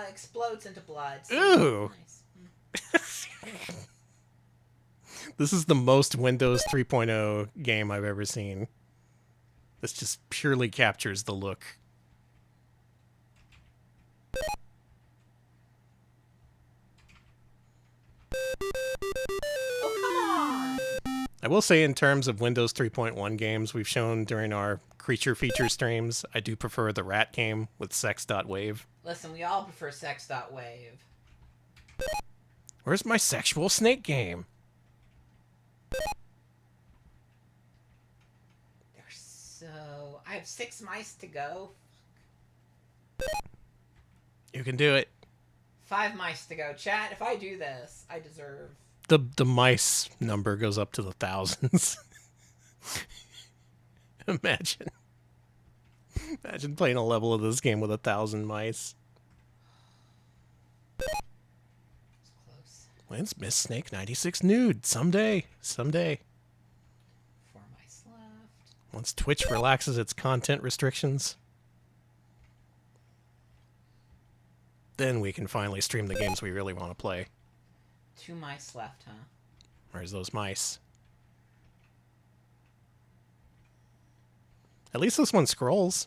explodes into blood. So Ooh. nice. This is the most Windows 3.0 game I've ever seen. This just purely captures the look. Oh, come on! I will say in terms of Windows 3.1 games we've shown during our creature feature streams, I do prefer the rat game with sex.wave. Listen, we all prefer sex.wave. Where's my sexual snake game? I have 6 mice to go. You can do it. 5 mice to go. Chat, if I do this, I deserve... The mice number goes up to the thousands. Imagine. Imagine playing a level of this game with 1,000 mice. It's close. When's Miss Snake 96 nude? Someday. Someday. 4 mice left. Once Twitch relaxes its content restrictions, then we can finally stream the games we really want to play. 2 mice left, huh? Where's those mice? At least this one scrolls.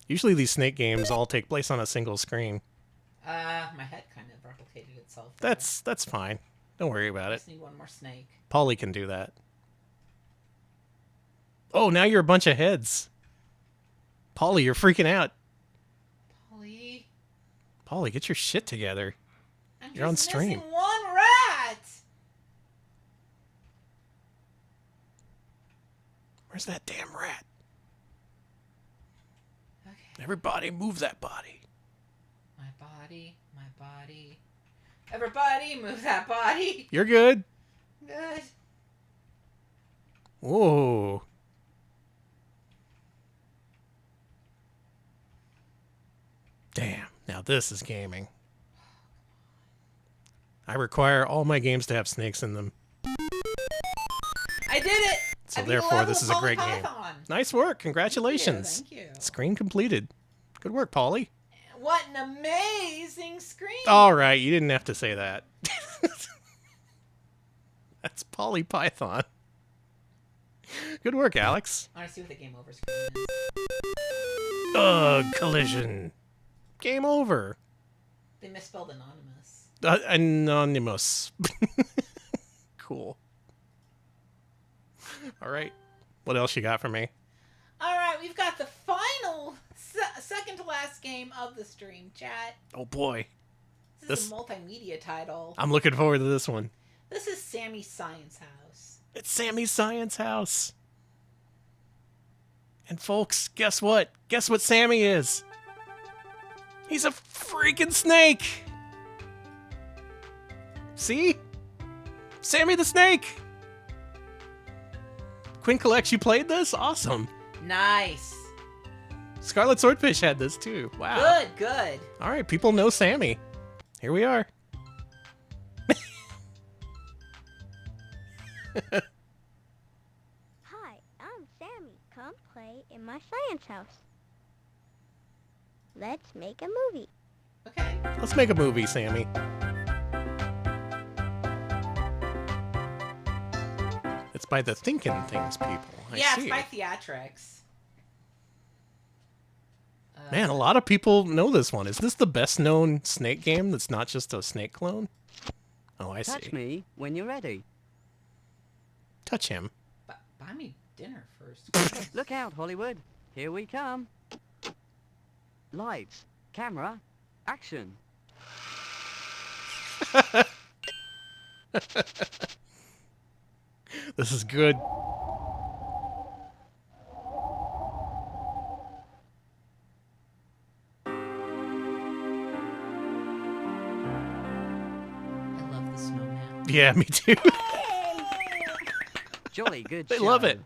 Usually these Snake games all take place on a single screen. My head kind of replicated itself. There. That's fine. Don't worry about I it. just need one more snake. Polly can do that. Oh, now you're a bunch of heads. Polly, you're freaking out. Polly. Polly, get your shit together. I'm You're on just stream. missing one rat. Where's that damn rat? Okay. Everybody move that body. My body. Everybody move that body. You're good. Good. Whoa. Damn, now this is gaming. I require all my games to have snakes in them. I did it. So I beat therefore, the level this is a of great game. Polypython. Nice work. Congratulations. Thank you. Screen completed. Good work, Polly. What an amazing screen. All right, you didn't have to say that. That's Polly Python. Good work, Alex. I want to see what the game over screen is. Ugh, collision. Game over. They misspelled anonymous. Anonymous. Cool. All right. What else you got for me? All right, we've got the final second to last game of the stream, chat. Oh boy. This is a multimedia title. I'm looking forward to this one. This is Sammy's Science House. It's Sammy's Science House. And folks, guess what? Guess what Sammy is? He's a freaking snake. See? Sammy the Snake. Quinn Collects, you played this? Awesome. Nice. Scarlet Swordfish had this too. Wow. Good, good. All right, people know Sammy. Here we are. Hi, I'm Sammy. Come play in my science house. Let's make a movie. Okay. Let's make a movie, Sammy. It's by the Thinking Things people. I Yeah, see. it's by Theatrics. Man, a lot of people know this one. Is this the best known Snake game that's not just a Snake clone? Oh, I see. Touch me when you're ready. Touch him. Buy me dinner first. Look out, Hollywood. Here we come. Lights, camera, action. This is good. I love the snowman. Yeah, me too. Jolly good They show. love it.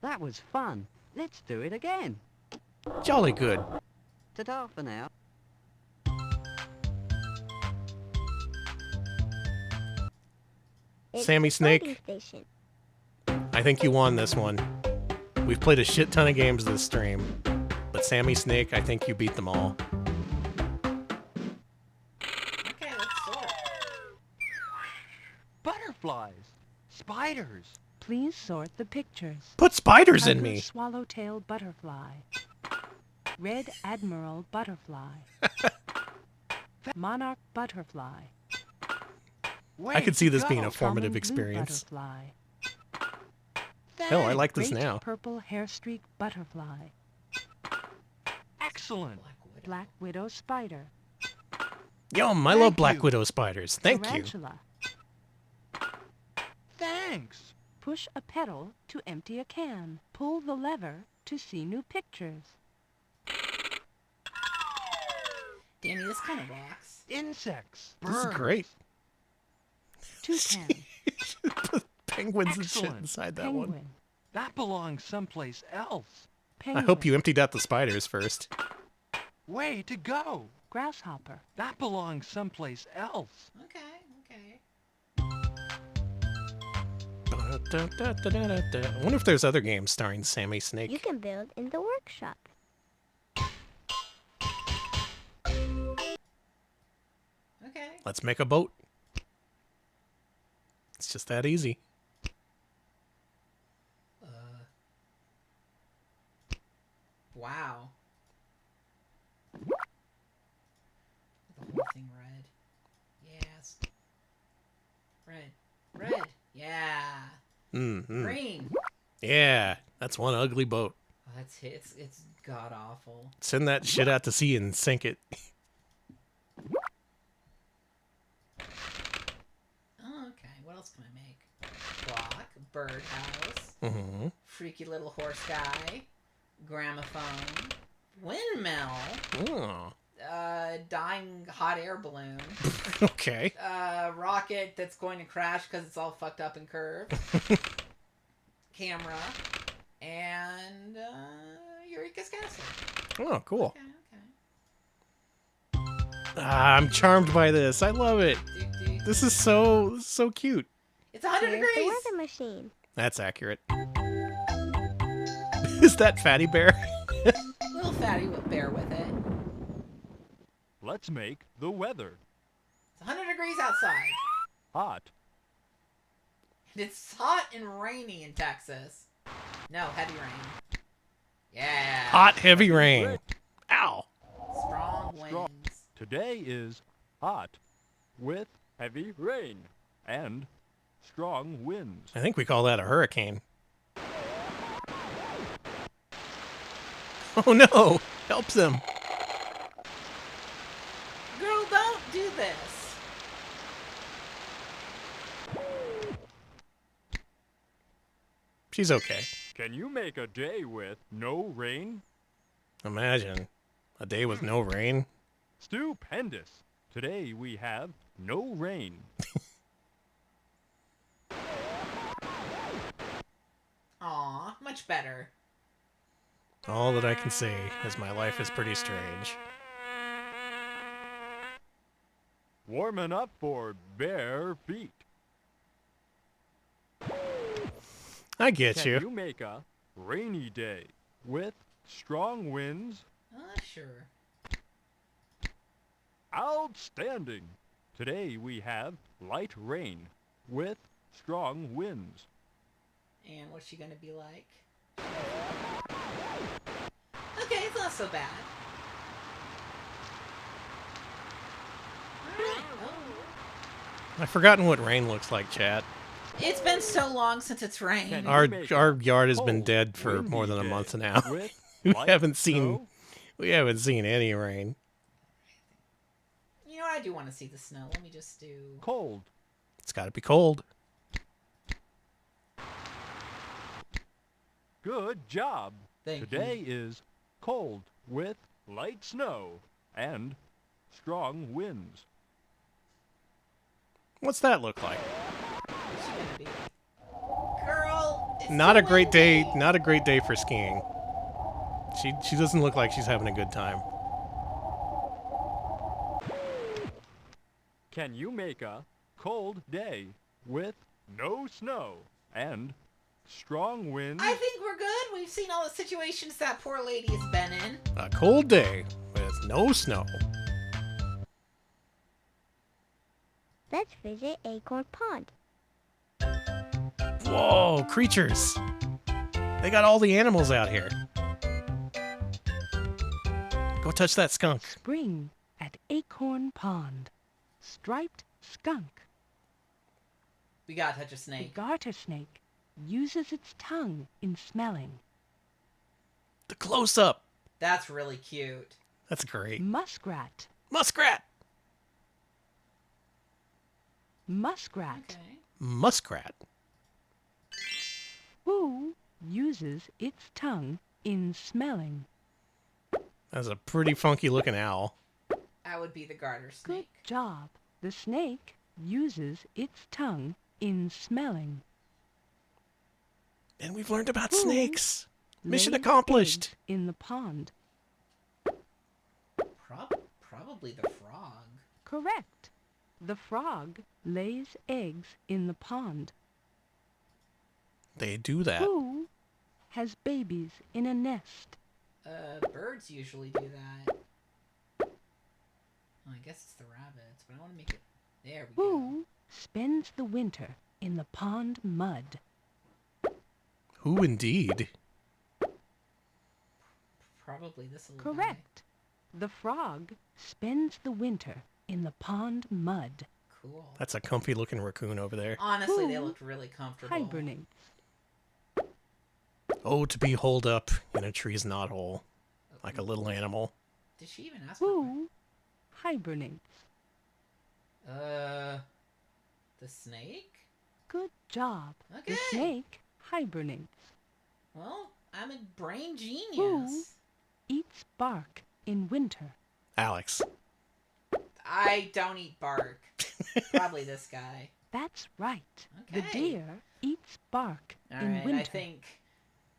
That was fun. Let's do it again. Jolly good. Ta-ta for now. It's Sammy a Snake. voting station. I think you won this one. We've played a shit ton of games this stream, but Sammy Snake, I think you beat them all. Okay, let's sort. Butterflies. Spiders. Please sort the pictures. Put spiders in Tiger me. Swallowtail butterfly. Red Admiral butterfly. Monarch butterfly. I could see this being a go. formative Common blue experience. Butterfly. Hell, I like this Great now. purple hairstreak butterfly. Excellent. Black Widow. Black widow spider. Yum, I Thank love Black you. Widow spiders. Thank you. Tarantula. Thanks. Push a pedal to empty a can. Pull the lever to see new pictures. Danny, this kind of rocks. Insects. This is Birds. great. Toucan. Put penguins and shit Excellent. inside that one. Penguin. That belongs someplace else. I Penguin. hope you emptied out the spiders first. Way to go! Grasshopper. That belongs someplace else. Okay, okay. I wonder if there's other games starring Sammy Snake. You can build in the workshop. Okay. Let's make a boat. It's just that easy. Wow. The whole thing red. Yes. Red. Red. Yeah. Mm-hmm. Green. Yeah, that's one ugly boat. Oh, it's god awful. Send that shit out to sea and sink it. Oh, okay. What else can I make? Clock. Birdhouse. Mm-hmm. Freaky little horse guy. Gramophone. Windmill. Oh. Dying hot air balloon. Okay. Rocket that's going to crash because it's all fucked up and curved. Camera. And Eureka's Castle. Oh, cool. Okay, okay. I'm charmed by this. I love it. Doo-doo. This is so cute. It's 100 Here's degrees. the weather machine. That's accurate. Is that Fatty Bear? Little fatty bear with it. Let's make the weather. It's 100 degrees outside. Hot. And it's hot and rainy in Texas. No, heavy rain. Yeah. Hot, heavy rain. Ow. Strong Strong. winds. Today is hot with heavy rain and strong winds. I think we call that a hurricane. Oh no! Helps him. Girl, don't do this. She's okay. Can you make a day with no rain? Imagine a day with no rain. Stupendous. Today we have no rain. Aw, much better. All that I can say is my life is pretty strange. Warming up for bare feet. I get Can you. you make a rainy day with strong winds? Sure. Outstanding. Today we have light rain with strong winds. And what's she gonna be like? Okay, it's not so bad. Alright, oh. I've forgotten what rain looks like, chat. It's been so long since it's rained. Can Our you make our a yard has been cold, dead for windy more than a day month now. with We light haven't seen snow? we haven't seen any rain. You know, I do want to see the snow. Let me just do... Cold. It's got to be cold. Good job. Thank Today you. is cold with light snow and strong winds. What's that look like? What's she gonna be? Girl, it's Not so a great day. windy. Not a great day for skiing. She doesn't look like she's having a good time. Can you make a cold day with no snow and strong winds? I think we're good. We've seen all the situations that poor lady has been in. A cold day with no snow. Let's visit Acorn Pond. Whoa, creatures! They got all the animals out here. Go touch that skunk. Spring at Acorn Pond. Striped skunk. We gotta touch a The snake. garter snake uses its tongue in smelling. The close up. That's really cute. That's great. Muskrat. Muskrat. Muskrat. Okay. Muskrat. Who uses its tongue in smelling? That's a pretty funky looking owl. That would be the garter Good snake. job. The snake uses its tongue in smelling. And we've learned about Ooh. snakes. Mission lays accomplished. eggs in the pond? Probably the frog. Correct. The frog lays eggs in the pond. They do that. Who has babies in a nest? Birds usually do that. Well, I guess it's the rabbits, but I want to make it... There we go. Who spends the winter in the pond mud? Who indeed? Probably this little guy. Correct. The frog spends the winter in the pond mud. Cool. That's a comfy looking raccoon over there. Honestly, they Who looked really comfortable. hibernates? Oh, to be holed up in a tree's knothole, like a little animal. Did she even ask? For Who hibernates? the snake? Good job. Okay. The snake hibernates. Well, I'm a brain genius. Who eats bark in winter? Alex. I don't eat bark. Probably this guy. That's right. The Okay. deer eats bark All in right, winter.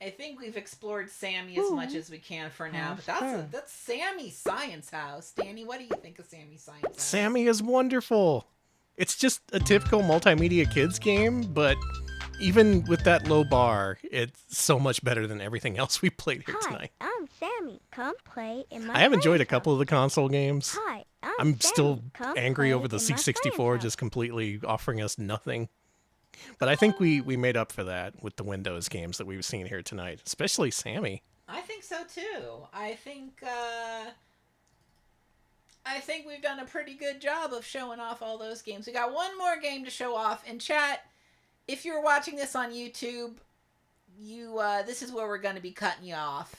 I think we've explored Sammy as Who much as we can for now. has But fur? that's Sammy's science house. Danny, what do you think of Sammy's science house? Sammy is wonderful. It's just a typical multimedia kids game, but even with that low bar, it's so much better than everything else we played here Hi, tonight. I'm Sammy. Come play in my I have enjoyed a science couple of the console games. house. Hi, I'm Sammy. still Come angry play over the in my science C64 house. just completely offering us nothing. But I think we made up for that with the Windows games that we've seen here tonight, especially Sammy. I think so too. I think we've done a pretty good job of showing off all those games. We got one more game to show off. And chat, if you're watching this on YouTube, this is where we're going to be cutting you off.